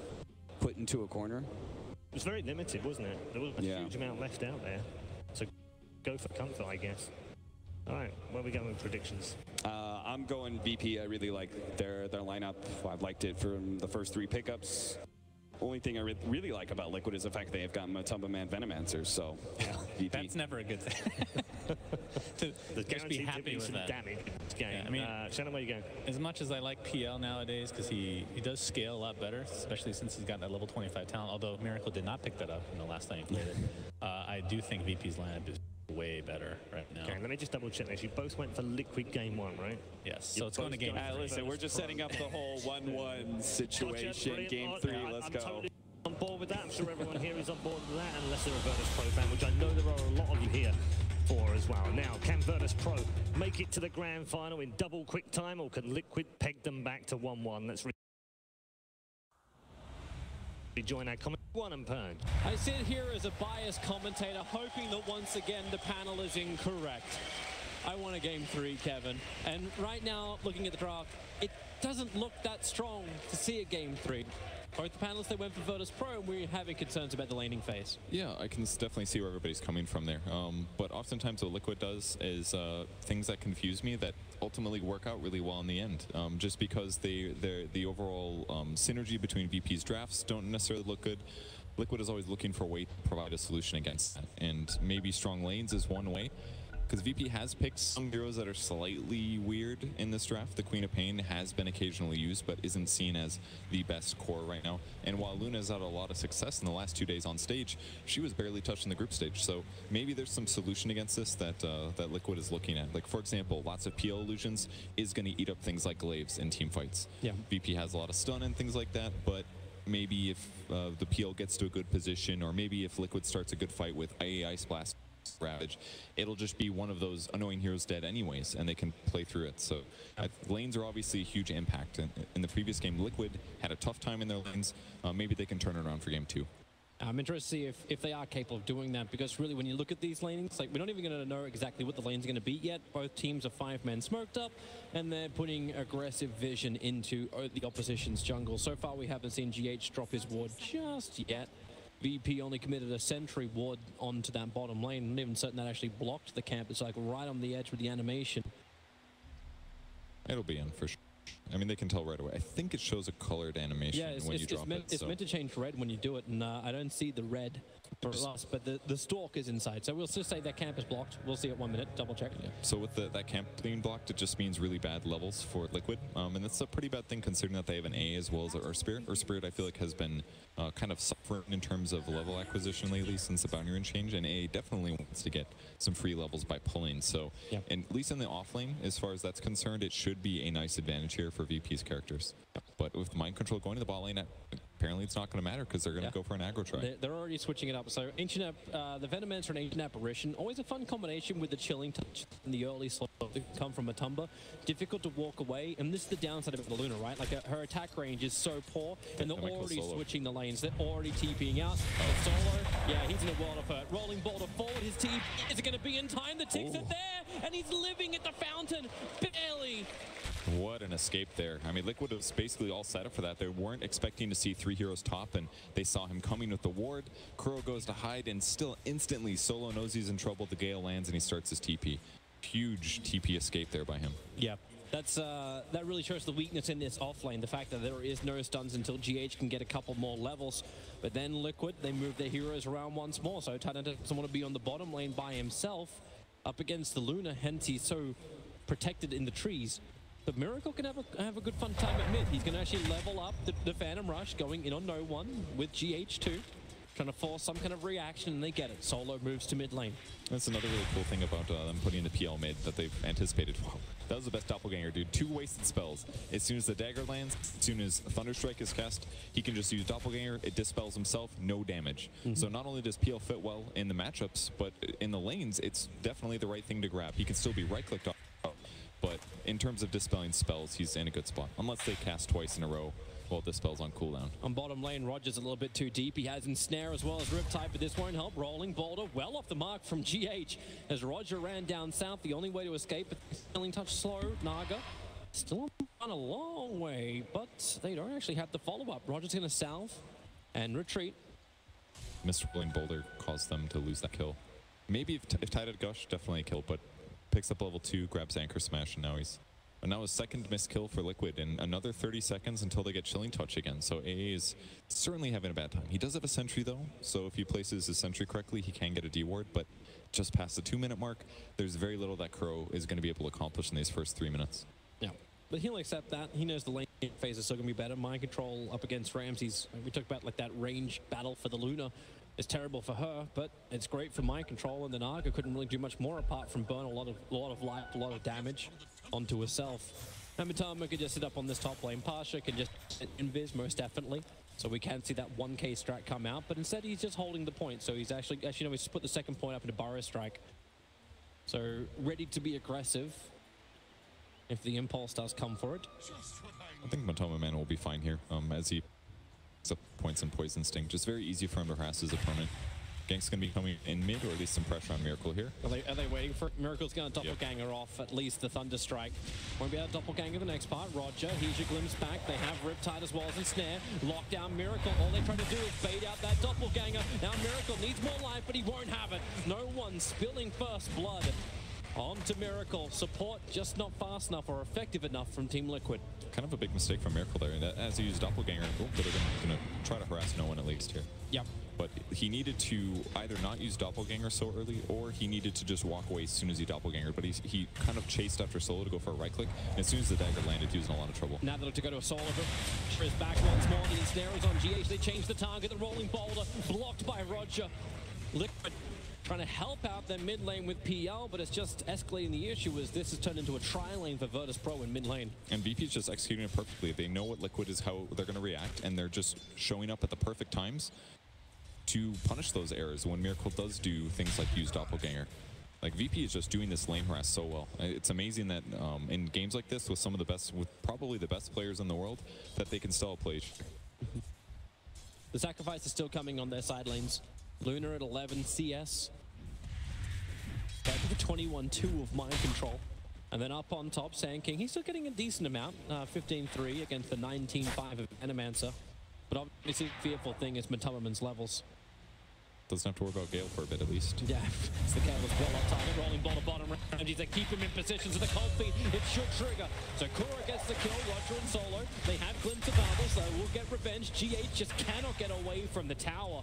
put into a corner. It was very limited, wasn't it? There wasn't a huge amount left out there. So go for comfort, I guess. All right, where are we going with predictions? I'm going VP. I really like their lineup. I've liked it from the first 3 pickups. Only thing I really like about Liquid is the fact they have got Matumba Man Venomancer, so VP. That's never a good thing. Just be happy with that. Damage in this game. Yeah, I mean, Shannon, where you going? As much as I like PL nowadays, because he does scale a lot better, especially since he's got that level 25 talent, although Miracle did not pick that up in the last time he played it, I do think VP's lineup is way better right now. Okay, let me just double check this. You both went for Liquid game 1, right? Yes, so it's going to game 3. Listen, we're just setting up the whole 1-1 situation. Game 3, let's go. Totally on board with that. I'm sure everyone here is on board with that, unless they're a Virtus Pro fan, which I know there are a lot of you here for as well. Now, can Virtus Pro make it to the grand final in double quick time, or can Liquid peg them back to 1-1? Let's rejoin our comment. One and Pern. I sit here as a biased commentator, hoping that once again the panel is incorrect. I want a game 3, Kevin. And right now, looking at the draft, it doesn't look that strong to see a game 3. Both the panelists, they went for Virtus Pro, and we're having concerns about the laning phase. Yeah, I can definitely see where everybody's coming from there. But oftentimes what Liquid does is things that confuse me that ultimately work out really well in the end. Just because the overall synergy between VP's drafts don't necessarily look good. Liquid is always looking for a way to provide a solution against that. And maybe strong lanes is one way. Because VP has picked some heroes that are slightly weird in this draft. The Queen of Pain has been occasionally used, but isn't seen as the best core right now. And while Luna's had a lot of success in the last 2 days on stage, she was barely touched in the group stage. So maybe there's some solution against this that that Liquid is looking at. Like, for example, lots of PL illusions is going to eat up things like glaives in team fights. Yeah. VP has a lot of stun and things like that, but maybe if the PL gets to a good position, or maybe if Liquid starts a good fight with AI Splash Ravage, it'll just be one of those annoying heroes dead anyways, and they can play through it. So lanes are obviously a huge impact. In the previous game, Liquid had a tough time in their lanes. Maybe they can turn it around for game 2. I'm interested to see if they are capable of doing that, because really when you look at these lanings, like, we're not even going to know exactly what the lane's going to be yet. Both teams are 5-men smoked up, and they're putting aggressive vision into the opposition's jungle. So far we haven't seen GH drop his ward just yet. VP only committed a sentry ward onto that bottom lane. I'm not even certain that actually blocked the camp. It's like right on the edge with the animation. It'll be in for sure. I mean, they can tell right away. I think it shows a colored animation when you drop it. It's meant to change red when you do it, and I don't see the red for us, but the stalk is inside. So we'll just say that camp is blocked. We'll see it 1 minute, double check. Yeah. So with that camp being blocked, it just means really bad levels for Liquid. And that's a pretty bad thing considering that they have an A as well as Earth Spirit. Earth Spirit, I feel like, has been kind of suffering in terms of level acquisition lately since the boundary range change, and A definitely wants to get some free levels by pulling. So, yeah. And at least in the off lane, as far as that's concerned, it should be a nice advantage here for VP's characters. But with mind control going to the bot lane, apparently it's not going to matter because they're going to go for an aggro try. They're already switching it up. So Ancient the Venomancer and Ancient Apparition, always a fun combination with the Chilling Touch in the early slot that come from a Tumba. Difficult to walk away, and this is the downside of the Luna, right? Like, her attack range is so poor, and they're already switching the lanes. They're already TPing out. Solo, yeah, he's in a world of hurt. Rolling boulder forward, his TP is going to be in time. The ticks are there, and he's living at the fountain, barely. What an escape there. I mean, Liquid was basically all set up for that. They weren't expecting to see 3 heroes top, and they saw him coming with the ward. Kuro goes to hide, and still instantly Solo knows he's in trouble. The Gale lands, and he starts his TP. Huge TP escape there by him. Yeah. That really shows the weakness in this offlane, the fact that there is no stuns until GH can get a couple more levels. But then Liquid, they move their heroes around once more, so Titan doesn't want to be on the bottom lane by himself up against the Luna, hence he's so protected in the trees. But Miracle can have a good fun time at mid. He's going to actually level up the Phantom Rush, going in on no one with GH2. Trying to force some kind of reaction, and they get it. Solo moves to mid lane. That's another really cool thing about them putting the PL mid that they've anticipated. Wow, that was the best doppelganger, dude. 2 wasted spells. As soon as the dagger lands, as soon as Thunderstrike is cast, he can just use doppelganger. It dispels himself, no damage. So not only does PL fit well in the matchups, but in the lanes, it's definitely the right thing to grab. He can still be right-clicked off. But in terms of dispelling spells, he's in a good spot. Unless they cast twice in a row while dispel's on cooldown. On bottom lane, Roger's a little bit too deep. He has Ensnare as well as Riptide, but this won't help. Rolling boulder well off the mark from GH as Roger ran down south. The only way to escape, but Healing Touch slow. Naga still on a long way, but they don't actually have the follow-up. Roger's going to salve and retreat. Mr. Rolling Boulder caused them to lose that kill. Maybe if Tide had Gush, definitely a kill, but picks up level 2, grabs Anchor Smash, and now he's And now a second missed kill for Liquid, and another 30 seconds until they get Chilling Touch again. So AA is certainly having a bad time. He does have a sentry though, so if he places his sentry correctly, he can get a D-ward, but just past the 2-minute mark, there's very little that Kuro is going to be able to accomplish in these first 3 minutes. Yeah, but he'll accept that. He knows the lane phase is still going to be better. Mind control up against Ramses. We talked about like that range battle for the Luna. It's terrible for her, but it's great for mind control, and then Naga couldn't really do much more apart from burn a lot of life, a lot of damage onto herself. And Matama can just sit up on this top lane. Pasha can just invis most definitely, so we can see that 1k strat come out, but instead he's just holding the point, so he's actually no, he's just put the second point up into Burrow Strike. So ready to be aggressive if the impulse does come for it. I think Matoma Man will be fine here, as he up points and Poison Sting. Just very easy for him to harass his opponent. Gank's going to be coming in mid, or at least some pressure on Miracle here. Are they waiting for it? Miracle's going to doppelganger off at least the Thunder Strike. Won't be able to doppelganger the next part. Roger, here's your glimpse back. They have Riptide as well as Ensnare. Lock down Miracle. All they try to do is bait out that doppelganger. Now Miracle needs more life, but he won't have it. No one spilling first blood onto Miracle. Support just not fast enough or effective enough from Team Liquid. Kind of a big mistake from Miracle there. That as he used doppelganger, but they're going to try to harass no one at least here. Yep. But he needed to either not use doppelganger so early, or he needed to just walk away as soon as he doppelganger. But he kind of chased after Solo to go for a right click, and as soon as the dagger landed, he was in a lot of trouble. Now they look to go to a Solo. Is back once more. The Ensnare is on GH. They change the target. The rolling boulder blocked by Roger. Liquid trying to help out their mid lane with PL, but it's just escalating the issue as this has turned into a tri-lane for Virtus Pro in mid lane. And BP is just executing it perfectly. They know what Liquid is, how they're going to react, and they're just showing up at the perfect times to punish those errors when Miracle does do things like use doppelganger. Like VP is just doing this lane harass so well. It's amazing that in games like this with some of the best, with probably the best players in the world, that they can still play. The sacrifice is still coming on their side lanes. Luna at 11 CS. Back to the 21-2 of mind control. And then up on top, Sand King. He's still getting a decent amount. 15-3 against the 19-5 of Animancer. But obviously, the fearful thing is Matamaman's levels. Doesn't have to worry about Gale for a bit at least. Yeah, it's the Gale was well on target, rolling ball to bottom range. They keep him in position to the cold feet. It should trigger. So Kura gets the kill, Roger and Solo. They have glimpse of battle, so we'll get revenge. GH just cannot get away from the tower.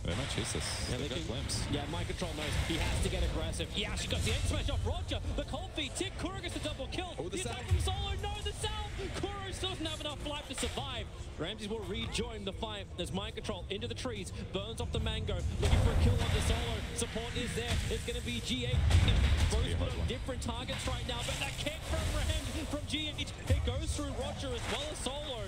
They might chase this. Yeah, they got glimpse. Yeah, mind control knows he has to get aggressive. Yeah, she got the 8 smash off Roger. The cold feet tick. Kura gets the double kill. Oh, the attack from Solo. No, the salve. Kura still doesn't have enough life to survive. Ramses will rejoin the fight. There's mind control into the trees. Burns off the mango. Looking for a kill on the Solo. Support is there. It's going to be GH. Both put on different targets right now, but that kick from Ram from GH. It goes through Roger as well as Solo.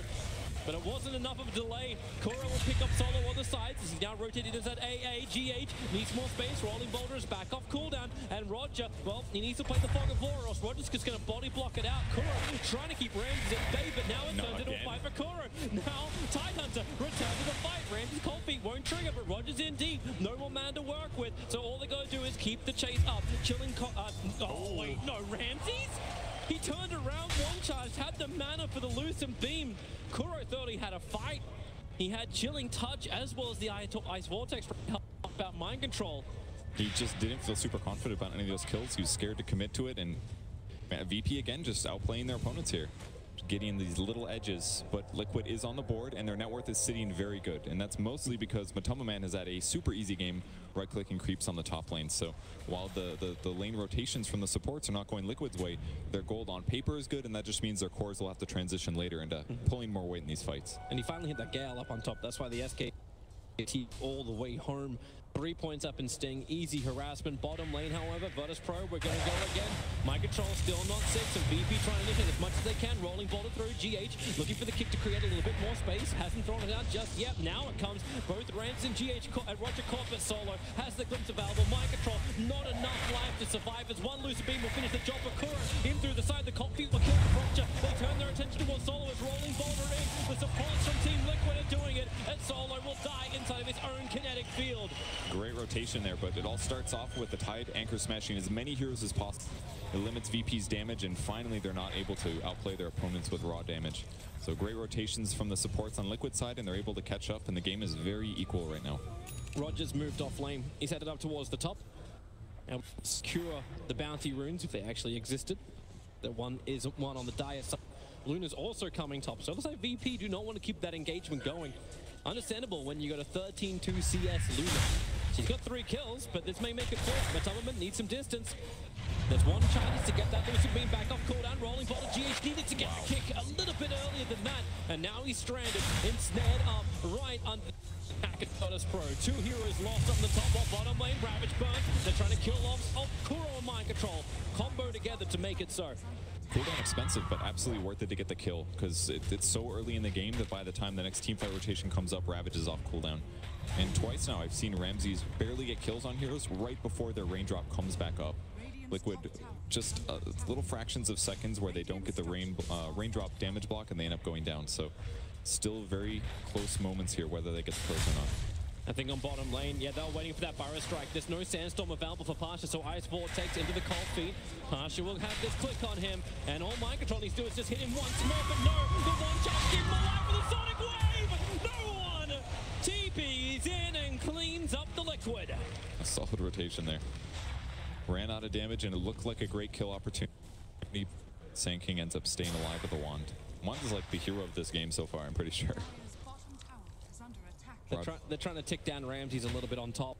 But it wasn't enough of a delay. Kura will pick up Solo on the sides. He's now rotated into that AA. GH needs more space. Rolling Boulder is back off cooldown. And Roger, well, he needs to play the Fog of War, or else Roger's just going to body block it out. Kura trying to keep Ramses at bay, but now it turns into a fight for Kura. Now, Tidehunter returns to the fight. Ramses' cold feet won't trigger, but Roger's in deep. No more man to work with. So all they got to do is keep the chase up. Chilling. Oh, wait, no, Ramses? He turned around, one charge, had the mana for the Lucent Beam. Kuro thought he had a fight. He had Chilling Touch as well as the Ice Vortex for help about mind control. He just didn't feel super confident about any of those kills. He was scared to commit to it, and VP again just outplaying their opponents here. Getting these little edges, but Liquid is on the board and their net worth is sitting very good, and that's mostly because Matoma Man has had a super easy game right-clicking creeps on the top lane. So while the lane rotations from the supports are not going Liquid's way, their gold on paper is good, and that just means their cores will have to transition later into pulling more weight in these fights. And he finally hit that Gale up on top. That's why the SK all the way home. 3 points up in Sting, easy harassment. Bottom lane, however, Virtus Pro, we're going to go again. My control still not 6, and VP trying to hit as much as they can. Rolling ball through GH, looking for the kick to create a little bit more space. Hasn't thrown it out just yet. Now it comes. Both Ramses and GH and Roger caught, but Solo has the glimpse available. My control, not enough life to survive as one Lucid Beam will finish the job for Kura. In through the side, the cold feet will kill Roger. They turn their attention towards Solo as rolling boulder in. The supports from Team Liquid are doing it, and Solo will die inside of his own kinetic field. Great rotation there, but it all starts off with the Tide anchor smashing as many heroes as possible. It limits VP's damage, and finally they're not able to outplay their opponents with raw damage. So great rotations from the supports on Liquid side, and they're able to catch up, and the game is very equal right now. Roger's moved off lane. He's headed up towards the top. And secure the bounty runes if they actually existed. That one isn't one on the dire side. Luna's also coming top. So it looks like VP do not want to keep that engagement going. Understandable when you got a 13-2 CS Luna. She's got 3 kills, but this may make it 4. Matubman needs some distance. There's one chance to get that lucid beam back off cooldown. Rolling ball to GH needed to get the kick a little bit earlier than that. And now he's stranded, ensnared up right under Dota Pro. 2 heroes lost on the top or bottom lane. Ravage burns. They're trying to kill off Kuro and Mind Control. Combo together to make it so. Cooldown expensive, but absolutely worth it to get the kill, because it's so early in the game that by the time the next teamfight rotation comes up, Ravage is off cooldown. And twice now I've seen Ramses barely get kills on heroes right before their raindrop comes back up. Liquid, just little fractions of seconds where they don't get the raindrop damage block and they end up going down. So still very close moments here, whether they get the kills or not. I think on bottom lane, yeah, they're waiting for that Burrow Strike. There's no Sandstorm available for Pasha, so Ice Vortex into the cold feet. Pasha will have this click on him, and all Mind Control needs to do is just hit him once more, but no, the one shot give him alive with a Sonic Wave! No one! TP is in and cleans up the Liquid. A solid rotation there. Ran out of damage, and it looked like a great kill opportunity. Sand King ends up staying alive with the Wand. Wand is like the hero of this game so far, I'm pretty sure. They're trying to tick down Ramses a little bit on top.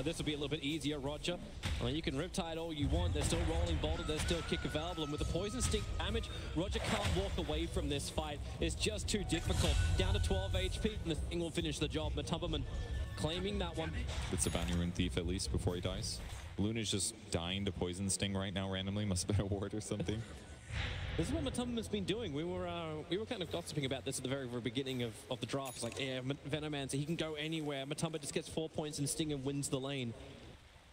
This will be a little bit easier, Roger. I mean, you can Riptide all you want. They're still rolling bolted. There's still kick available. And with the Poison Stick damage, Roger can't walk away from this fight. It's just too difficult. Down to 12 HP, and the thing will finish the job. Matubman claiming that one. It's a Bounty Rune Thief at least before he dies. Luna's just dying to Poison Sting right now randomly. Must have been a ward or something. This is what Matubman's been doing. We were kind of gossiping about this at the very beginning of the draft. It's like, yeah, Venomancer, he can go anywhere. Matubman just gets 4 points and Sting and wins the lane.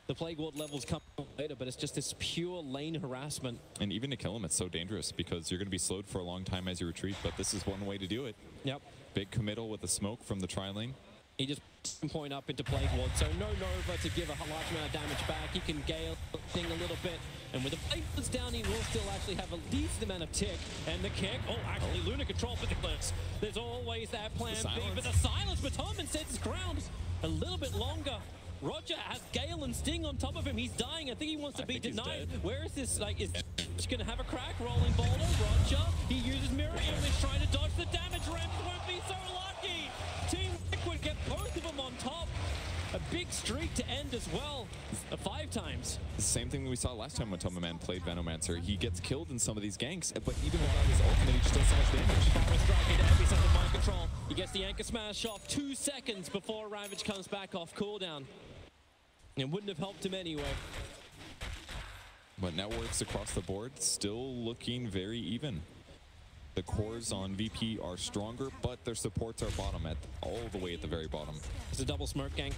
The Plague Ward levels come later, but it's just this pure lane harassment. And even to kill him, it's so dangerous because you're going to be slowed for a long time as you retreat, but this is one way to do it. Yep. Big committal with the smoke from the tri-lane. He just point up into Plague Ward, so no Nova to give a large amount of damage back. He can gale Sting a little bit, and with the Plague Wards down, he will still actually have a decent amount of tick. And the kick, oh, actually, Luna control for the clips. There's always that plan B, but the silence, Matubman sets his ground a little bit longer. Roger has Gale and Sting on top of him. He's dying. I think he wants to be denied. Where is this? Like, is he going to have a crack? Rolling boulder. Roger. He uses Mirror Image trying to dodge the damage. Ramp won't be so lucky. Team Liquid get both of them on top. A big streak to end as well. 5 times. The same thing we saw last time when Matubman played Venomancer. He gets killed in some of these ganks, but even without his ultimate, he just does so much damage. Power strike into every set of Mind Control. He gets the Anchor Smash off 2 seconds before Ravage comes back off cooldown. It wouldn't have helped him anyway. But networks across the board still looking very even. The cores on VP are stronger, but their supports are all the way at the very bottom. It's a double smoke gank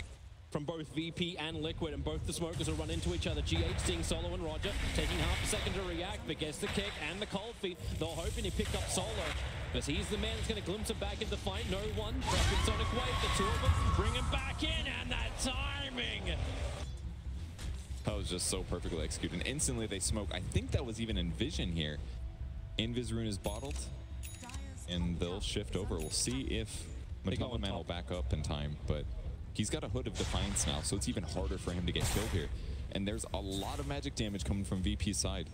from both VP and Liquid, and both the smokers will run into each other. GH seeing Solo and Roger, taking half a second to react, but gets the kick and the cold feet. They're hoping he picked up Solo, because he's the man that's going to glimpse him back into the fight. No one, dropping Sonic Wave, the 2 of them bring him back in, and that timing! That was just so perfectly executed. And instantly they smoke. I think that was even Envision here. Invis Rune is bottled, and they'll shift over. We'll see if Matubman will back up in time, but he's got a Hood of Defiance now, so it's even harder for him to get killed here. And there's a lot of magic damage coming from VP's side.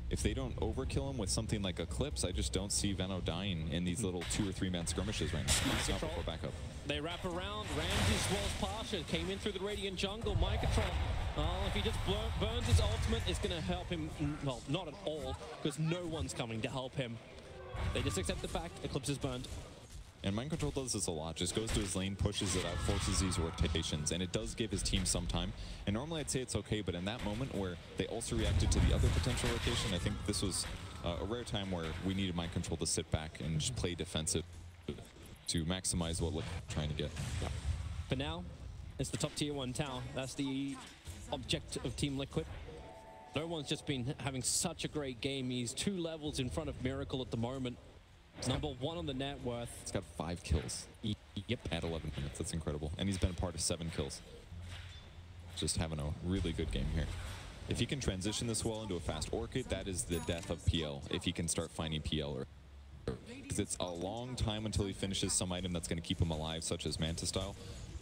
If they don't overkill him with something like Eclipse, I just don't see Veno dying in these little 2 or 3 man skirmishes right now. He's not before backup. They wrap around. Ramses was Pasha, came in through the Radiant jungle. Mind Control. If he just burns his ultimate, it's going to help him. Well, not at all, because no one's coming to help him. They just accept the fact Eclipse is burned. And Mind Control does this a lot, just goes to his lane, pushes it out, forces these rotations, and it does give his team some time. And normally I'd say it's okay, but in that moment where they also reacted to the other potential rotation, I think this was a rare time where we needed Mind Control to sit back and just play defensive to maximize what we're trying to get. For now, it's the top tier 1 tower. That's the object of Team Liquid. No one's just been having such a great game. He's 2 levels in front of Miracle at the moment. Number 1 on the net worth. He's got 5 kills. Yep. At 11 minutes. That's incredible. And he's been a part of 7 kills. Just having a really good game here. If he can transition this well into a fast Orchid, that is the death of PL. If he can start finding PL, because it's a long time until he finishes some item that's going to keep him alive, such as Manta Style.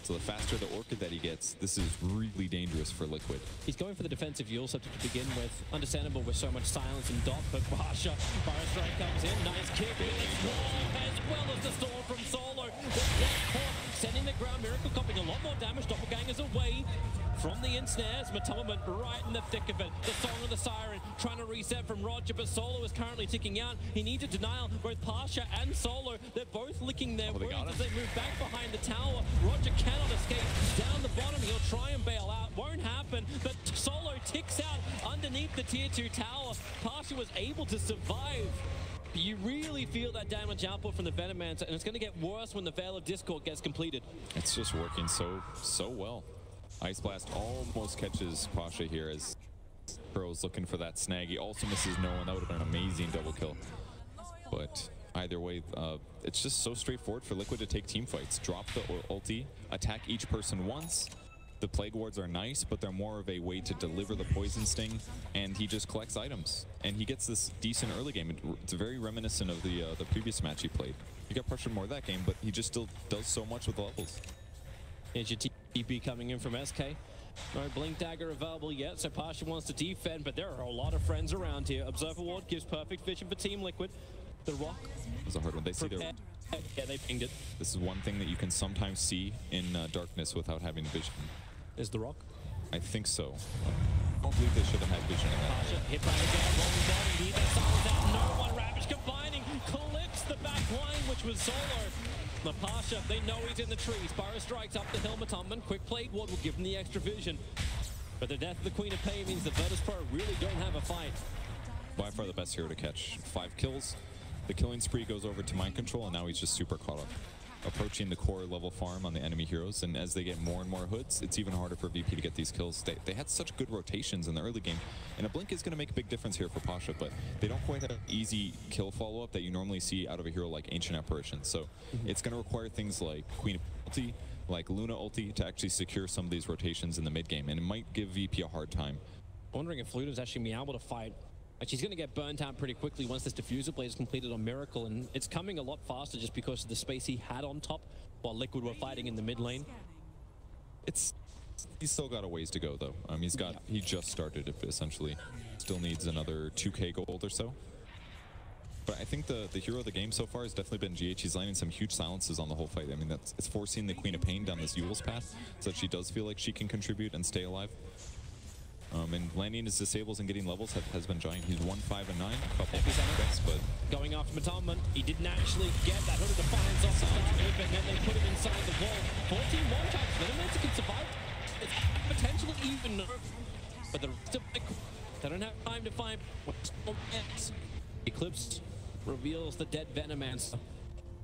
So the faster the Orchid that he gets, this is really dangerous for Liquid. He's going for the defensive Yule Scepter to begin with. Understandable with so much silence and dot, but Pasha, Fire Strike comes in, nice kick, it's long, as well as the storm from Solo. Sending the ground, Miracle copying a lot more damage, Doppelgangers away from the ensnares, Matumman right in the thick of it. The Song of the Siren trying to reset from Roger, but Solo is currently ticking out. He needs a denial, both Pasha and Solo, they're both licking their wounds as they move back behind the tower. Roger cannot escape down the bottom, he'll try and bail out, won't happen, but Solo ticks out underneath the tier 2 tower. Pasha was able to survive. You really feel that damage output from the Venomancer, and it's going to get worse when the Veil of Discord gets completed. It's just working so well. Ice Blast almost catches Pasha here as Pearl's looking for that snag. He also misses no one. That would have been an amazing double kill. But either way, it's just so straightforward for Liquid to take team fights. Drop the ulti, attack each person once. The Plague Wards are nice, but they're more of a way to deliver the Poison Sting, and he just collects items. And he gets this decent early game. It's very reminiscent of the previous match he played. He got pressured more that game, but he just still does so much with the levels. Here's your TP coming in from SK. No Blink Dagger available yet, so Pasha wants to defend, but there are a lot of friends around here. Observer Ward gives perfect vision for Team Liquid. The Rock. It was a hard one. They see their... Yeah, they pinged it. This is one thing that you can sometimes see in darkness without having vision. Is the Rock? I think so. I don't believe they should have had vision in that. Pasha hit by the guard, rolling body, need that silence out, no one, Ravage combining, clips the back line, which was Solo. The Pasha, they know he's in the trees. Burrow strikes up the hill, Matumman, quick Plague Ward will give him the extra vision. But the death of the Queen of Pain means the Virtus.pro really don't have a fight. By far the best hero to catch. 5 kills. The killing spree goes over to Mind Control, and now he's just super caught up. Approaching the core level farm on the enemy heroes, and as they get more and more hoods, it's even harder for VP to get these kills. They had such good rotations in the early game, and a blink is going to make a big difference here for Pasha, but they don't quite have an easy kill follow-up that you normally see out of a hero like Ancient Apparition. So it's going to require things like Queen ulti, like Luna ulti, to actually secure some of these rotations in the mid game, and it might give VP a hard time. Wondering if Luna's actually going to be able to fight. She's going to get burnt out pretty quickly once this diffuser blade is completed on Miracle, and it's coming a lot faster just because of the space he had on top while Liquid were fighting in the mid lane. He's still got a ways to go though. He just started it essentially. Still needs another 2k gold or so. But I think the hero of the game so far has definitely been GH. He's landing some huge silences on the whole fight. I mean, it's forcing the Queen of Pain down this Yule's path so that she does feel like she can contribute and stay alive. And landing his disables and getting levels has been giant. He's 1, 5, and 9. A couple of best, but going after Matumman, he didn't actually get that Hood of Defiance off the start movement, and then they put him inside the wall. 14 one-taps, Venomancer can survive. It's potentially even nerve, but the rest of they don't have time to find Eclipse reveals the dead Venomancer.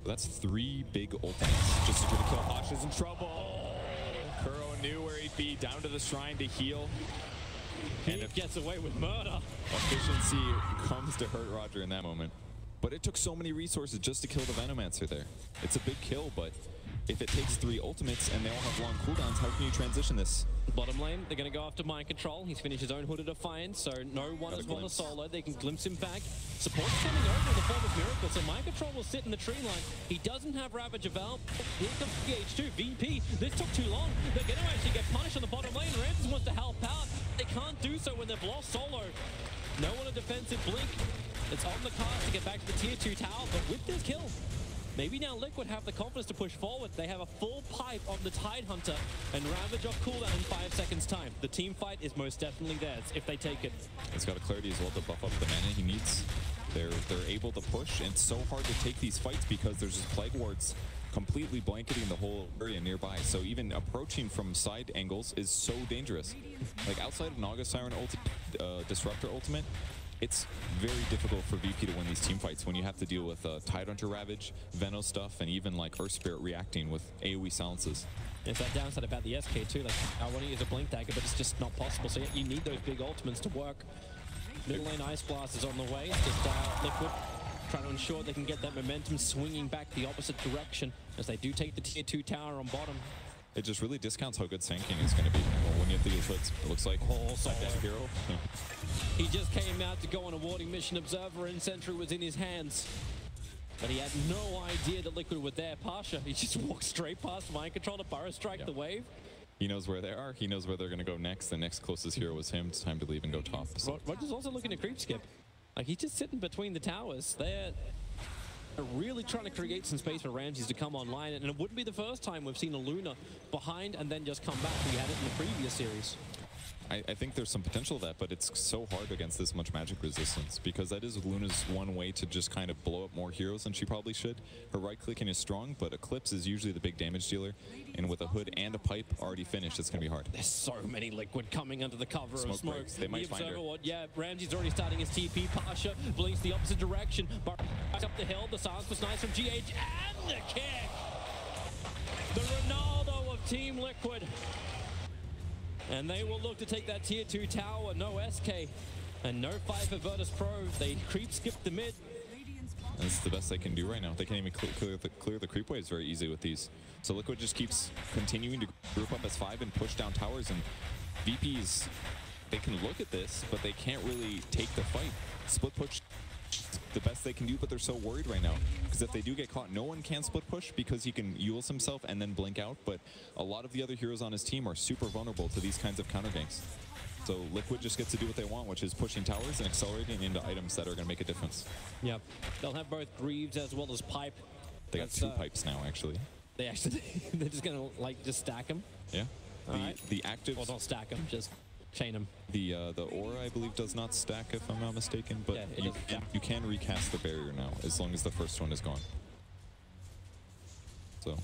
That's 3 big ultimates just to try to kill. Pasha's in trouble. Kuro knew where he'd be, down to the shrine to heal. And it gets away with murder. Efficiency comes to hurt Roger in that moment. But it took so many resources just to kill the Venomancer there. It's a big kill, but if it takes 3 ultimates and they all have long cooldowns, how can you transition this? Bottom lane, they're going to go after Mind Control. He's finished his own Hood of Defiance, so no one as well as Solo. They can glimpse him back. Support's coming over in the form of Miracle, so Mind Control will sit in the tree line. He doesn't have Ravage available. Here comes PH2, VP. This took too long. They're going to actually get punished on the bottom lane. Ramses wants to help out. They can't do so when they've lost Solo. No one a defensive blink. It's on the cards to get back to the tier 2 tower, but with this kill, maybe now Liquid have the confidence to push forward. They have a full pipe on the Tidehunter and Ravage off cooldown in 5 seconds time. The team fight is most definitely theirs if they take it. It's got a clarity as well to buff up the mana he needs. They're able to push, and it's so hard to take these fights because there's just Plague Wards completely blanketing the whole area nearby. So even approaching from side angles is so dangerous. Like outside of Naga Siren Disruptor ultimate, it's very difficult for VP to win these team fights when you have to deal with Tidehunter Ravage, Veno stuff, and even like Earth Spirit reacting with AoE silences. It's that downside about the SK too. Like, I want to use a Blink Dagger, but it's just not possible. So you need those big ultimates to work. Middle lane Ice Blast is on the way. Just Liquid trying to ensure they can get that momentum swinging back the opposite direction as they do take the tier 2 tower on bottom. It just really discounts how good Sanking is going to be. Well, when you have to use hoods, it looks like that hero. He just came out to go on a warding mission. Observer and Sentry was in his hands. But he had no idea that Liquid were there. Pasha, he just walked straight past Mind Control to Burrow strike the wave. He knows where they are. He knows where they're going to go next. The next closest hero was him. It's time to leave and go top. So. Roger's also looking to creep skip. Like, he's just sitting between the towers. They're really trying to create some space for Ramses to come online. And it wouldn't be the first time we've seen a Luna behind and then just come back. We had it in the previous series. I think there's some potential of that, but it's so hard against this much magic resistance because that is Luna's one way to just kind of blow up more heroes than she probably should. Her right clicking is strong, but Eclipse is usually the big damage dealer, and with a hood and a pipe already finished, it's going to be hard. There's so many Liquid coming under the cover of smoke. Breaks. They might find her. Yeah, Ramsey's already starting his TP. Pasha blinks the opposite direction. Up the hill, the silence was nice from GH, and the kick! The Ronaldo of Team Liquid. And they will look to take that tier 2 tower. No SK and no fight for Virtus Pro. They creep skip the mid. And this is the best they can do right now. They can even clear the creep waves very easy with these. So Liquid just keeps continuing to group up as 5 and push down towers. And VPs, they can look at this, but they can't really take the fight. Split push the best they can do, but they're so worried right now because if they do get caught, no one can split push because he can Eul's himself and then blink out, but a lot of the other heroes on his team are super vulnerable to these kinds of counter ganks. So Liquid just gets to do what they want, which is pushing towers and accelerating into items that are going to make a difference. Yep, they'll have both Greaves as well as Pipe. They got 2 pipes now, actually. They actually, they're just going to like just stack them. Yeah. The active. Well, don't stack them, just chain them. The aura, I believe, does not stack, if I'm not mistaken, but yeah, you can recast the barrier now, as long as the first one is gone. So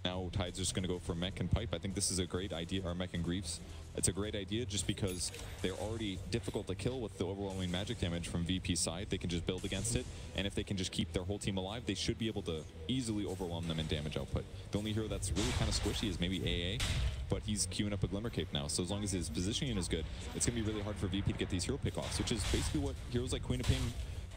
now Tide's just going to go for mech and pipe. I think this is a great idea, or mech and Greaves. It's a great idea just because they're already difficult to kill with the overwhelming magic damage from VP's side. They can just build against it, and if they can just keep their whole team alive, they should be able to easily overwhelm them in damage output. The only hero that's really kind of squishy is maybe AA, but he's queuing up a Glimmer Cape now, so as long as his positioning is good, it's going to be really hard for VP to get these hero pickoffs, which is basically what heroes like Queen of Pain,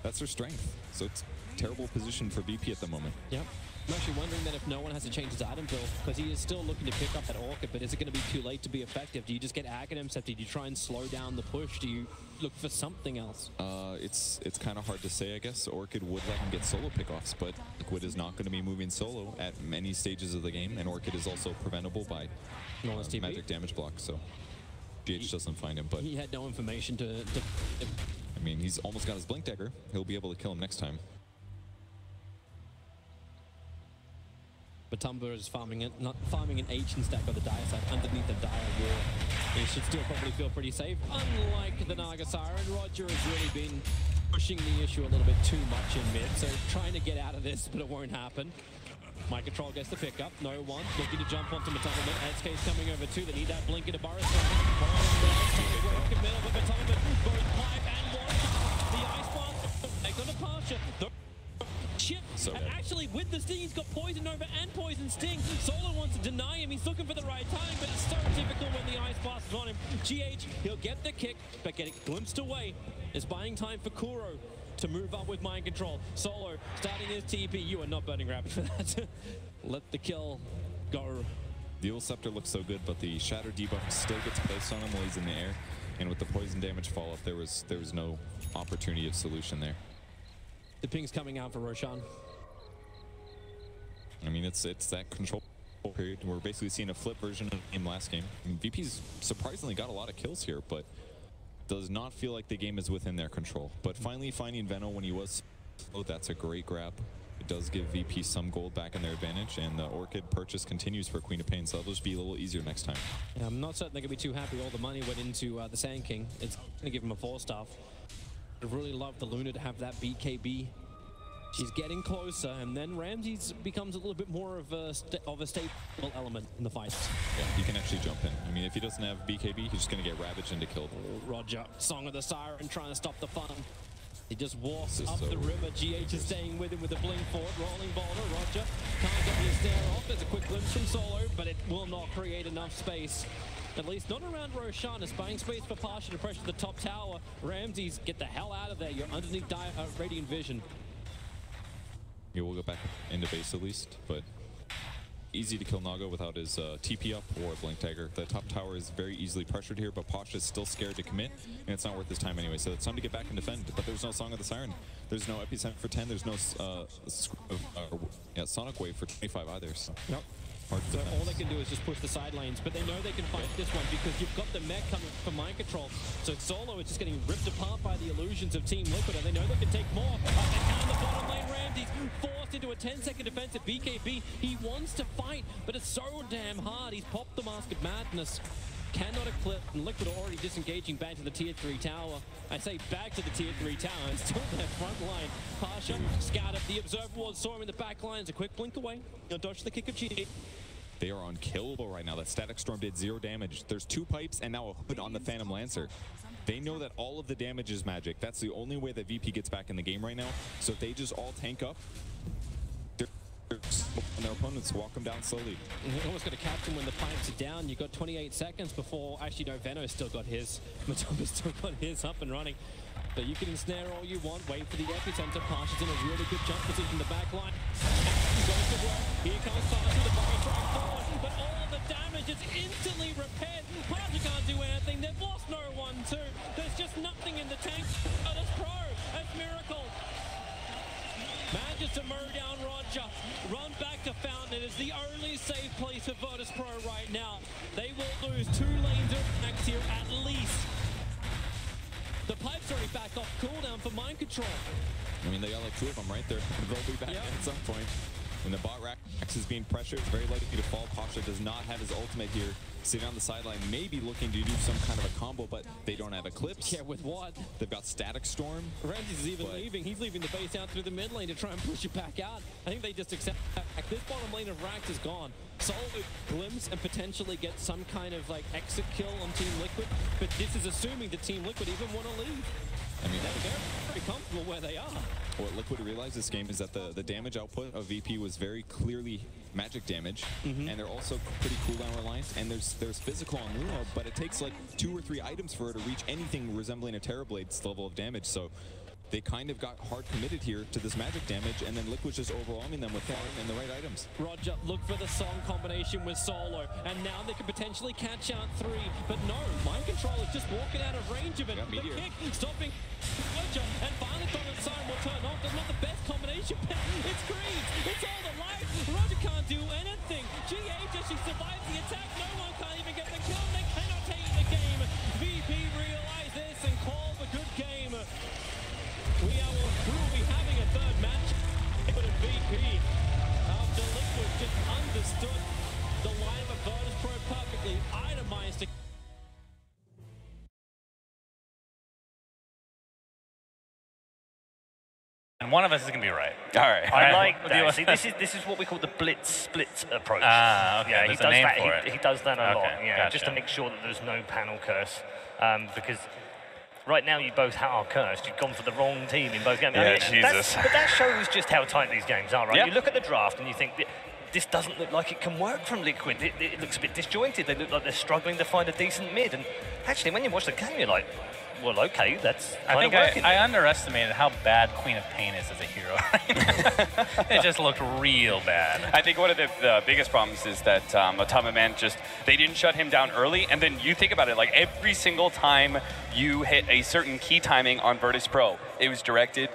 that's their strength. So it's a terrible position for VP at the moment. Yep. I'm actually wondering that if no one has to change his item build, because he is still looking to pick up that Orchid, but is it going to be too late to be effective? Do you just get Aghanim set? Do you try and slow down the push? Do you look for something else? It's kind of hard to say, I guess. Orchid would let him get solo pickoffs, but Liquid is not going to be moving solo at many stages of the game, and Orchid is also preventable by magic damage block, so GH doesn't find him. But he had no information to I mean, he's almost got his Blink Dagger. He'll be able to kill him next time. But Tumblr is farming an ancient stack of the Dire side underneath the Dire wall. He should still probably feel pretty safe. Unlike the Naga Siren, Roger has really been pushing the issue a little bit too much in mid, so trying to get out of this, but it won't happen. Mind Control gets the pickup, no one. Looking to jump onto Matoma. SK's coming over too. They need that blink into Boris. Work in middle, but Matoma both pipe and one. The Ice Blast, they got a departure. Chip, so and actually with the Sting, he's got Poison Nova and Poison Sting. Solo wants to deny him. He's looking for the right time, but it's so difficult when the Ice Blast is on him. GH, he'll get the kick, but getting glimpsed away. It's buying time for Kuro to move up with Mind Control. Solo starting his TP. You are not burning rapid for that. Let the kill go. The Ul Scepter looks so good, but the Shatter debuff still gets placed on him while he's in the air. And with the poison damage fall off, there was no opportunity of solution there. The ping's coming out for Roshan. I mean, it's that control period. We're basically seeing a flip version of the game last game. I mean, VP's surprisingly got a lot of kills here, but does not feel like the game is within their control. But finally finding Veno when he was slow, that's a great grab. It does give VP some gold back in their advantage, and the Orchid purchase continues for Queen of Pain, so that'll just be a little easier next time. Yeah, I'm not certain they're going to be too happy. All the money went into the Sand King. It's going to give him a 4-star. I'd really love the Luna to have that BKB. She's getting closer, and then Ramses becomes a little bit more of a stable element in the fights. Yeah, he can actually jump in. I mean, if he doesn't have BKB, he's just going to get ravaged into killed. Roger, Song of the Siren trying to stop the fun. He just walks up the river. GH is staying with him with a blink forward. Rolling boulder. Roger can't get his stare off. There's a quick glimpse from Solo, but it will not create enough space. At least not around Roshan. It's buying space for Pasha to pressure the top tower. Ramses, get the hell out of there. You're underneath Radiant Vision. Yeah, we'll go back into base at least, but easy to kill Naga without his TP up or Blink Dagger. The top tower is very easily pressured here, but Pasha is still scared to commit, and it's not worth his time anyway. So it's time to get back and defend. But there's no Song of the Siren. There's no Epicenter for 10. There's no Sonic Wave for 25 either. So. Yep. So all they can do is just push the side lanes, but they know they can fight this one because you've got the mech coming for mind control. So Solo is just getting ripped apart by the illusions of Team Liquid, and they know they can take more. They down the bottom lane, Ramsey's forced into a 10-second defense at BKB. He wants to fight, but it's so damn hard. He's popped the Mask of Madness. Cannot eclipse, and Liquid are already disengaging back to the tier 3 tower. I say back to the tier 3 tower, and still their front line. Pasha scouted the Observer Ward, saw him in the back lines, a quick blink away. He'll dodge the kick of GD. They are unkillable right now. That Static Storm did 0 damage. There's 2 pipes and now a hood on the Phantom Lancer. They know that all of the damage is magic. That's the only way that VP gets back in the game right now. So if they just all tank up, and their opponents walk them down slowly. You're almost going to catch them when the pipes are down. You've got 28 seconds before, actually no, Veno's still got his. Matoma's still got his up and running. But you can ensnare all you want, wait for the epicenter. Pasha's in a really good jump position in the back line. Goes to work. Here comes Pasha, the body track forward, but all the damage is instantly repaired. Pasha can't do anything. They've lost no 1-2. There's just nothing in the tank. Oh, that's Pro. That's Miracle. Manages to mow down Roger. Run back to Fountain. It is the only safe place for Virtus Pro right now. They will lose 2 lanes of next here at least. The pipe's already back off cooldown for mind control. I mean, they got like 2 of them right there. They'll be back at some point. When the bot Rax is being pressured, it's very likely to fall. Pasha does not have his ultimate here. Sitting on the sideline, maybe looking to do some kind of a combo, but they don't have Eclipse. Yeah, with what? They've got Static Storm. Ramsey's even leaving. He's leaving the base out through the mid lane to try and push it back out. I think they just accept that. This bottom lane of Rax is gone. Solo glimpse and potentially get some kind of like exit kill on Team Liquid, but this is assuming that Team Liquid even want to leave. I mean, they're very comfortable where they are. What Liquid realized this game is that the damage output of VP was very clearly magic damage, and they're also pretty cooldown reliant, and there's physical on Luna, but it takes like 2 or 3 items for her to reach anything resembling a Terrorblade's level of damage, so they kind of got hard committed here to this magic damage, and then Liquid's just overwhelming them with farm and the right items. Roger, look for the song combination with Solo, and now they could potentially catch out 3, but no, Mind Control is just walking out of range of it. The kick, stopping Roger, and finally Thomas Sign will turn off. That's not the best combination, but it's green, it's all the life. Roger can't do anything. GH as she survives the attack, no one can't even get the kill, they cannot take the game. VP realize this and call the good game. We will be having a 3rd match with a VP after Liquid just understood the line of a Virtus Pro perfectly, itemized it. And one of us is going to be right. All right. I like that. See, this is what we call the blitz split approach. Ah, okay. Yeah, There's a name for it. He does that a lot. Okay, Yeah, gotcha. just to make sure that there's no panel curse, because right now you both are cursed. You've gone for the wrong team in both games. Yeah, I mean, Jesus. But that shows just how tight these games are, right? Yeah. You look at the draft and you think, this doesn't look like it can work from Liquid. It looks a bit disjointed. They look like they're struggling to find a decent mid. And actually, when you watch the game, you're like, well, okay, that's kind of working. I underestimated how bad Queen of Pain is as a hero. It just looked real bad. I think one of the biggest problems is that Otama Man they didn't shut him down early, and then you think about it, like every single time you hit a certain key timing on Virtus Pro, it was directed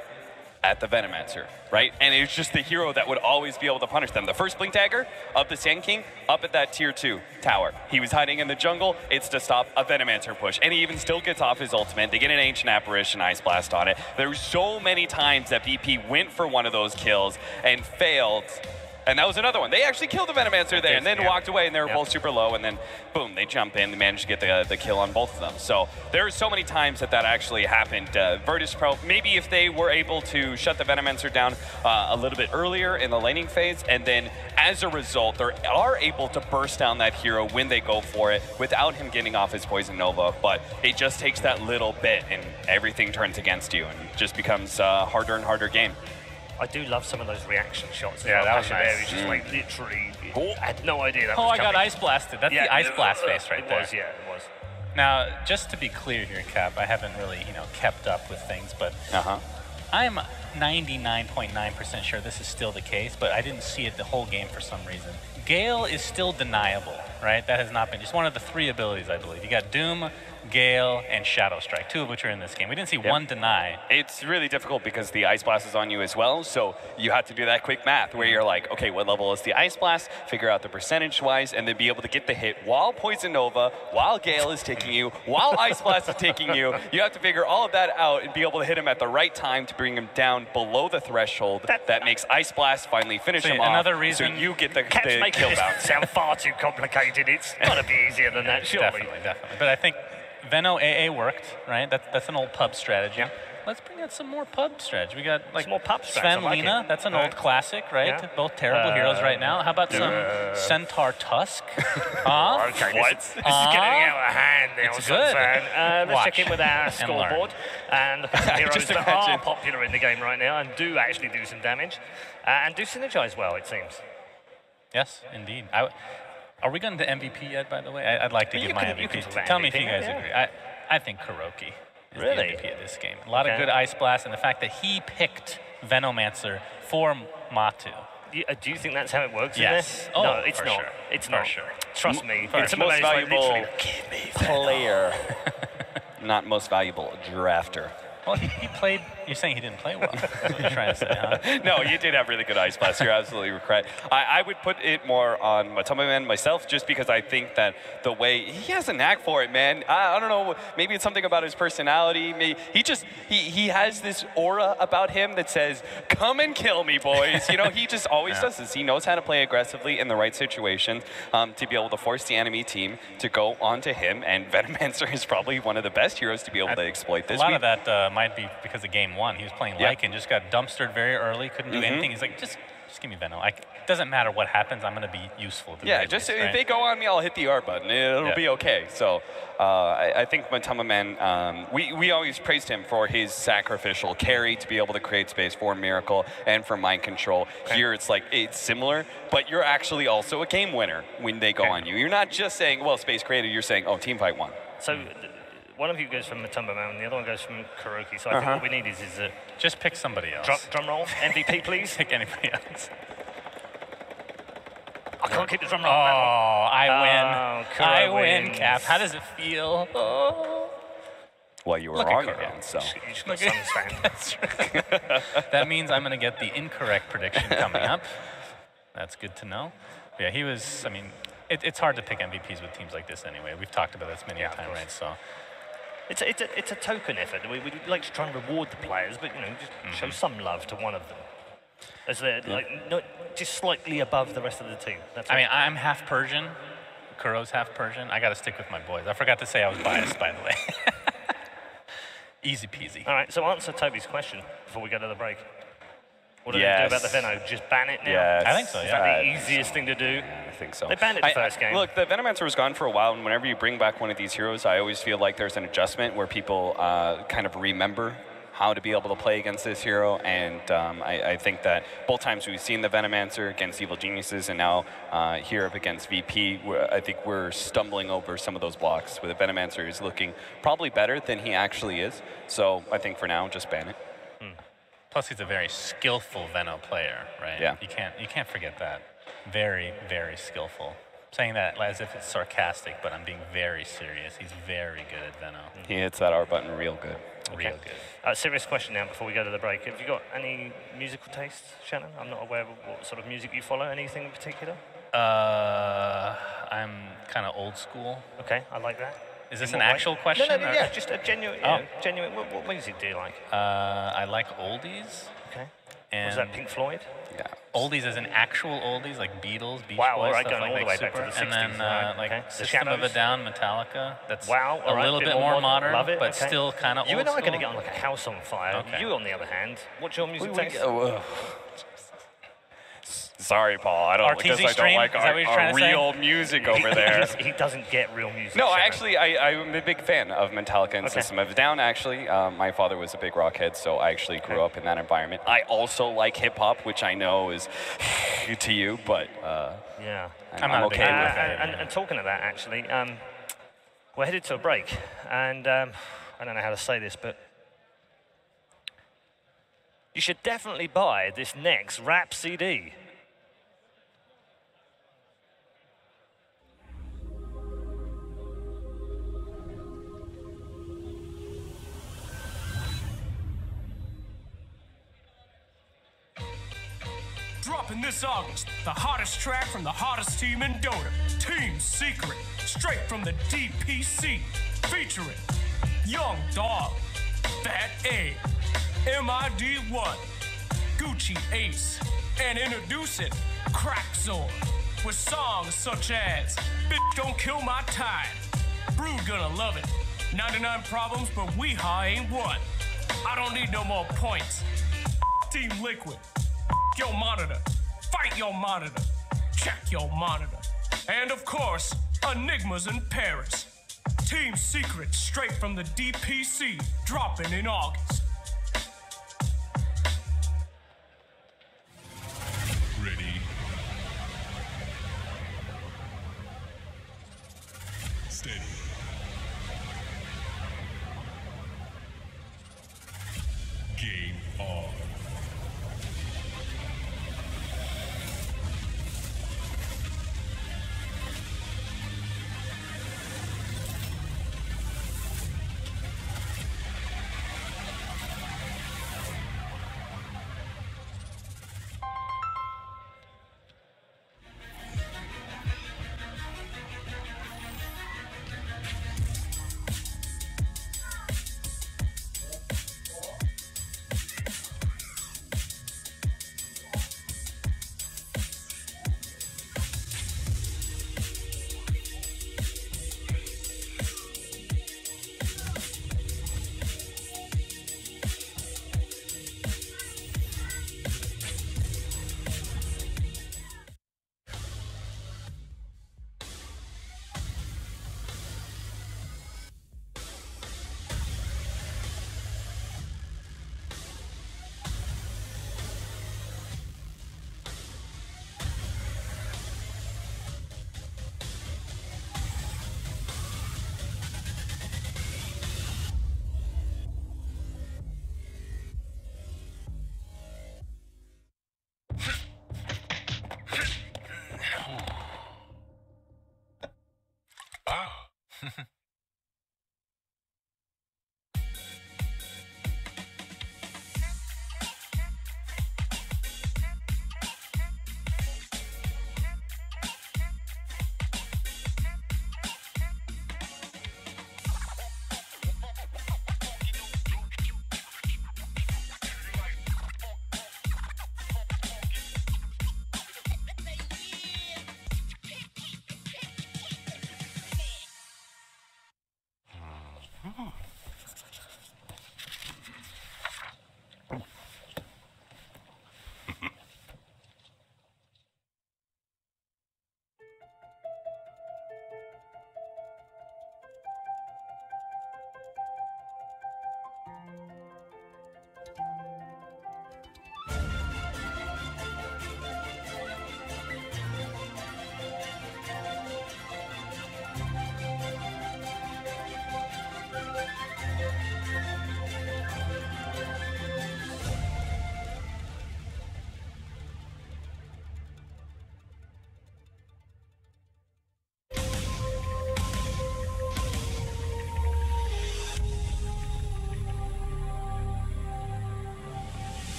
at the Venomancer, right? And it was just the hero that would always be able to punish them. The first Blink Dagger of the Sand King up at that tier 2 tower. He was hiding in the jungle. It's to stop a Venomancer push. And he even still gets off his ultimate. They get an Ancient Apparition Ice Blast on it. There were so many times that VP went for one of those kills and failed. And that was another one. They actually killed the Venomancer there and then walked away, and they were both super low, and then boom, they jump in, they managed to get the kill on both of them. So there are so many times that actually happened. Virtus Pro, maybe if they were able to shut the Venomancer down a little bit earlier in the laning phase, and then as a result, they are able to burst down that hero when they go for it without him getting off his Poison Nova, but it just takes that little bit, and everything turns against you, and it just becomes a harder and harder game. I do love some of those reaction shots. Yeah, that was Pasha there, nice. he's just like literally, I had no idea that was I coming. got ice blasted. That's the ice blast face right there. It was, yeah, it was. Now, just to be clear here, Cap, I haven't really, kept up with things, but I'm 99.9% sure this is still the case, but I didn't see it the whole game for some reason. Gale is still deniable, right? That has not been. It's one of the 3 abilities, I believe. You got Doom, Gale, and Shadow Strike, 2 of which are in this game. We didn't see one deny. It's really difficult because the Ice Blast is on you as well, so you have to do that quick math where you're like, okay, what level is the Ice Blast? Figure out the percentage-wise, and then be able to get the hit while Poison Nova, while Gale is taking you, while Ice Blast is taking you. You have to figure all of that out and be able to hit him at the right time to bring him down below the threshold. That makes Ice Blast finally finish him off. Another reason so you get the making kill this bounce. sound far too complicated. It's got to be easier than that, surely. Definitely. But I think Veno AA worked, right? That's an old pub strategy. Yeah. Let's bring out some more pub strategy. We got like some more pub Sven Lina. That's an old classic, right? Yeah. Both terrible heroes right now. How about some Centaur Tusk? Okay, what? This is getting out of hand now, It's good. Let's check in with our scoreboard and look at some heroes Just that imagine. are popular in the game right now and do actually do some damage and do synergize well, it seems. Yes, indeed. Are we going to MVP yet, by the way? I'd like to give my MVP. Tell me if you guys agree. I think Kuroki is the MVP of this game. A lot of good Ice Blast, and the fact that he picked Venomancer for Matu. Do you think that's how it works? Yes. In there? No, it's for not. Sure. It's for not. Sure. Trust me. It's the most valuable player, not most valuable drafter. Well, he played. You're saying he didn't play well. You're trying to say, huh? No, you did have really good Ice Blast. You're absolutely correct. I would put it more on Matoma Man myself, just because I think that the way he has a knack for it, man. I don't know. Maybe it's something about his personality. Maybe he has this aura about him that says, "Come and kill me, boys." You know, he just always does this. He knows how to play aggressively in the right situations to be able to force the enemy team to go onto him. And Venomancer is probably one of the best heroes to be able to exploit this. A lot of that might be because of game 1. He was playing Lycan, just got dumpstered very early, couldn't do anything. He's like, just give me Veno. It doesn't matter what happens, I'm going to be useful. To Just if they go on me, I'll hit the R button. It'll be okay. So I think Matoma Man, we always praised him for his sacrificial carry to be able to create space for Miracle and for mind control. Here it's like, it's similar, but you're actually also a game winner when they go on you. You're not just saying, well, space created, you're saying, oh, team fight won. So one of you goes from Matoma Man, and the other one goes from Kuroki. So I think what we need is just pick somebody else. Drum roll, MVP, please. Pick anybody else. I can't keep the drum roll. Oh, I win. I win, Cap. How does it feel? Oh. Well, you were wrong again, so. Look That's right. That means I'm going to get the incorrect prediction coming up. That's good to know. Yeah, he was, I mean, it's hard to pick MVPs with teams like this anyway. We've talked about this many times, right? So. It's a token effort. We like to try and reward the players, but just show some love to one of them, as they're not just slightly above the rest of the team. That's I mean, I'm half Persian. Kuro's half Persian. I got to stick with my boys. I forgot to say I was biased, by the way. Easy peasy. All right. So answer Toby's question before we go to the break. What do they do about the Veno? Just ban it now? Yes. I think so, Is that the easiest thing to do? I think so. They banned it the first game. Look, the Venomancer was gone for a while, and whenever you bring back one of these heroes, I always feel like there's an adjustment where people kind of remember how to be able to play against this hero, and I think that both times we've seen the Venomancer against Evil Geniuses, and now here up against VP, I think we're stumbling over some of those blocks, where the Venomancer is looking probably better than he actually is. So I think for now, just ban it. Plus, he's a very skillful Veno player, right? Yeah. You can't forget that. Very, very skillful. I'm saying that as if it's sarcastic, but I'm being very serious. He's very good at Veno. He hits that R button real good. Real good. Serious question now before we go to the break. Have you got any musical tastes, Shannon? I'm not aware of what sort of music you follow. Anything in particular? I'm kind of old school. Okay, I like that. Is this an actual question? No, yeah, just a genuine. Genuine. What music do you like? I like oldies. Okay. And was that Pink Floyd? Yeah. Oldies as in actual oldies, like Beatles, Beach Wow, Boys, all right, stuff going all the way back to the 60s. And then like System of a Down, Metallica. That's a little bit more modern, love it. but still kind of old You and I are school. going to get on like a house on fire. Okay. You, on the other hand, what's your music taste? Sorry, Paul. I don't RTZ like stream? our Is that what you're trying to say? real music over there. He doesn't get real music. No, Shannon. I'm a big fan of Metallica and System of a Down, actually. My father was a big rockhead, so I actually grew up in that environment. I also like hip-hop, which I know is to you, but yeah, I'm okay with that. And talking of that, actually, we're headed to a break, and I don't know how to say this, but you should definitely buy this next rap CD. Dropping this August, the hottest track from the hottest team in Dota, Team Secret, straight from the DPC, featuring Young Dog, Fat A, MID1, Gucci Ace, and introducing Crack Zone, with songs such as Bitch Don't Kill My Time, Brood Gonna Love It, 99 Problems But We High Ain't One, I Don't Need No More Points, Team Liquid, your monitor, fight your monitor, check your monitor. And of course, Enigmas in Paris. Team Secret, straight from the DPC, dropping in August. Ready. Steady. Game on.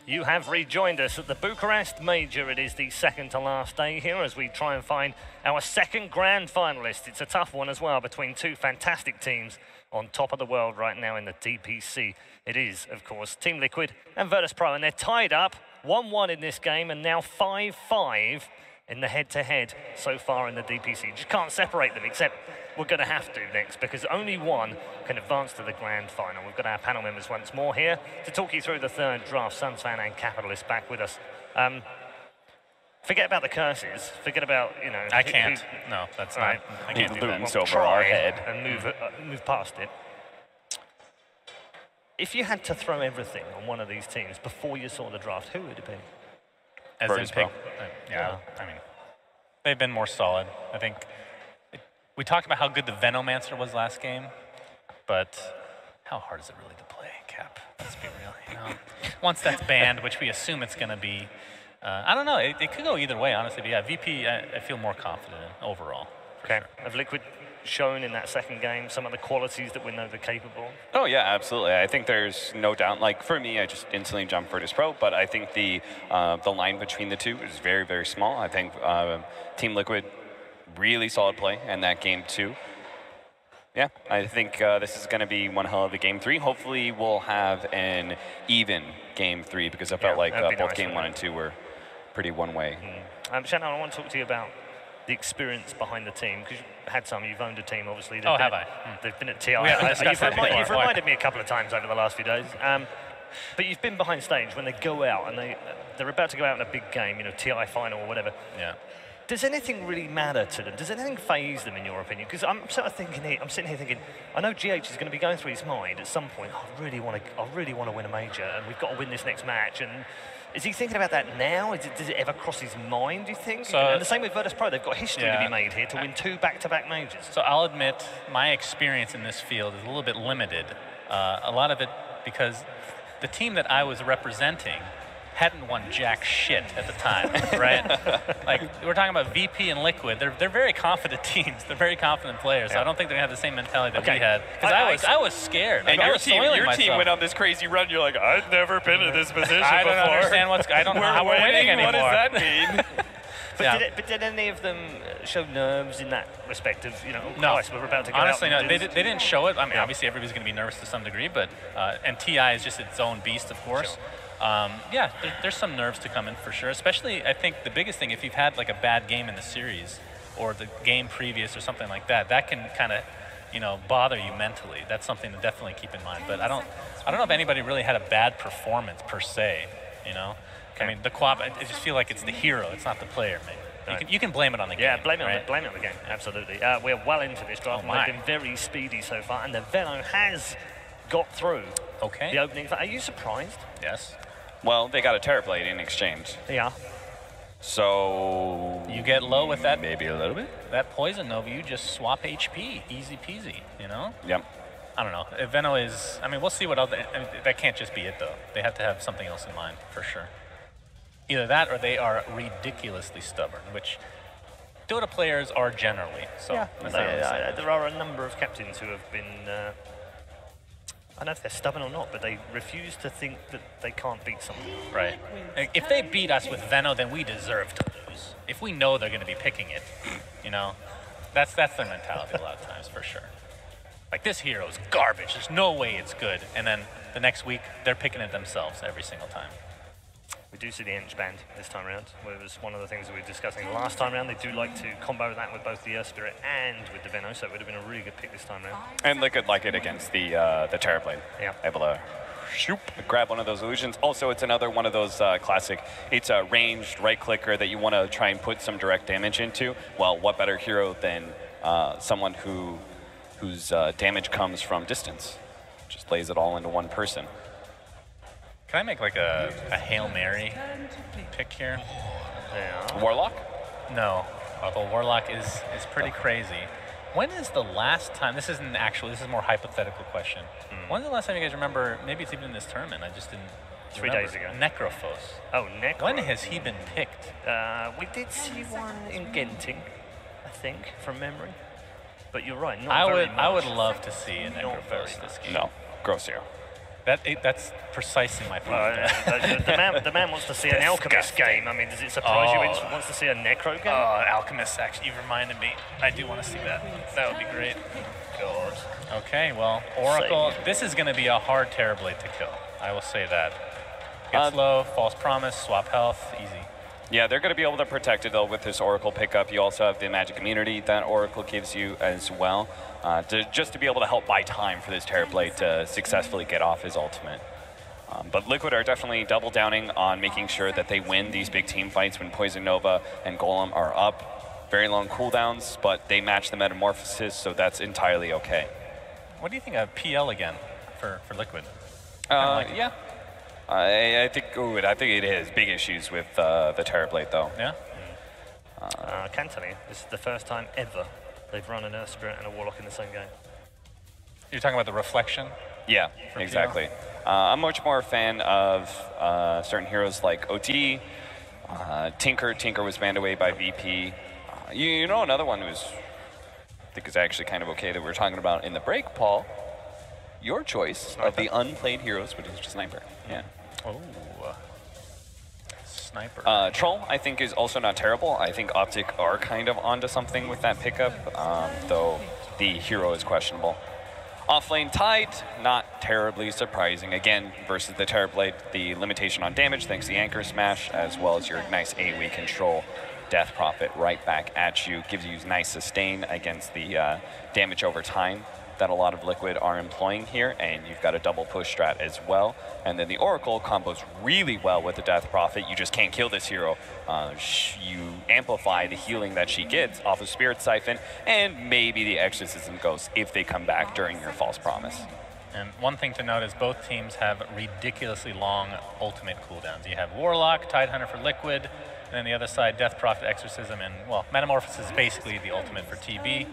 You have rejoined us at the Bucharest Major. It is the second to last day here as we try and find our second grand finalist. It's a tough one as well between two fantastic teams on top of the world right now in the DPC. It is, of course, Team Liquid and Virtus Pro, and they're tied up 1-1 in this game and now 5-5 in the head-to-head so far in the DPC. You just can't separate them, except we're going to have to next because only one can advance to the grand final. We've got our panel members once more here to talk you through the third draft. Suns fan and Capitalist back with us. Forget about the curses. Forget about, you know... I can't. No, that's right. I can't do that. Looms over our head. And move past it. If you had to throw everything on one of these teams before you saw the draft, who would it be? As in pick, yeah, I mean, they've been more solid. I think we talked about how good the Venomancer was last game, but how hard is it really to play, Cap? Let's be real. You know, once that's banned, which we assume it's going to be, I don't know. It could go either way, honestly. But yeah, VP, I feel more confident in overall. Okay. Have Liquid shown in that second game some of the qualities that we know they're capable? Oh yeah, absolutely. I think there's no doubt. Like for me, I just instantly jumped Virtus Pro, but I think the line between the two is very, very small. I think Team Liquid really solid play in that game 2. Yeah, I think this is going to be one hell of a game 3. Hopefully, we'll have an even game 3 because I felt like both nice, game 1 and 2 were pretty one-way. Shannon, I want to talk to you about the experience behind the team, because you've had some, you've owned a team, obviously. Oh, have I? They've been at TI. We haven't discussed that before. You've reminded me a couple of times over the last few days. But you've been behind stage when they go out and they're about to go out in a big game, you know, TI final or whatever. Yeah. Does anything really matter to them? Does anything faze them, in your opinion? Because I'm sort of thinking here, I'm sitting here thinking, I know GH is going to be going through his mind at some point. I really want to win a major, and we've got to win this next match. And is he thinking about that now? Does it ever cross his mind, do you think? So, and the same with Virtus Pro. They've got history to be made here to win 2 back-to-back majors. So I'll admit, my experience in this field is a little bit limited. A lot of it because the team that I was representing hadn't won jack shit at the time, right? Like, we're talking about VP and Liquid. They're very confident teams. They're very confident players. So I don't think they're going to have the same mentality that we had. Because I was scared. And like, your team went on this crazy run. You're like, I've never been in this position before. I don't understand I don't know how we're winning anymore. What does that mean? But did any of them show nerves in that respect of, you know, no. Christ, we're about to go Honestly, out no. They didn't show it. I mean, obviously everybody's going to be nervous to some degree, but and TI is just its own beast, of course. Sure. Yeah, there's some nerves to come in for sure. Especially, I think the biggest thing, if you've had like a bad game in the series or the game previous or something like that, that can kind of, you know, bother you mentally. That's something to definitely keep in mind. But I don't know if anybody really had a bad performance per se. You know, I mean, the co-op. I just feel like it's the hero. It's not the player, maybe. You can blame it on the game. Yeah, blame it on the game. Absolutely. We're well into this draft. They've been very speedy so far, and the Veno has got through. Okay. The opening. Are you surprised? Yes. Well, they got a Terrorblade in exchange. Yeah. So you get low with that. Maybe a little bit. That Poison Nova, you just swap HP, easy peasy. You know. Yep. I don't know. Veno is. I mean, we'll see what other. I mean, that can't just be it though. They have to have something else in mind for sure. Either that, or they are ridiculously stubborn, which Dota players are generally. So yeah. There are a number of captains who have been. I don't know if they're stubborn or not, but they refuse to think that they can't beat someone. Right. If they beat us with Veno, then we deserve to lose. If we know they're going to be picking it, you know, that's their mentality a lot of times, for sure. Like, this hero is garbage. There's no way it's good. And then the next week, they're picking it themselves every single time. We do see the Ench band this time around. It was one of the things that we were discussing last time around. They do like to combo that with both the Earth Spirit and with the Veno, so it would have been a really good pick this time around. And Liquid like it against the Terrorblade. Yeah. Able to shoop, grab one of those illusions. Also, it's another one of those classic, it's a ranged right clicker that you want to try and put some direct damage into. Well, what better hero than someone whose damage comes from distance? Just lays it all into one person. Can I make like a Hail Mary pick here? Yeah. Warlock? No, although Warlock is pretty crazy. When is the last time, this isn't actual, this is a more hypothetical question. When's the last time you guys remember, maybe it's even in this tournament, I just didn't 3 days ago. Necrophos. Oh, Necrophos. When has he been picked? We did see one in Genting, I think, from memory. But you're right, not I very much. would love to see a Necrophos this game. No, gross hero. That's precisely my point. The man wants to see an Alchemist game. I mean, does it surprise you he wants to see a Necro game? Oh, Alchemist, actually, you've reminded me. I do want to see that. That would be great. God. Okay, well, Oracle, this is going to be a hard Terrorblade to kill. I will say that. Gets low, False Promise, swap health, easy. Yeah, they're going to be able to protect it, though, with this Oracle pickup. You also have the magic immunity that Oracle gives you as well, just to be able to help buy time for this Terrorblade to successfully get off his ultimate. But Liquid are definitely double downing on making sure that they win these big team fights when Poison Nova and Golem are up. Very long cooldowns, but they match the Metamorphosis, so that's entirely okay. What do you think of PL again for Liquid? Yeah. I think it has big issues with the Terrorblade, though. Yeah? Can tell you, this is the first time ever they've run an Earth Spirit and a Warlock in the same game. You're talking about the reflection? Yeah, exactly. I'm much more a fan of certain heroes like OD, Tinker. Tinker was banned away by VP. You know another one who's, I think is actually kind of okay that we were talking about in the break, Paul. Your choice of the unplayed heroes, which is Sniper. Yeah. Oh. Sniper. Troll, I think, is also not terrible. I think Optic are kind of onto something with that pickup, though the hero is questionable. Offlane Tide, not terribly surprising. Again, versus the Terrorblade, the limitation on damage thanks to the Anchor Smash, as well as your nice AoE control. Death Prophet right back at you, gives you nice sustain against the damage over time that a lot of Liquid are employing here, and you've got a double push strat as well. And then the Oracle combos really well with the Death Prophet. You just can't kill this hero. You amplify the healing that she gets off of Spirit Siphon, and maybe the Exorcism Ghost if they come back during your False Promise. And one thing to note is both teams have ridiculously long ultimate cooldowns. You have Warlock, Tidehunter for Liquid, and then the other side, Death Prophet, Exorcism, and, well, Metamorphosis is basically the ultimate for TB.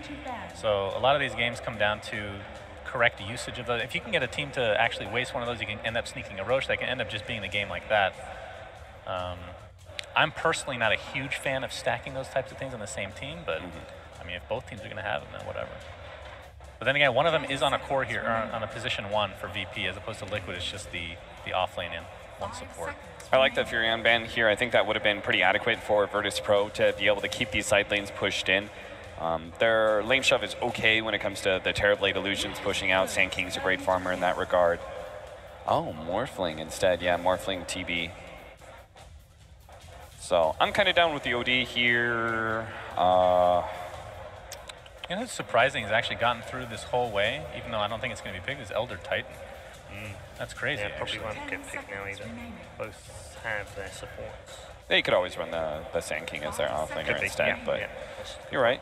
So a lot of these games come down to correct usage of those. If you can get a team to actually waste one of those, you can end up sneaking a Roche. That can end up just being the game like that. I'm personally not a huge fan of stacking those types of things on the same team, but, I mean, if both teams are going to have them, then whatever. But then again, one of them is on a core here, or on a position 1 for VP, as opposed to Liquid. It's just the offlane in one support. I like the Furion ban here. I think that would have been pretty adequate for Virtus Pro to be able to keep these side lanes pushed in. Their lane shove is okay when it comes to the Terrorblade illusions pushing out. Sand King's a great farmer in that regard. Oh, Morphling instead. Yeah, Morphling TB. So I'm kind of down with the OD here. You know what's surprising is actually gotten through this whole way, even though I don't think it's going to be picked, is Elder Titan. That's crazy, Yeah, probably actually. won't get picked now either. Both have their supports. They could always run the Sand King as their offlaner instead, but you're right.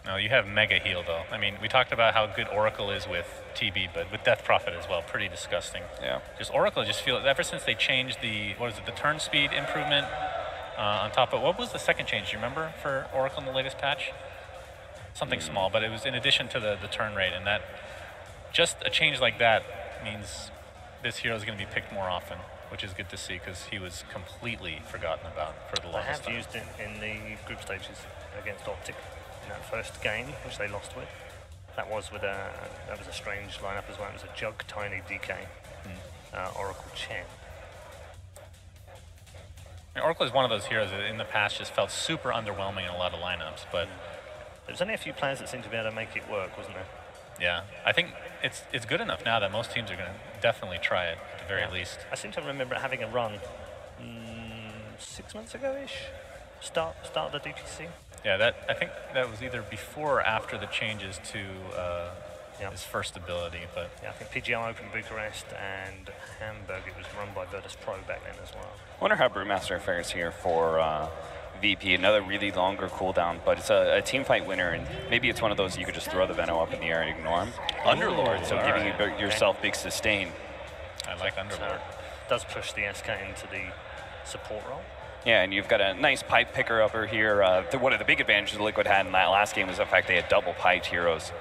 No, you have mega heal though. I mean, we talked about how good Oracle is with TB, but with Death Prophet as well, pretty disgusting. Yeah. Just Oracle, just feel ever since they changed the the turn speed improvement on top of what was the second change? Do you remember for Oracle in the latest patch? Something small, but it was in addition to the turn rate, and that just a change like that means this hero is going to be picked more often, which is good to see because he was completely forgotten about for the I longest have time. used it in the group stages against Optic in that first game, which they lost with. That was with that was a strange lineup as well. It was a Jug, Tiny, DK, Oracle, Chen. I mean, Oracle is one of those heroes that in the past just felt super underwhelming in a lot of lineups, but There's only a few players that seem to be able to make it work, wasn't there? yeah, I think it's good enough now that most teams are going to definitely try it at the very least. I seem to remember it having a run 6 months ago-ish. Start of the DPC. Yeah, I think that was either before or after the changes to his first ability, but Yeah, I think PGL opened Bucharest and Hamburg. It was run by Virtus Pro back then as well. I wonder how Brewmaster fares here for VP. Another really longer cooldown, but it's a team fight winner, and maybe it's one of those you could just throw the Veno up in the air and ignore him. Underlord, so giving yourself big sustain. I like Underlord. Does push the SK into the support role. Yeah, and you've got a nice pipe picker upper here. One of the big advantages Liquid had in that last game was the fact they had double piped heroes.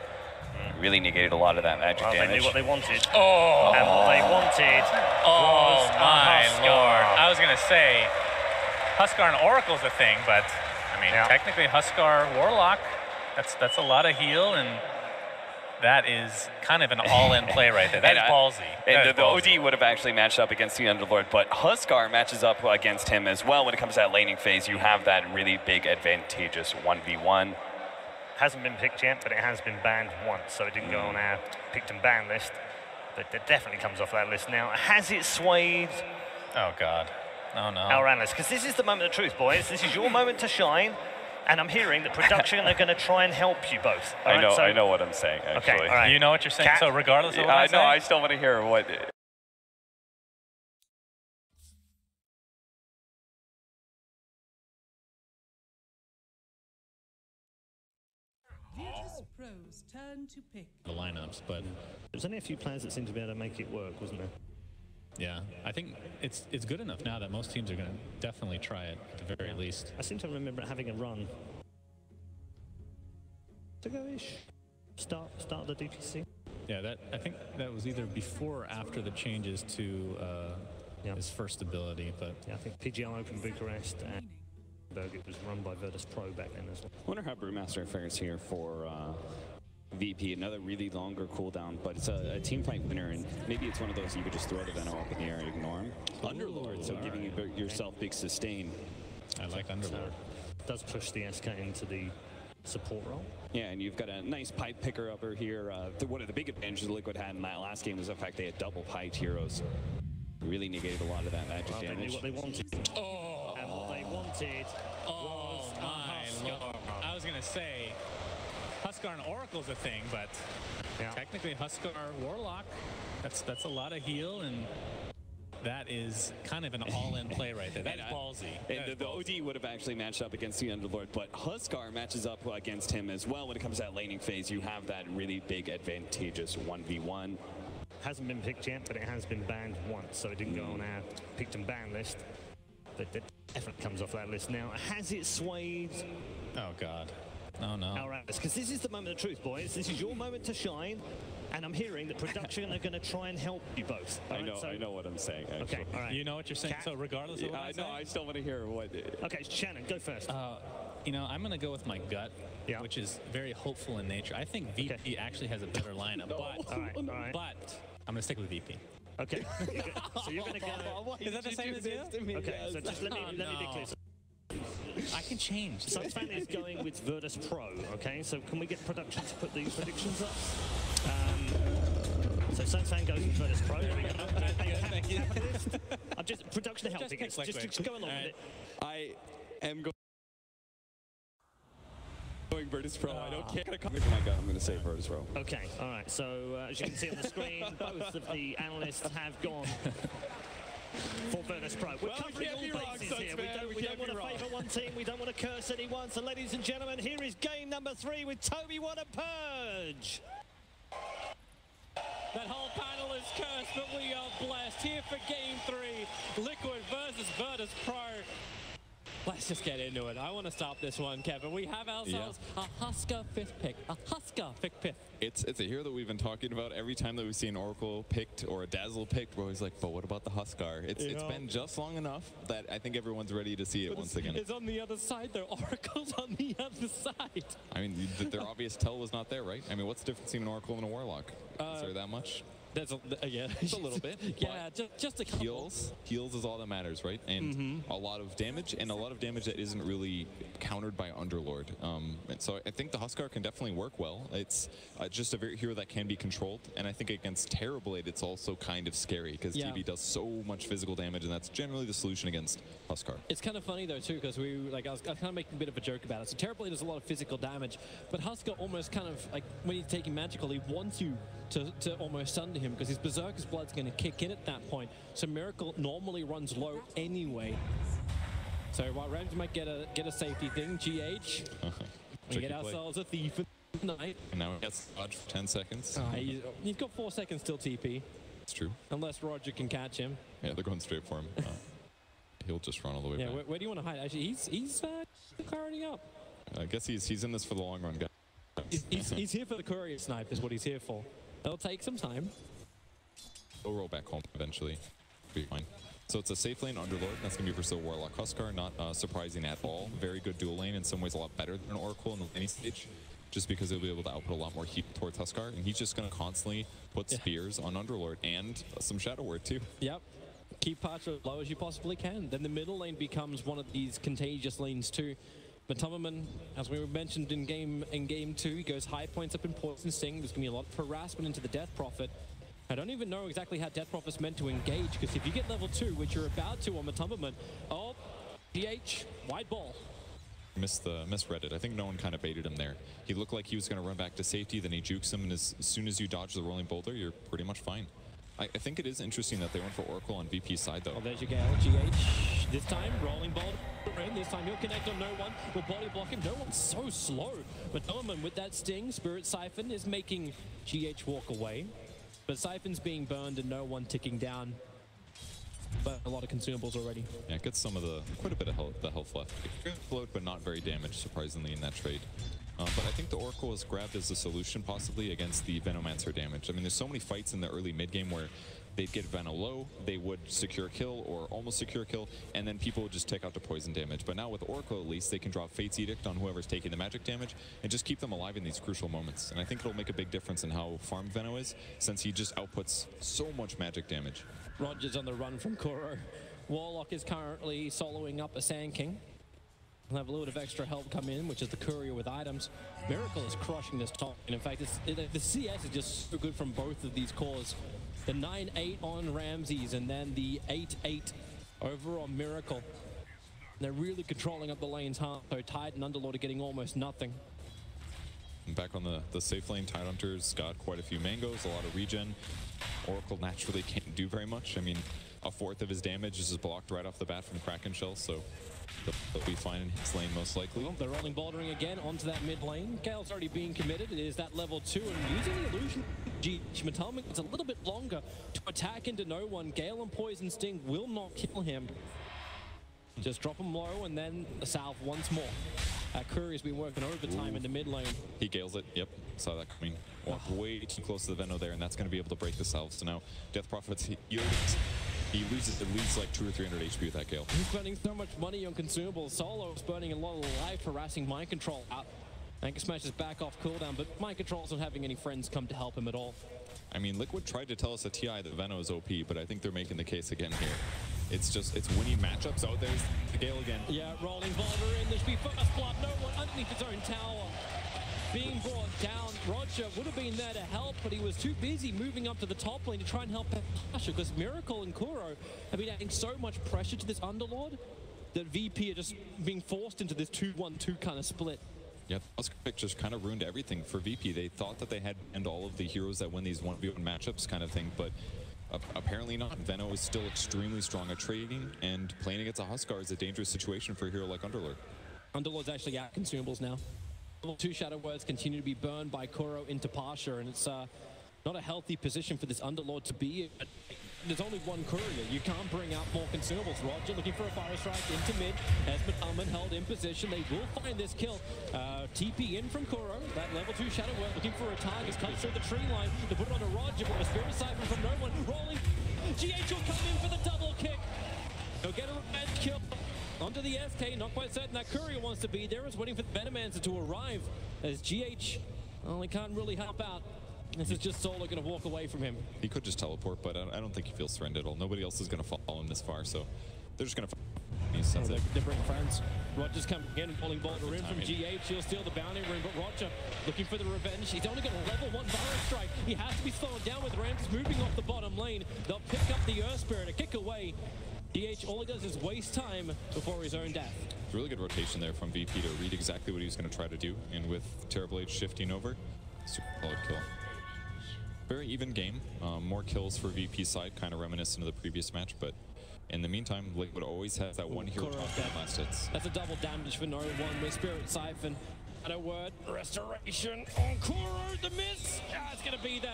Really negated a lot of that magic damage. They knew what they wanted. Oh! And what they wanted was my Huskar. lord. I was going to say, Huskar and Oracle's a thing, but I mean, technically Huskar Warlock, that's a lot of heal, and that is kind of an all-in play right there. That is ballsy. And the OD would have actually matched up against the Underlord, but Huskar matches up against him as well. When it comes to that laning phase, you have that really big advantageous 1v1. Hasn't been picked yet, but it has been banned once, so it didn't go on our picked and banned list. But it definitely comes off that list now. Has it swayed Oh, God. Oh, no. our analysts? Because this is the moment of truth, boys. This is your moment to shine. And I'm hearing that production are going to try and help you both. All I know, right, so I know what I'm saying, actually. Okay, all right. You know what you're saying? So regardless of what I say? know, I still want to hear what... Virtus Pro's turn to pick. The lineups, but There's only a few players that seem to be able to make it work, wasn't there? yeah, I think it's good enough now that most teams are going to definitely try it at the very least. I seem to remember it having a run ago-ish. Start of the DPC. Yeah, I think that was either before or after the changes to his first ability. But yeah, I think PGL Open Bucharest and it was run by Virtus Pro back then as well. I wonder how Brewmaster fares here for VP. Another really longer cooldown, but it's a team fight winner, and maybe it's one of those you could just throw the Venom up in the air and ignore him. Underlord, so giving yourself big sustain. I like Underlord. Does push the SK into the support role. Yeah, and you've got a nice pipe picker upper here. One of the big advantages Liquid had in that last game was the fact they had double piped heroes. Really negated a lot of that magic damage. They knew what they wanted. And what they wanted was my Lord. I was going to say, Huskar and Oracle's a thing, but technically Huskar Warlock, that's a lot of heal, and that is kind of an all-in play right there. That's ballsy. And the OD would have actually matched up against the Underlord, but Huskar matches up against him as well. When it comes to that laning phase, you have that really big advantageous 1v1. Hasn't been picked yet, but it has been banned once, so it didn't go on our picked and banned list. But it definitely comes off that list now. Has it swayed? Oh, God. Oh, no. Because this is the moment of truth, boys. This is your moment to shine. And I'm hearing that production are going to try and help you both. I know what I'm saying, actually. Okay, all right. You know what you're saying, so regardless of what I say? I still want to hear what... Okay, Shannon, go first. You know, I'm going to go with my gut, which is very hopeful in nature. I think VP actually has a better lineup, but I'm going to stick with VP. Okay. So you're going to go... Is that the same as you? Okay, so just let me be clear. I can change. Sunfan is going with Virtus Pro, okay? So can we get production to put these predictions up? So Sunfan goes with Virtus Pro. There we go. Thank you. I'm just production helping us. Just go along with it. I am going Virtus Pro. I don't care. I'm going to say Virtus Pro. Okay, all right. So as you can see on the screen, both of the analysts have gone for Virtus Pro. We're covering all bases here. We don't want to favour one team. We don't want to curse anyone. So ladies and gentlemen, here is game number 3 with Toby What a Purge. That whole panel is cursed, but we are blessed. Here for game 3, Liquid versus Virtus Pro. Let's just get into it. I want to stop this one, Kevin. We have ourselves a Huskar 5th pick. A Huskar 5th. It's a hero that we've been talking about every time that we see an Oracle picked or a Dazzle picked. We're always like, but what about the Huskar? It's been just long enough that I think everyone's ready to see it once again. It's on the other side, though. Oracle's on the other side. I mean, their obvious tell was not there, right? I mean, what's the difference between an Oracle and a Warlock? Is there that much? There's just a little bit. Yeah, just a couple. Heals is all that matters, right? And a lot of damage, and a lot of damage that isn't really countered by Underlord. And so I think the Huskar can definitely work well. It's just a hero that can be controlled, and I think against Terrorblade, it's also kind of scary because TB does so much physical damage, and that's generally the solution against Huskar. It's kind of funny though too, because I was kind of making a bit of a joke about it. So Terrorblade does a lot of physical damage, but Huskar almost kind of like when he's taking magical, he wants you to almost stun him because his Berserker's Blood's going to kick in at that point. So Miracle normally runs low anyway. So while Rams might get a safety thing, GH, we get ourselves a Thief in the night. And now he gets dodge for 10 seconds. He's got 4 seconds till TP. It's true. Unless Roger can catch him. Yeah, they're going straight for him. He'll just run all the way back. Where do you want to hide? Actually, he's clearing up. I guess he's in this for the long run, guys. He's here for the courier snipe is what he's here for. It'll take some time. He'll roll back home eventually. Be fine. So it's a safe lane Underlord. That's going to be versus Warlock Huskar. Not surprising at all. Very good dual lane. In some ways a lot better than Oracle in the laning stage. Just because he'll be able to output a lot more heat towards Huskar. And he's just going to constantly put spears on Underlord and some Shadow Word too. Yep. Keep Parcher as low as you possibly can. Then the middle lane becomes one of these contagious lanes too. But Tummerman, as we mentioned in game 2, he goes high points up in Poison Sting. There's going to be a lot of harassment into the Death Prophet. I don't even know exactly how Death Prophet's meant to engage, because if you get level 2, which you're about to on the Tummerman, GH, wide ball. Misread it. I think no one kind of baited him there. He looked like he was going to run back to safety, then he jukes him, and as soon as you dodge the rolling boulder, you're pretty much fine. I think it is interesting that they went for Oracle on VP's side, though. Oh, there's your Gale, GH. This time, rolling boulder. This time he'll connect on no one. Will body block him. No one's so slow. But Norman with that sting, Spirit Siphon is making GH walk away. But Siphon's being burned and no one ticking down. But a lot of consumables already. Yeah, it gets quite a bit of the health left. Good float, but not very damaged, surprisingly, in that trade. But I think the Oracle was grabbed as a solution possibly against the Venomancer damage. I mean, there's so many fights in the early mid game where they'd get Veno low, they would secure kill or almost secure kill, and then people would just take out the poison damage. But now with Oracle, at least, they can drop Fate's Edict on whoever's taking the magic damage and just keep them alive in these crucial moments. And I think it'll make a big difference in how farmed Veno is, since he just outputs so much magic damage. Roger's on the run from Kuro. Warlock is currently soloing up a Sand King. We'll have a little bit of extra help come in, which is the courier with items. Miracle is crushing this top. And in fact, the CS is just so good from both of these cores. The 9-8 on Ramses and then the 8-8 over on Miracle. They're really controlling up the lanes hard. So Tide and Underlord are getting almost nothing. And back on the safe lane, Tidehunters got quite a few mangoes, a lot of regen. Oracle naturally can't do very much. I mean, a fourth of his damage is just blocked right off the bat from Kraken Shell, so they'll be fine in his lane most likely. Well, they're rolling bouldering again onto that mid lane. Gale's already being committed. It is that level 2, and using the illusion, Mattelman it's a little bit longer to attack into no one. Gale and Poison Sting will not kill him. Just drop him low and then the salve once more. Courier's been working overtime in the mid lane. He gales it, yep. Saw that coming. Walked way too close to the Veno there, and that's going to be able to break the salve. So now Death Prophet's he loses at least like 200 or 300 HP with that Gale. He's spending so much money on consumables. Solo's burning a lot of life, harassing Mind Control out. Anchor Smash is back off cooldown, but Mind Control's not having any friends come to help him at all. I mean, Liquid tried to tell us at TI that Veno is OP, but I think they're making the case again here. It's winning matchups. Oh, there's the Gale again. Yeah, rolling Boulder in. There should be first blood. No one underneath his own tower. Being brought down. Roger would have been there to help, but he was too busy moving up to the top lane to try and help Pasha, because Miracle and Kuro have been adding so much pressure to this Underlord that VP are just being forced into this 2-1-2 kind of split. Yeah, those pictures kind of ruined everything for VP. They thought that they had and all of the heroes that win these 1v1 matchups kind of thing, but apparently not. Veno is still extremely strong at trading, and playing against a Huskar is a dangerous situation for a hero like Underlord. Underlord's actually out consumables now. Level 2 Shadow Words continue to be burned by Kuro into Pasha, and it's not a healthy position for this Underlord to be in. There's only one courier. You can't bring out more consumables. Roger looking for a fire strike into mid. As Mattelman held in position, they will find this kill. TP in from Kuro. That level 2 Shadow Word looking for a target. Cuts through the tree line to put it on to Roger, but a Spirit Siphon from no one. Rolling. GH will come in for the double kick. He'll get a revenge kill. Onto the SK, not quite certain that Courier wants to be there. Is waiting for the Venomancer to arrive as GH only can't really help out. This is just Solo going to walk away from him. He could just teleport, but I don't think he feels threatened at all. Nobody else is going to follow him this far, so they're just going to they bring friends. Roger's coming in, falling Boulder in from GH. He'll steal the bounty ring, but Roger looking for the revenge. He's only got a level 1 Virus Strike. He has to be slowed down with Ramses moving off the bottom lane. They'll pick up the Earth Spirit, a kick away. GH, all he does is waste time before his own death. Really good rotation there from VP to read exactly what he was going to try to do, and with Terrible Age shifting over, super solid kill. Very even game, more kills for VP's side, kind of reminiscent of the previous match, but in the meantime, Liquid always has that one hero top in last hits. That's a double damage for no one with Spirit Siphon. Shadow Word, restoration on Kuro, the miss! It's going to be there.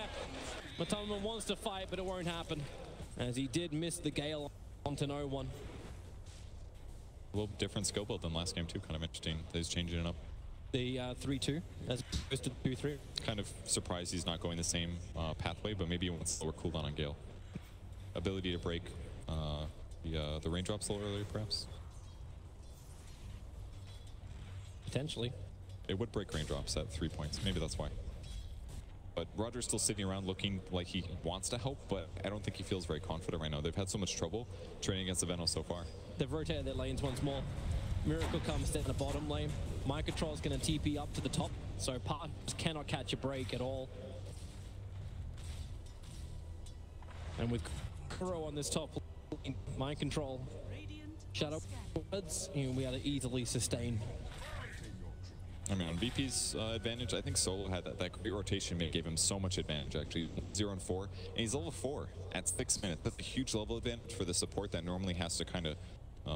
Mattelman wants to fight, but it won't happen, as he did miss the Gale onto no one. A little different skill build than last game too, kind of interesting. He's changing it up. The 3-2 as opposed to 2-3. Kind of surprised he's not going the same pathway, but maybe he wants slower cooldown on Gale. Ability to break the raindrops a little earlier, perhaps. Potentially. It would break raindrops at 3 points. Maybe that's why. But Roger's still sitting around looking like he wants to help, but I don't think he feels very confident right now. They've had so much trouble training against the Veno so far. They've rotated their lanes once more. Miracle comes down the bottom lane. Mind Control is going to TP up to the top, so Parts cannot catch a break at all. And with Kuro on this top lane, Mind Control, Shadow Words, and we are to easily sustain. I mean, on VP's advantage, I think Solo had that great rotation gave him so much advantage, actually. 0 and 4, and he's level 4 at 6 minutes. That's a huge level advantage for the support that normally has to kind of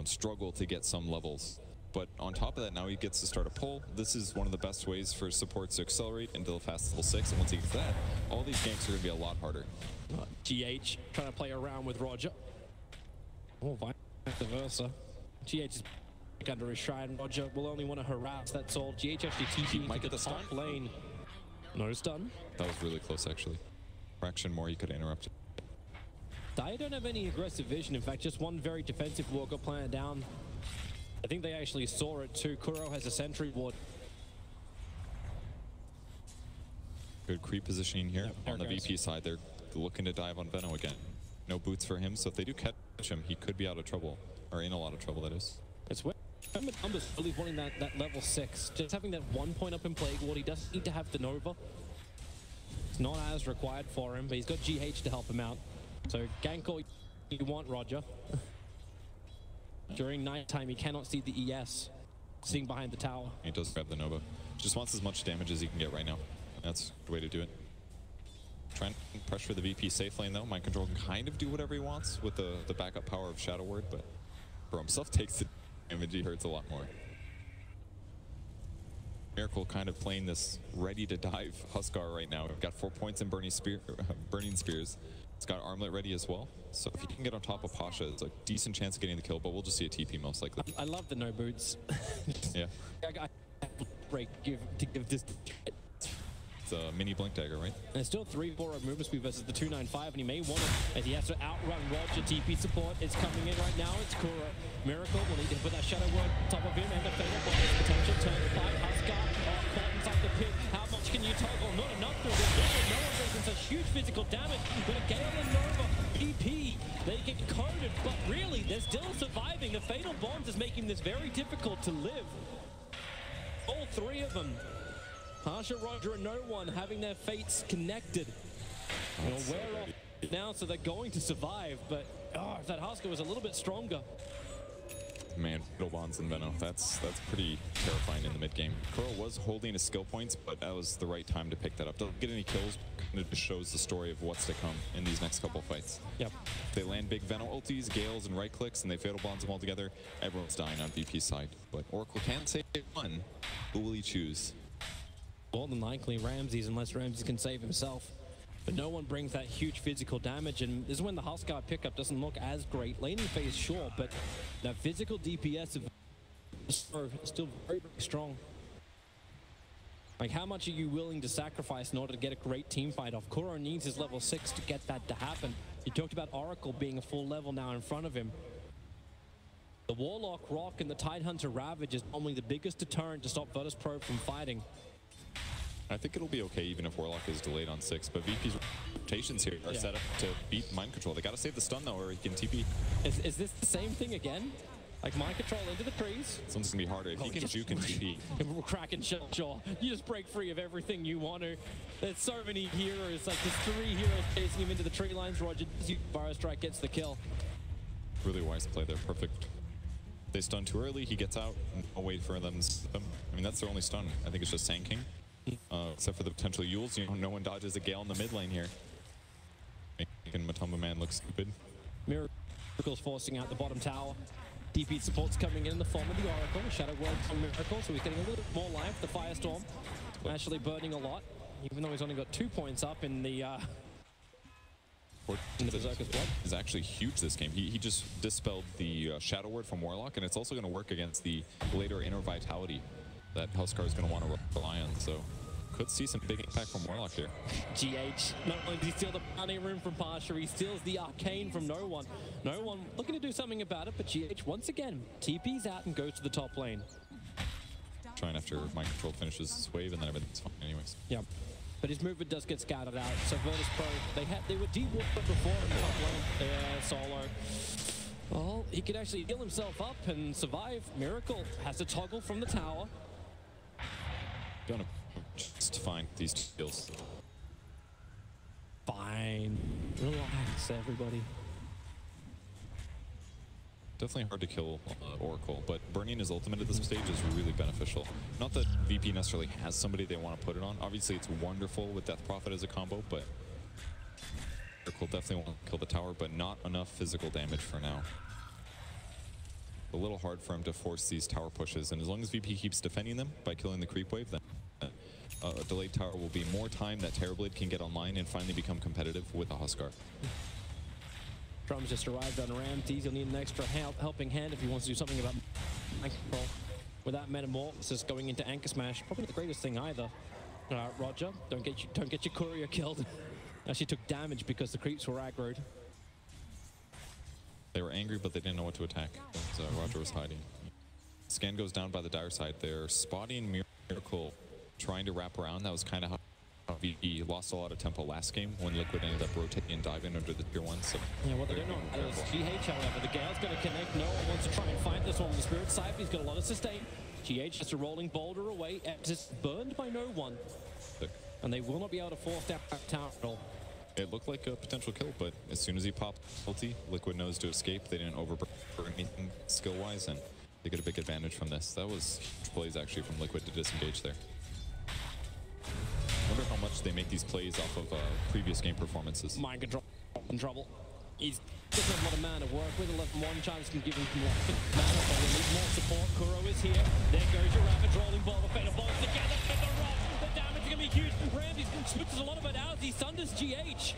struggle to get some levels. But on top of that, now he gets to start a pull. This is one of the best ways for supports to accelerate until fast level 6, and once he gets that, all these ganks are going to be a lot harder. GH trying to play around with Roger. Oh, vice versa. GH is under his shrine. Roger will only want to harass, that's all. GH actually TP might to get the the top stun. lane. No stun. That was really close, actually. Fraction more, you could interrupt. They don't have any aggressive vision. In fact, just one very defensive ward got planted down. I think they actually saw it too. Kuro has a sentry ward. Good creep positioning here. Yep, on the VP side, they're looking to dive on Veno again. No boots for him, so if they do catch him, he could be out of trouble. Or in a lot of trouble, that is. It's where Numbers really wanting that level 6. Just having that 1 point up in Plague Ward. He doesn't need to have the Nova. It's not as required for him, but he's got GH to help him out. So gank all you want, Roger. During nighttime, he cannot see the ES sitting behind the tower. He does grab the Nova. Just wants as much damage as he can get right now. That's the way to do it. Trying to pressure the VP safe lane though. Mind Control can kind of do whatever he wants with the backup power of Shadow Word, but for himself takes the damage, he hurts a lot more. Miracle kind of playing this ready to dive Huskar right now. We've got 4 points in Burning Spears. It's got Armlet ready as well. So if he can get on top of Pasha, it's a decent chance of getting the kill, but we'll just see a TP most likely. I love the no boots. Yeah. I break to give this. It's a mini blink dagger, right? And there's still 3-4 of movement speed versus the 295, and he may want it as he has to outrun Roger. TP support is coming in right now. It's Kuro. Miracle will need to put that Shadow Word on top of him, and the fatal bonus potential turn by Huskar. Caught inside the pit. How much can you toggle? Not enough to win. No one brings in such huge physical damage. But a Gale and Nova, EP, they get coated, but really, they're still surviving. The fatal bonds is making this very difficult to live. All 3 of them. Pasha, Roger, and no one having their fates connected. They'll wear off now, so they're going to survive. But if that Huskar was a little bit stronger. Man, Fatal Bonds and Veno, that's pretty terrifying in the mid game. Kuro was holding his skill points, but that was the right time to pick that up. Doesn't get any kills, kind of just shows the story of what's to come in these next couple fights. Yep. If they land big Veno ultis, Gales, and right clicks, and they Fatal Bonds them all together, everyone's dying on VP's side. But Oracle can save one. Who will he choose? More than likely Ramses, unless Ramses can save himself. But no one brings that huge physical damage, and this is when the Huskar pickup doesn't look as great. Laning phase, sure, but that physical DPS is still very, very strong. Like, how much are you willing to sacrifice in order to get a great team fight off? Kuro needs his level 6 to get that to happen. You talked about Oracle being a full level now in front of him. The Warlock Rock and the Tidehunter Ravage is normally the biggest deterrent to stop Virtus Pro from fighting. I think it'll be okay even if Warlock is delayed on 6, but VP's rotations here are set up to beat Mind Control. They gotta save the stun though, or he can TP. Is this the same thing again? Like Mind Control into the trees? This one's gonna be harder. If he can juke and TP. Kraken Shelljaw. You just break free of everything you want to. There's so many heroes, like there's 3 heroes chasing him into the tree lines. Roger, Fire Strike gets the kill. Really wise play there, perfect. They stun too early, he gets out, and I'll wait for them. I mean, that's their only stun. I think it's just Sand King. Except for the potential Yules, you know, no one dodges a Gale in the mid lane here. Making Matumba Man look stupid. Miracle's forcing out the bottom tower. DP support's coming in the form of the Oracle. Shadow Word from Miracle, so he's getting a little bit more life. The Firestorm actually burning a lot, even though he's only got 2 points up in the Berserker's blood. Is actually huge this game. He just dispelled the Shadow Word from Warlock, and it's also going to work against the later Inner Vitality that Huskar is going to want to rely on, so could see some big impact from Warlock here. GH, not only does he steal the bounty room from Pasha, he steals the Arcane from No One. No One looking to do something about it, but GH once again TP's out and goes to the top lane. Trying after Mind Control finishes this wave, and then everything's fine anyways. Yeah, but his movement does get scattered out, so Virtus Pro, they were dewatered before in the top lane. Solo. Well, he could actually heal himself up and survive. Miracle has to toggle from the tower. Gonna just find these 2 kills. Fine. Relax, everybody. Definitely hard to kill Oracle, but burning his ultimate at this stage is really beneficial. Not that VP necessarily has somebody they want to put it on. Obviously, it's wonderful with Death Prophet as a combo, but Oracle definitely want to kill the tower, but not enough physical damage for now. A little hard for him to force these tower pushes, and as long as VP keeps defending them by killing the creep wave, then a delayed tower will be more time that Terrorblade can get online and finally become competitive with a Huskar. Drums just arrived on Ramses. He'll need an extra helping hand if he wants to do something about control. Without Metamorphosis going into Anchor Smash, probably the greatest thing either. Roger, don't get your courier killed. Actually took damage because the creeps were aggroed. They were angry, but they didn't know what to attack. So Roger was hiding. Scan goes down by the dire side. They're spotting Miracle, trying to wrap around. That was kind of how VE lost a lot of tempo last game when Liquid ended up rotating and diving under the tier 1. So yeah, what they don't know is GH, however, the Gale's going to connect. No one wants to try and fight this one on the Spirit side. He's got a lot of sustain. GH has a rolling boulder away. It's burned by no one. And they will not be able to force that tower at all. It looked like a potential kill, but as soon as he popped ulti, Liquid knows to escape. They didn't overburn anything skill-wise, and they get a big advantage from this. That was huge plays actually from Liquid to disengage there. I wonder how much they make these plays off of previous game performances. Mind control in trouble. He's got a lot of mana to work with. 11-1 chance can give him more mana, but we need more support. Kuro is here. There goes your Ravage rolling ball. The Fatal Balls together with the run. The damage is going to be huge. Ramsey switches a lot of it out. He sunders GH,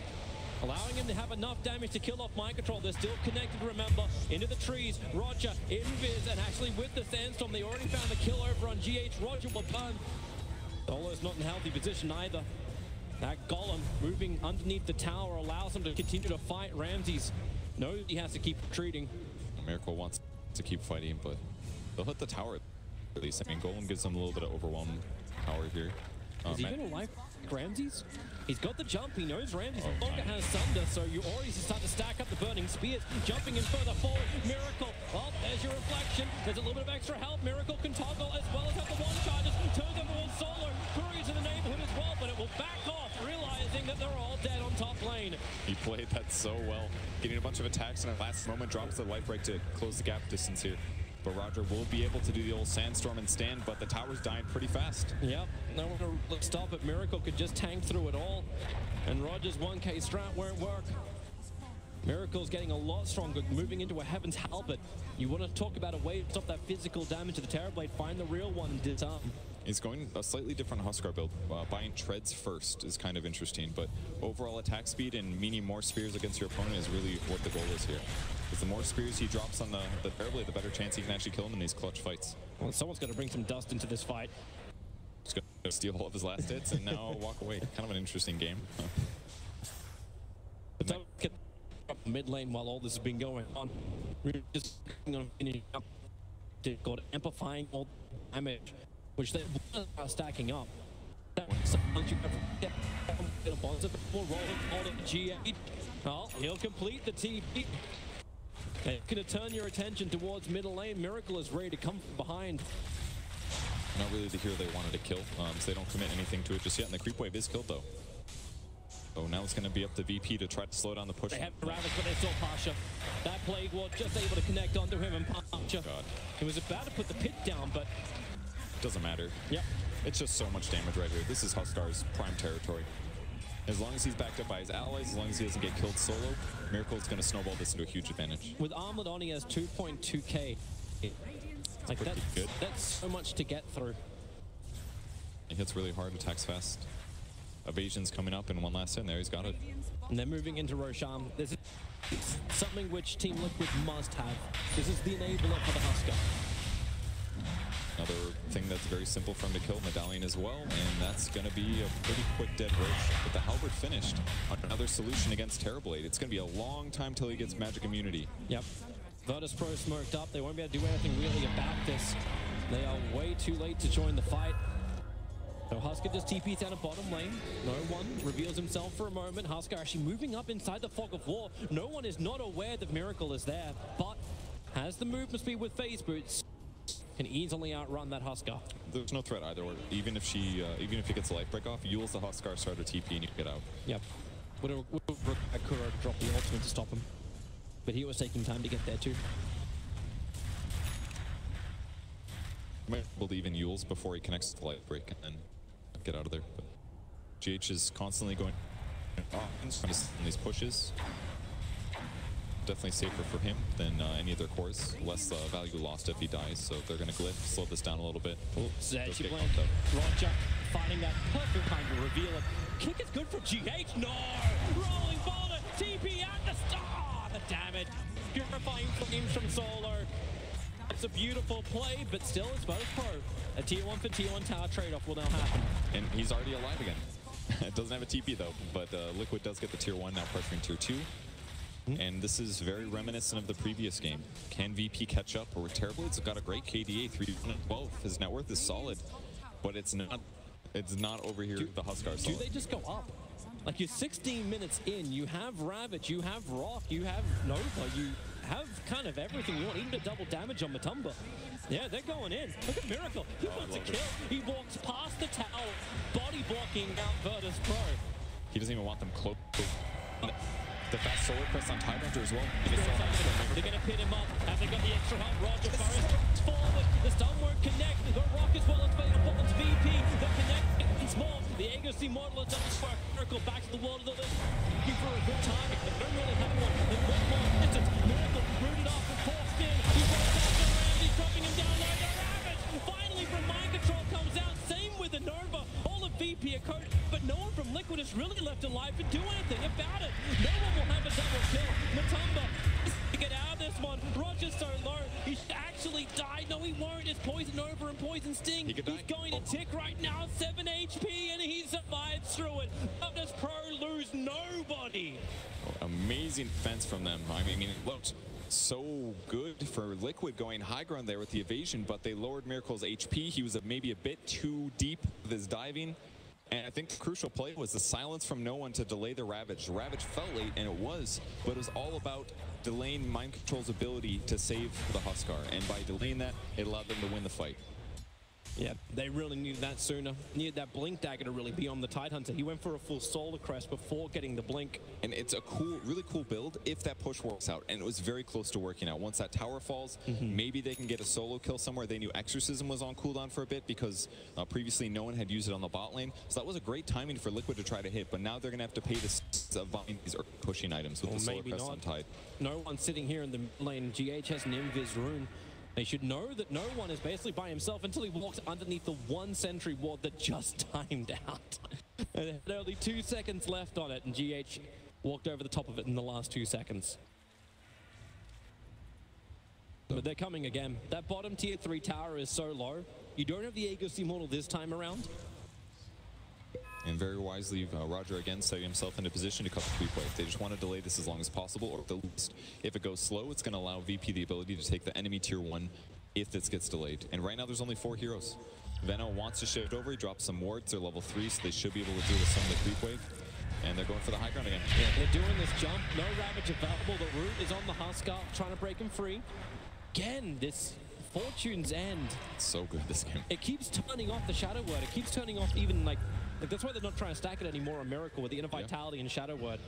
allowing him to have enough damage to kill off Mind Control. They're still connected, remember, into the trees. Roger, Invis, and actually with the Sandstorm, they already found the kill over on GH. Roger will burn. Solo's not in healthy position either. That Golem moving underneath the tower allows him to continue to fight. Ramses knows he has to keep retreating. Miracle wants to keep fighting, but they'll hit the tower at least. I mean, Golem gives them a little bit of overwhelm power here. Is he going to life Ramses? He's got the jump. He knows Ramses no longer has Sunder, so you already start to stack up the burning spears. Jumping in further forward. Miracle. Oh, there's your reflection. There's a little bit of extra help. Miracle can toggle as well as have the one charges. Turns over towards Solo. Courier to the neighborhood as well, but it will back off, realizing that they're all dead on top lane. He played that so well. Getting a bunch of attacks and at last moment drops the life break to close the gap distance here. But Roger will be able to do the old Sandstorm and stand, but the tower's dying pretty fast. Yep, no one to stop it. Miracle could just tank through it all. And Roger's 1K strat won't work. Miracle's getting a lot stronger, moving into a Heaven's Halberd. You want to talk about a way to stop that physical damage to the Terrorblade, find the real one and disarm. He's going a slightly different Huskar build. Buying treads first is kind of interesting, but overall attack speed and meaning more spears against your opponent is really what the goal is here. Because the more spears he drops on the Terrorblade, the better chance he can actually kill him in these clutch fights. Well, someone's got to bring some dust into this fight. He's going to steal all of his last hits and now walk away. Kind of an interesting game. Mid lane while all this has been going on. We're just finishing up. They've got amplifying all damage, which they are stacking up. Oh, he'll complete the TP. They're going to turn your attention towards middle lane. Miracle is ready to come from behind. Not really the hero they wanted to kill, so they don't commit anything to it just yet. And the creep wave is killed though. So now it's going to be up to VP to try to slow down the push. They have Ravage, but they saw Pasha. That Plague Ward just able to connect onto him, and Pasha. He was about to put the pit down, but doesn't matter. Yep. It's just so much damage right here. This is Huskar's prime territory. As long as he's backed up by his allies, as long as he doesn't get killed solo, Miracle is going to snowball this into a huge advantage. With Armlet on, he has 2.2k. Like that's good. That's so much to get through. He hits really hard, attacks fast. Evasion's coming up, and one last hit, and there he's got it. And they're moving into Roshan. This is something which Team Liquid must have. This is the enabler for the Huskar. Another thing that's very simple for him to kill, Medallion as well, and that's going to be a pretty quick dead Roche. With the Halberd finished, another solution against Terrorblade. It's going to be a long time till he gets magic immunity. Yep. Virtus Pro smoked up. They won't be able to do anything really about this. They are way too late to join the fight. So Huskar just TP's down a bottom lane. No one reveals himself for a moment. Huskar actually moving up inside the fog of war. No one is not aware that Miracle is there, but has the movement speed with phase boots. Can easily outrun that Huskar. There's no threat either way. Even if he gets a life break off, Yule's the Huskar starter TP and you get out. Yep. Would have required Kuro to drop the ultimate to stop him. But he was taking time to get there too. You might believe in Yule's before he connects to the life break and then get out of there. But GH is constantly going in these pushes. Definitely safer for him than any of their cores. Less value lost if he dies, so they're going to glyph, slow this down a little bit. Zedge Roger finding that perfect time to reveal it. Kick is good for GH. No! Rolling boulder, TP at the start! The damage. Purifying flames from Solar. It's a beautiful play, but still it's Virtus Pro. A tier 1 for tier 1 tower trade-off will now happen. And he's already alive again. It doesn't have a TP though, but Liquid does get the tier 1, now pressuring tier 2. And this is very reminiscent of the previous game. Can VP catch up? Or terribly, it's got a great KDA, 3-12. His net worth is solid, but it's not over here, the Huskar. Do they just go up? Like, you're 16 minutes in, you have Ravage, you have Rock, you have Nova, you have kind of everything you want, even the double damage on Matumba. Yeah, they're going in. Look at Miracle. He wants a kill. He walks past the tower, body blocking out Virtus Pro. He doesn't even want them close. The fast solar crest on Tidehunter as well. They're going to pin him up. Have they got the extra help? Roger Forrest forward. The stun won't connect. The Rock is well. It's fading up on VP. The connect is small. The Agassi model is double spark. Miracle back to the wall of the list. Looking for a good target. They don't really have one. There's one more distance. Miracle rooted off and forced in. He goes after Ramsey, dropping him down low. The Ravage finally from Mind Control comes out. Same with the Nova. All of VP are coded, but no one from Liquid is really left alive to do anything about it. No one will have a double kill. Matumba to get out of this one. Roger's so low. He should actually die. No, he won't. It's Poison Over and Poison Sting. He's going to tick right now. 7 HP, and he survives through it. Virtus Pro lose nobody. Amazing defense from them. I mean, it looked so good for Liquid going high ground there with the evasion, but they lowered Miracle's HP. He was maybe a bit too deep with his diving. And I think the crucial play was the silence from no one to delay the Ravage. Ravage fell late, and it was, but it was all about delaying Mind Control's ability to save the Huskar. And by delaying that, it allowed them to win the fight. Yeah, they really needed that sooner. Needed that Blink Dagger to really be on the Tidehunter. He went for a full Solar Crest before getting the Blink. And it's a cool, really cool build if that push works out. And it was very close to working out. Once that tower falls, maybe they can get a solo kill somewhere. They knew Exorcism was on cooldown for a bit because previously no one had used it on the bot lane. So that was a great timing for Liquid to try to hit. But now they're going to have to pay the of buying these pushing items with the Solar Crest on Tide. No one sitting here in the lane. GH has an Invis rune. They should know that no one is basically by himself until he walks underneath the 1 sentry ward that just timed out. And had only 2 seconds left on it, and GH walked over the top of it in the last 2 seconds. But they're coming again. That bottom tier 3 tower is so low. You don't have the Aegis Immortal this time around. And very wisely, Roger again setting himself into position to cut the creep wave. They just want to delay this as long as possible, or at the least, if it goes slow, it's going to allow VP the ability to take the enemy tier 1 if this gets delayed. And right now, there's only 4 heroes. Venno wants to shift over. He drops some wards. They're level 3, so they should be able to deal with some of the creep wave. And they're going for the high ground again. Yeah, they're doing this jump. No Ravage available. The root is on the Huskar, trying to break him free. Again, this Fortune's End. It's so good, this game. It keeps turning off the Shadow Word. It keeps turning off even like that's why they're not trying to stack it anymore on Miracle with the Inner Vitality and Shadow Word.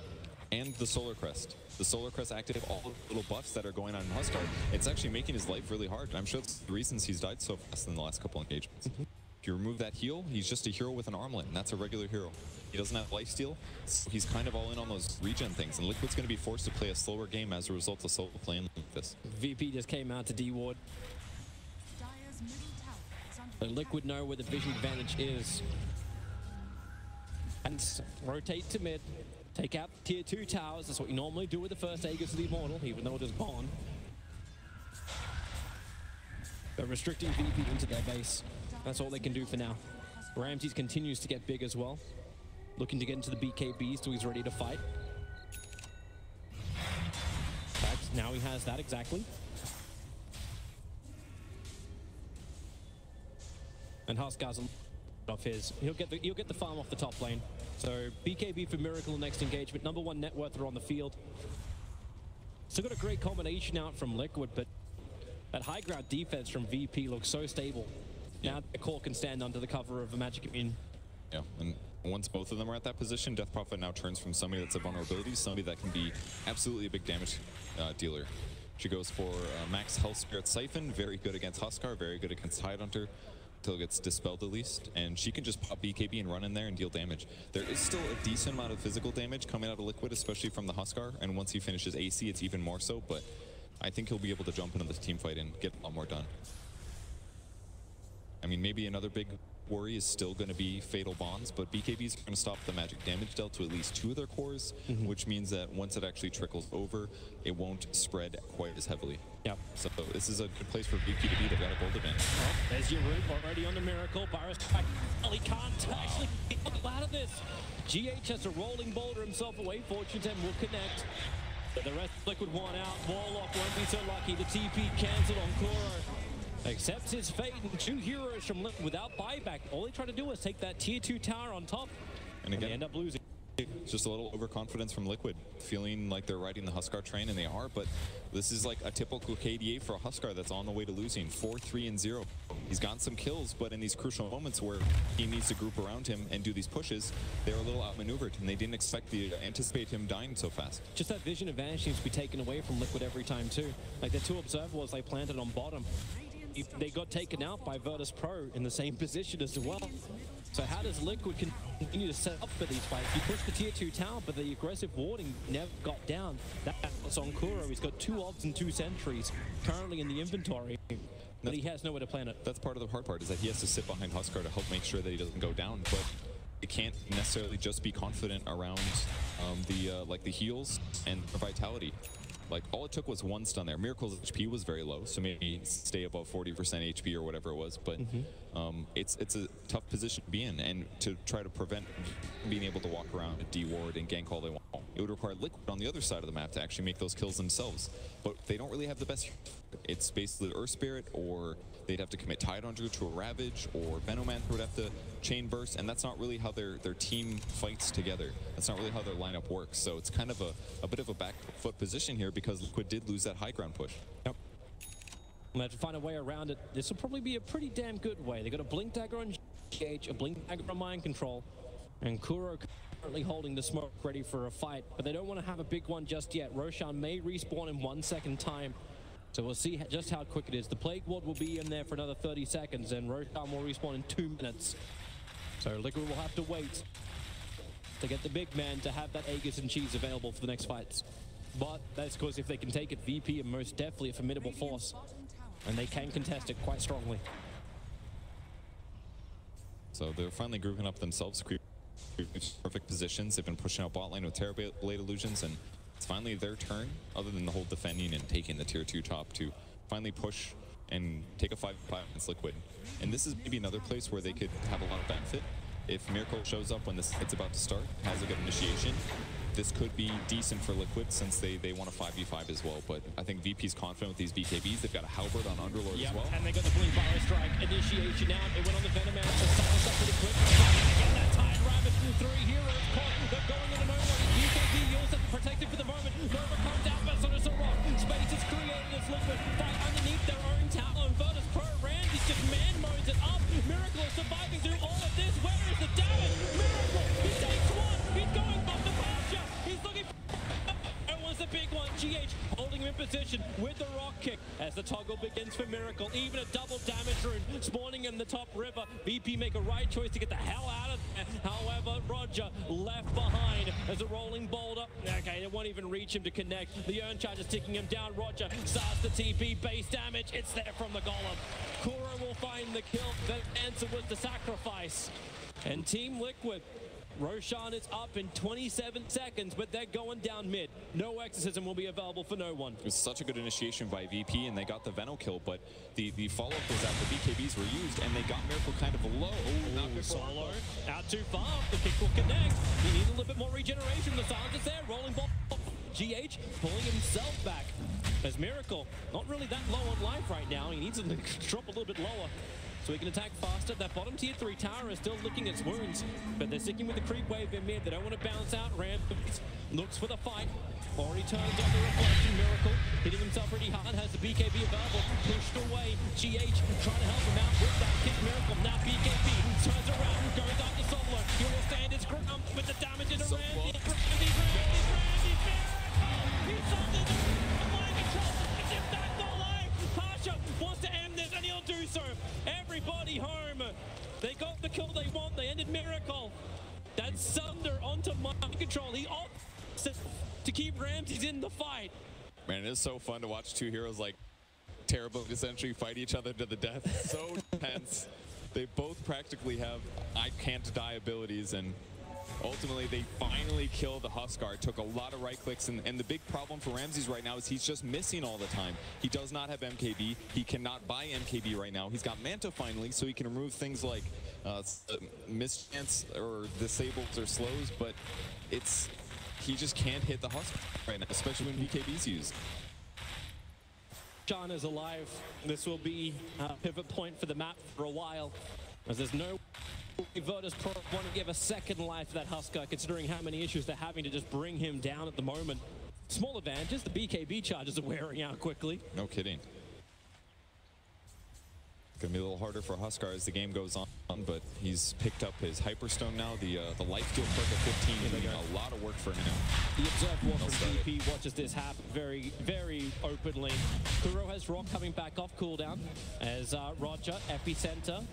And the Solar Crest. The Solar Crest activated all the little buffs that are going on in Huskar. It's actually making his life really hard. And I'm sure it's the reasons he's died so fast in the last couple engagements. If you remove that heal, he's just a hero with an armlet, and that's a regular hero. He doesn't have lifesteal, so he's kind of all in on those regen things. And Liquid's going to be forced to play a slower game as a result of solo playing like this. VP just came out to D-Ward. Liquid know where the vision advantage is. And rotate to mid, take out tier 2 towers. That's what you normally do with the first Aegis of the Immortal, even though it is gone. They're restricting VP into their base. That's all they can do for now. Ramses continues to get big as well. Looking to get into the BKB, so he's ready to fight. In fact, now he has that exactly. And Huskar's off his. He'll get the farm off the top lane. So BKB for Miracle next engagement. #1 net worth are on the field. Still got a great combination out from Liquid, but that high ground defense from VP looks so stable. Yeah. Now the core can stand under the cover of a Magic Immune. Yeah, and once both of them are at that position, Death Prophet now turns from somebody that's a vulnerability to somebody that can be absolutely a big damage dealer. She goes for max health spirit Siphon, very good against Huskar, very good against Tidehunter. Until it gets dispelled at least, and she can just pop BKB and run in there and deal damage. There is still a decent amount of physical damage coming out of Liquid, especially from the Huskar, and once he finishes AC, it's even more so, but I think he'll be able to jump into this team fight and get a lot more done. I mean, maybe another big worry is still going to be Fatal Bonds, but BKBs are going to stop the magic damage dealt to at least 2 of their cores, which means that once it actually trickles over, it won't spread quite as heavily. Yep. So this is a good place for BP to be. They've got a gold event. Oh, there's your root already on the Miracle. Virus back. Well, he can't actually get out of this. GH has a rolling boulder himself away. Fortune 10 will connect. But the rest of Liquid one out. Warlock won't be so lucky. The TP cancelled on Kuro. Accepts his fate, and 2 heroes from Liquid without buyback. All they try to do is take that tier 2 tower on top, and again, they end up losing. Just a little overconfidence from Liquid, feeling like they're riding the Huskar train, and they are, but this is like a typical KDA for a Huskar that's on the way to losing. 4-3-0. He's gotten some kills, but in these crucial moments where he needs to group around him and do these pushes, they're a little outmaneuvered, and they didn't anticipate him dying so fast. Just that vision advantage seems to be taken away from Liquid every time too. Like the 2 observers they planted on bottom, they got taken out by Virtus Pro in the same position as well. So how does Liquid continue to set up for these fights? He pushed the tier 2 tower, but the aggressive warding never got down. That's on Kuro. He's got 2 obs and 2 sentries currently in the inventory, but he has nowhere to plant it. That's part of the hard part, is that he has to sit behind Huskar to help make sure that he doesn't go down, but it can't necessarily just be confident around the heals and the vitality. Like, all it took was 1 stun there. Miracle's HP was very low, so maybe stay above 40% HP or whatever it was, but it's a tough position to be in, and to try to prevent being able to walk around and D-ward and gank all they want. It would require Liquid on the other side of the map to actually make those kills themselves, but they don't really have the best. It's basically Earth Spirit, or they'd have to commit Tidehunter to a Ravage, or Venomanther would have to chain burst, and that's not really how their team fights together. That's not really how their lineup works. So it's kind of a bit of a back foot position here, because Liquid did lose that high ground push. Yep. We'll have to find a way around it. This will probably be a pretty damn good way. They got a Blink Dagger on GH, a Blink Dagger on Mind Control, and Kuro currently holding the smoke ready for a fight, but they don't want to have a big one just yet. Roshan may respawn in 1 second time, so we'll see just how quick it is. The Plague Ward will be in there for another 30 seconds, and Roshan will respawn in 2 minutes. So Liquid will have to wait to get the big man to have that Aegis and Cheese available for the next fights. But that's because if they can take it, VP are most definitely a formidable force, and they can contest it quite strongly. So they're finally grouping up themselves, perfect positions. They've been pushing out bot lane with Terrorblade Illusions, and it's finally their turn, other than the whole defending and taking the tier 2 top, to finally push and take a 5-5 against Liquid. And this is maybe another place where they could have a lot of benefit. If Miracle shows up when it's about to start, has a good initiation, this could be decent for Liquid, since they want a 5v5 as well. But I think VP's confident with these BKBs. They've got a Halberd on Underlord as well. And they got the Blink Virus Strike initiation out. It went on the Venomanther, so silence up pretty quick. Again, that Tide Rabbit, 3 heroes caught. They're going into nowhere. BKB used it to protect it for the moment. Nova comes out, but so does the Rock. Space is created as Liquid fight underneath their own tower. And Virtus Pro Randy's just man modes it up. Miracle is surviving through all of this. Where is the damage? Miracle, he takes 1. He's going off the pasture. He's looking for... It was the big one. GH holding him in position with the rock kick as the toggle begins for Miracle. Even a double damage rune spawning in the top river. VP make a right choice to get the hell out of there. However, Roger left behind as a rolling boulder. Okay, they won't even reach him to connect. The Urn Charge is taking him down. Roger starts the TP base damage. It's there from the Golem. Kuro will find the kill. The answer was the sacrifice. And Team Liquid, Roshan is up in 27 seconds, but they're going down mid. No exorcism will be available for no one. It was such a good initiation by VP, and they got the Veno kill, but the follow-up was that the BKBs were used, and they got Miracle kind of low. Not good Solo out too far. The kick will connect. He needs a little bit more regeneration. The silence is there. Rolling ball. GH pulling himself back as Miracle not really that low on life right now. He needs to drop a little bit lower so he can attack faster. That bottom tier 3 tower is still licking its wounds, but they're sticking with the creep wave in mid. They don't want to bounce out. Ram looks for the fight. Already turns on the reflection. Miracle hitting himself pretty hard. Has the BKB available. Pushed away. GH trying to help him out with that kick. Miracle now BKB turns around, goes out to Solo. He will stand his ground, but the damage into Randy. Randy. He's something. Mind control. It's him back the line. Pasha wants to end this, and he'll do so. Everybody home. They got the kill they want. They ended Miracle. That's Sunder onto mind control. He opts to keep Ramses in the fight. Man, it is so fun to watch 2 heroes like Terrible Sentry fight each other to the death. So tense. They both practically have I can't die abilities, and ultimately they finally kill the Huskar. It took a lot of right clicks, and the big problem for Ramses right now is he's just missing all the time. He does not have MKB. He cannot buy MKB right now. He's got Manta finally, so he can remove things like mischance or disables or slows, but he just can't hit the Huskar right now, especially when BKB's used. Sean is alive. This will be a pivot point for the map for a while, as there's no Virtus Pro want to give a second life to that Huskar, considering how many issues they're having to just bring him down at the moment. Small advantages, the BKB charges are wearing out quickly. No kidding. Gonna be a little harder for Huskar as the game goes on, but he's picked up his Hyperstone now. The life steal perk at 15 is doing a lot of work for him. The observed war from VP watches this happen very, very openly. Kuro has Rock coming back off cooldown as Roger, Epicenter.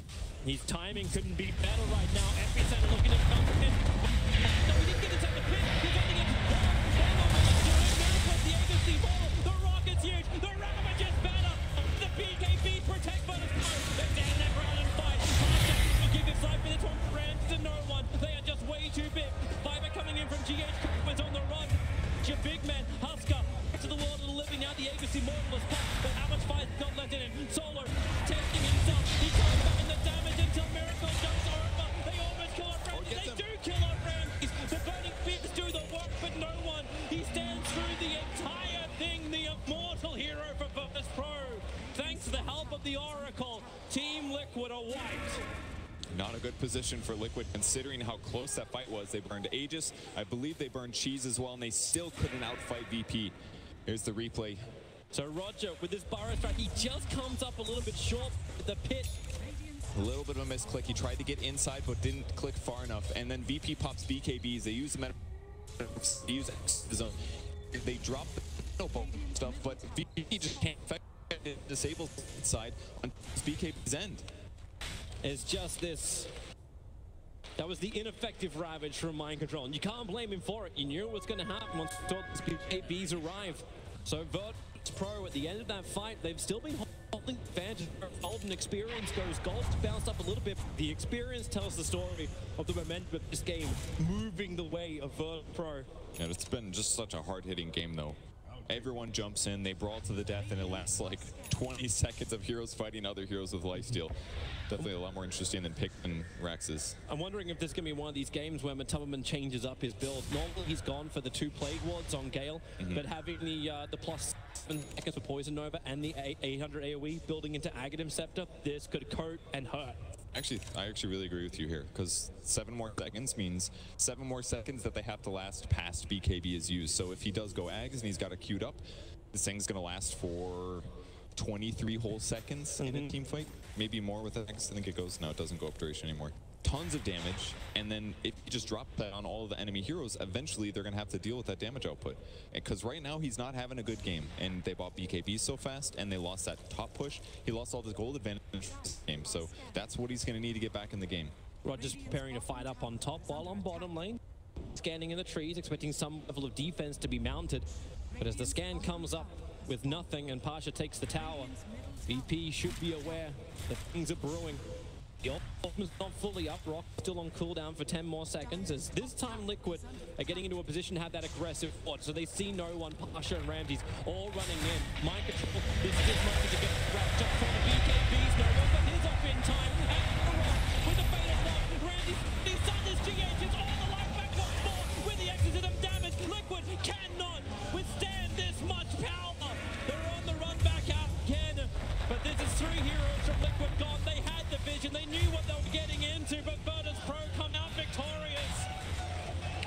His timing couldn't be better right now. Epicenter looking to come in. No, he didn't get inside the pit. He's only gets the agency ball. The Rocket's huge. The Ravage is better. The BKB protect Virtus Pro. They're down that ground and fight. Will give his life for this one. Rams to no one. They are just way too big. Fiber coming in from GH was on the run. Your big man, Huskar, to the world of the living. Now the agency mortal is popped. But how much fight got left in him? Solo testing himself. He comes back in the damage until Miracle jumps over. They almost kill our Ramses. They do kill our Ramses. The burning fists do the work, but no one. He stands through the entire thing. The immortal hero for Virtus Pro. Thanks to the help of the Oracle, Team Liquid are wiped. Not a good position for Liquid, considering how close that fight was. They burned Aegis. I believe they burned Cheese as well, and they still couldn't outfight VP. Here's the replay. So Roger, with this Burrow strike, he just comes up a little bit short with the pit. A little bit of a misclick. He tried to get inside, but didn't click far enough. And then VP pops BKBs. They use the meta. They use the zone. They drop the stuff, but VP just can't affect it. Disables side on BKB's end. It's just this. That was the ineffective Ravage from Mind Control, and you can't blame him for it. You knew it was going to happen once BKBs arrived. So Virtus Pro at the end of that fight, they've still been holding advantage. Golden experience goes. Gold's bounced up a little bit. The experience tells the story of the momentum of this game moving the way of Virtus Pro. Yeah, it's been just such a hard-hitting game, though. Everyone jumps in, they brawl to the death, and it lasts like 20 seconds of heroes fighting other heroes with lifesteal. Definitely a lot more interesting than Pick and Rax's. I'm wondering if this is going to be one of these games where Matubberman changes up his build. Normally he's gone for the 2 Plague Wards on Gale, but having the +7 seconds for Poison Nova and the 800 AoE building into Aghanim Scepter, this could coat and hurt. I actually really agree with you here, because 7 more seconds means 7 more seconds that they have to last past BKB is used. So if he does go Ags and he's got it queued up, this thing's going to last for 23 whole seconds in a team fight. Maybe more with Ags. I think it goes, no, it doesn't go up duration anymore. Tons of damage, and then if you just drop that on all of the enemy heroes, eventually they're going to have to deal with that damage output. Because right now he's not having a good game, and they bought BKB so fast, and they lost that top push. He lost all the gold advantage in this game, so that's what he's going to need to get back in the game. Roger's preparing to fight up on top while on bottom lane. Scanning in the trees, expecting some level of defense to be mounted. But as the scan comes up with nothing and Pasha takes the tower, VP should be aware that things are brewing. The ultimate's not fully up. Rock still on cooldown for 10 more seconds, as this time Liquid are getting into a position to have that aggressive watch. So they see no one. Pasha and Ramses all running in. Mind Control, this is his moment to get wrapped up from the BKBs. No one but his up in time. And Rock with the bait of one. Ramses, he's done this GH. It's all the life back once more with the exorcism damage. Liquid cannot withstand this much power. They're on the run back out again. But this is 3 heroes from Liquid gone. They had the vision. They knew what they were getting into, but Virtus Pro come out victorious.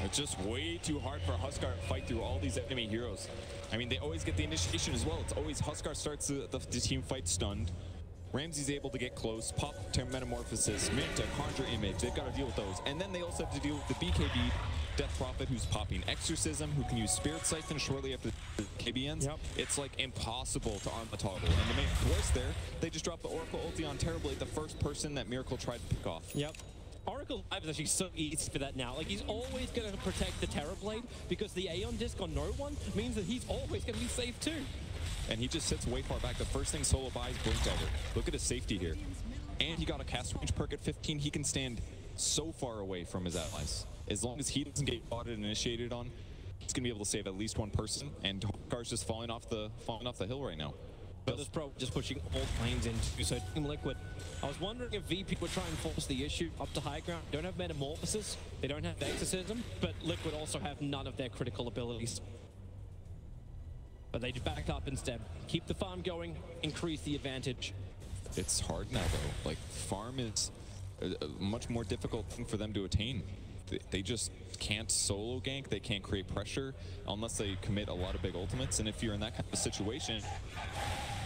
It's just way too hard for Huskar to fight through all these enemy heroes. I mean, they always get the initiation as well. It's always Huskar starts the team fight stunned. Ramsey's able to get close, pop Metamorphosis, Minta, Conjure Image. They've got to deal with those. And then they also have to deal with the BKB Death Prophet, who's popping Exorcism, who can use Spirit Siphon shortly after the KB ends. Yep. It's like impossible to arm the toggle. And to make it worse there, they just dropped the Oracle ulti on Terrorblade, the first person that Miracle tried to pick off. Yep. Oracle Live is actually so easy for that now. Like, he's always going to protect the Terrorblade because the Aeon Disc on no one means that he's always going to be safe too. And he just sits way far back. The first thing Solo buys, Blink Dagger. Look at his safety here. and he got a cast range perk at 15. He can stand so far away from his allies. As long as he doesn't get botted and initiated on, he's going to be able to save at least one person, and Huskars just falling off the hill right now. Virtus Pro just pushing all lanes into, so Team Liquid. I was wondering if VP would try and force the issue up to high ground. Don't have Metamorphosis, they don't have Exorcism, but Liquid also have none of their critical abilities. But they back up instead. Keep the farm going, increase the advantage. It's hard now though. Like, farm is a much more difficult thing for them to attain. They just can't solo gank, they can't create pressure unless they commit a lot of big ultimates, and if you're in that kind of situation,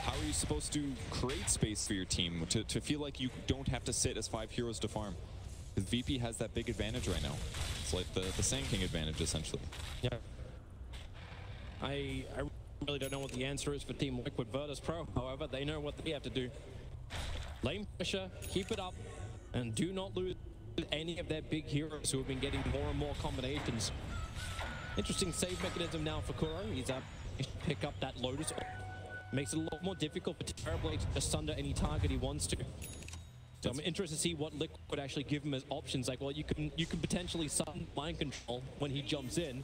how are you supposed to create space for your team to feel like you don't have to sit as 5 heroes to farm? Because VP has that big advantage right now. It's like the Sand King advantage, essentially. Yeah. I really don't know what the answer is for Team Liquid. Virtus Pro, however, they know what they have to do. Lane pressure, keep it up, and do not lose any of their big heroes who have been getting more and more combinations. Interesting save mechanism now for Kuro. He's up to pick up that Lotus. Makes it a lot more difficult for Terrorblade to just sunder any target he wants to. So I'm interested to see what Liquid would actually give him as options. Like, well, you can potentially stun mind control when he jumps in,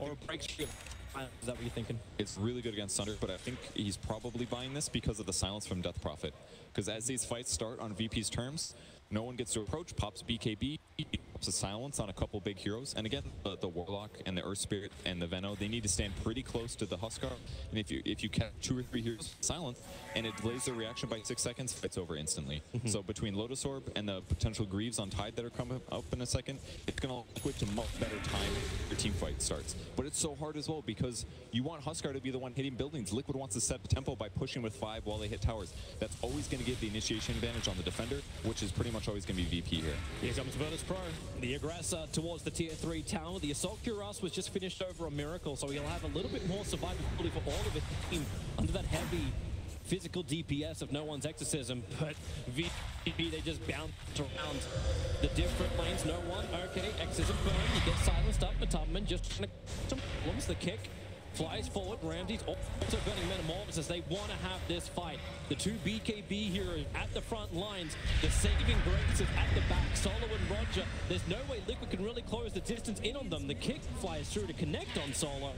or a breaks free. Is that what you're thinking? It's really good against Sunder, but I think he's probably buying this because of the silence from Death Prophet. Because as these fights start on VP's terms, no one gets to approach, pops BKB, pops a silence on a couple big heroes. And again, the Warlock and the Earth Spirit and the Veno, they need to stand pretty close to the Huskar. And if you catch 2 or 3 heroes silent and it delays their reaction by 6 seconds, fight's over instantly. So between Lotus Orb and the potential Greaves on Tide that are coming up in a second, it's going to Liquid to much better time your team fight starts. But it's so hard as well because you want Huskar to be the one hitting buildings. Liquid wants to set the tempo by pushing with 5 while they hit towers. That's always going to give the initiation advantage on the defender, which is pretty much always going to be VP here. Here comes Virtus Pro, the aggressor towards the tier 3 tower. The Assault Cuirass was just finished over a Miracle, so he'll have a little bit more survivability for all of his team under that heavy physical DPS of no one's Exorcism. But VP, they just bounce around the different lanes. No one, okay, Exorcism burn, he gets silenced up. Tubman just trying to some problems. The kick flies forward. Ramsey's also burning Metamorphosis. They want to have this fight. The 2 BKB heroes at the front lines. The saving grace is at the back. Solo and Roger. There's no way Liquid can really close the distance in on them. The kick flies through to connect on Solo.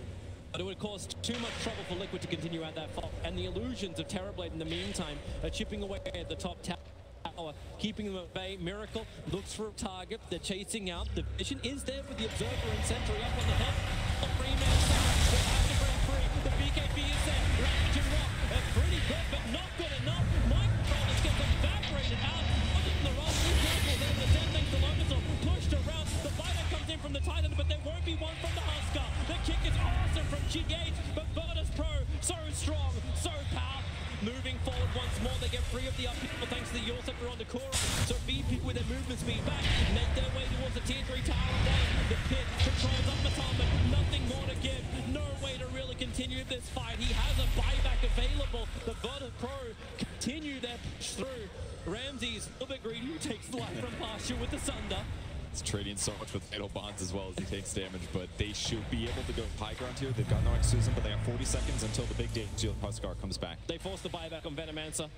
But it would cause too much trouble for Liquid to continue at that fight. And the illusions of Terrorblade in the meantime are chipping away at the top tower, keeping them at bay. Miracle looks for a target. They're chasing out. The vision is there for the Observer and Sentry up on the head. The BKB is there. Range and rock. Pretty good, but not good enough. Mike Controllers gets evaporated out. The Rossi circle there. The Zen makes the Lotus pushed around. The fighter comes in from the Titan, but there won't be one from the Huskar. The kick is awesome from GH, but Virtus Pro, so strong, so powerful. Moving forward once more, they get free of the upheaval thanks to the Yaw Scepter on the core. So VP with their movement speed back, make their way towards the tier 3 tower. The pit controls up Matama, nothing more to give, no way to really continue this fight. He has a buyback available. The Virtus Pro continue their push through. Ramsey's a little bit greedy, who takes the life from Pasha with the Sunder. It's trading so much with Fatal Bonds as well as he takes damage, but they should be able to go high ground here. They've got no Exorcism, but they have 40 seconds until the big Shield Huskar comes back. They force the buyback on Venomancer.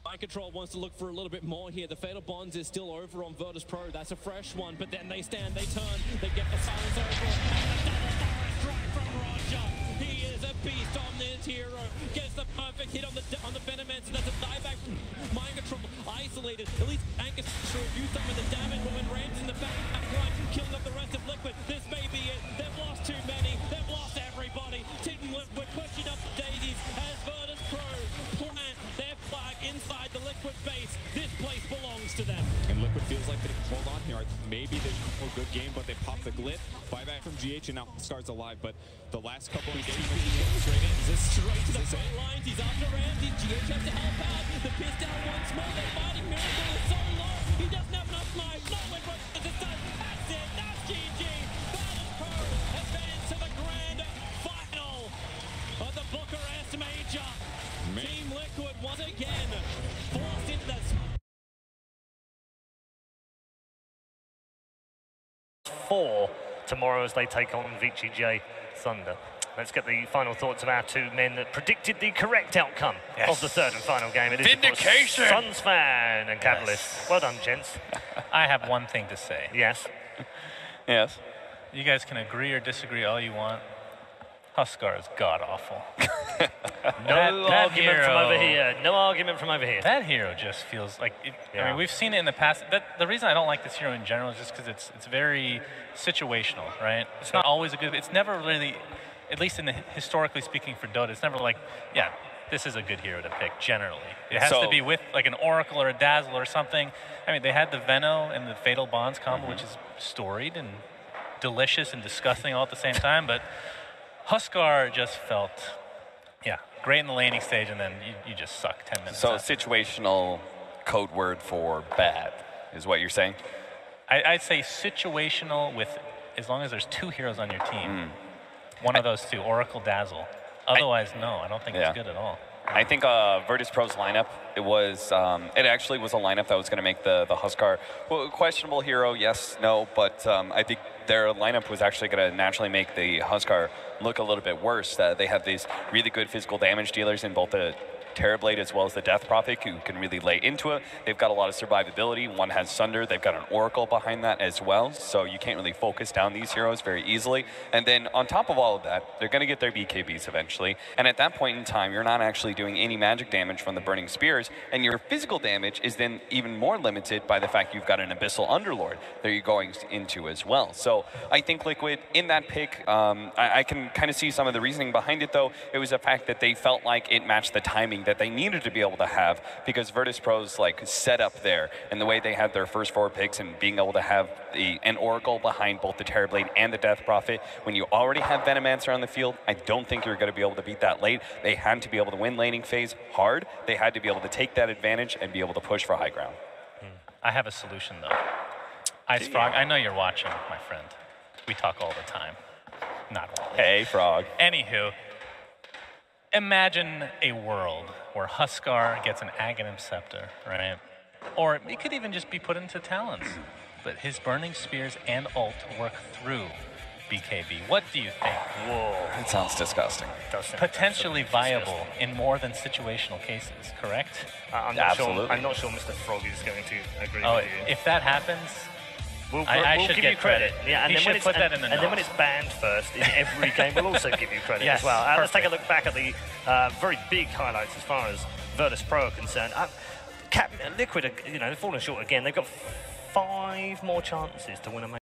Mind Control wants to look for a little bit more here. The Fatal Bonds is still over on Virtus Pro. That's a fresh one, but then they stand, they turn, they get the silence over, and the double forest strike from Roger. He is a beast on this hero. Gets the perfect hit on the Venomancer. That's a dieback. Mind Control isolated. At least Anchor should review some of the damage, but when Rams in the back line, killing up the rest of Liquid, this may be it. They've lost too many. They've lost everybody. Team Liquid pushing up the daisies as Virtus Pro plant their flag inside the Liquid base. This place belongs to them. And Liquid feels like they can hold on here. Maybe they can a good game, but they pop the Glyph. Buyback from GH, and now Huskars alive, but the last couple of games straight in. Is this straight to the front lines? He's after Ramsey. GH has to help out. The piss down once more. They're fighting. Miracle is so low. He doesn't have enough life. No one wants to decide. That's it. That's GG. Virtus Pro advance to the grand final of the Bucharest Major. Team Liquid once again forced into the 4 tomorrow as they take on VCJ Thunder. let's get the final thoughts of our two men that predicted the correct outcome of the third and final game. It is, Vindication! of course, Suns fan and Capitalist. Well done, gents. I have one thing to say. Yes. Yes. You guys can agree or disagree all you want. Huskar is god-awful. No argument from over here. No argument from over here. That hero just feels like... I mean, we've seen it in the past. The reason I don't like this hero in general is just because it's very situational, right? It's not always a good... It's never really, at least historically speaking for Dota, it's never like, yeah, this is a good hero to pick, generally. It has to be with like an Oracle or a Dazzle or something. I mean, they had the Veno and the Fatal Bonds combo, which is storied and delicious and disgusting all at the same time, but Huskar just felt, great in the laning stage, and then you just suck 10 minutes. So situational code word for bad is what you're saying? I'd say situational with, as long as there's two heroes on your team. One of those two, Oracle, Dazzle. Otherwise, no, I don't think it's good at all. I think Virtus Pro's lineup, it actually was a lineup that was going to make the Huskar questionable hero, yes, no, but I think their lineup was actually going to naturally make the Huskar look a little bit worse. They have these really good physical damage dealers in both the Terrorblade as well as the Death Prophet, who can really lay into it. They've got a lot of survivability. One has Sunder. They've got an Oracle behind that as well, so you can't really focus down these heroes very easily. And then on top of all of that, they're going to get their BKBs eventually. And at that point in time, you're not actually doing any magic damage from the Burning Spears, and your physical damage is then even more limited by the fact you've got an Abyssal Underlord that you're going into as well. So I think Liquid, in that pick, I can kind of see some of the reasoning behind it, though. It was the fact that they felt like it matched the timing that they needed to be able to have, because Virtus Pro's like set up there and the way they had their first 4 picks and being able to have an Oracle behind both the Terrorblade and the Death Prophet, when you already have Venomancer on the field, I don't think you're going to be able to beat that late. They had to be able to win laning phase hard. They had to be able to take that advantage and be able to push for high ground. I have a solution, though. Ice Frog, I know you're watching, my friend. We talk all the time. Not really. Hey, Frog. Anywho, imagine a world where Huskar gets an Aghanim Scepter, right? Or it could even just be put into Talons. But his Burning Spears and ult work through BKB. What do you think? Whoa. That sounds disgusting. Potentially viable in more than situational cases, correct? I'm not sure Mr. Frog is going to agree with you. If that happens, We'll should give get you credit. Yeah, and he then should put that in the and then when it's banned first in every game, we'll also give you credit as well. Let's take a look back at the very big highlights as far as Virtus Pro are concerned. Liquid, they've fallen short again. They've got 5 more chances to win a match.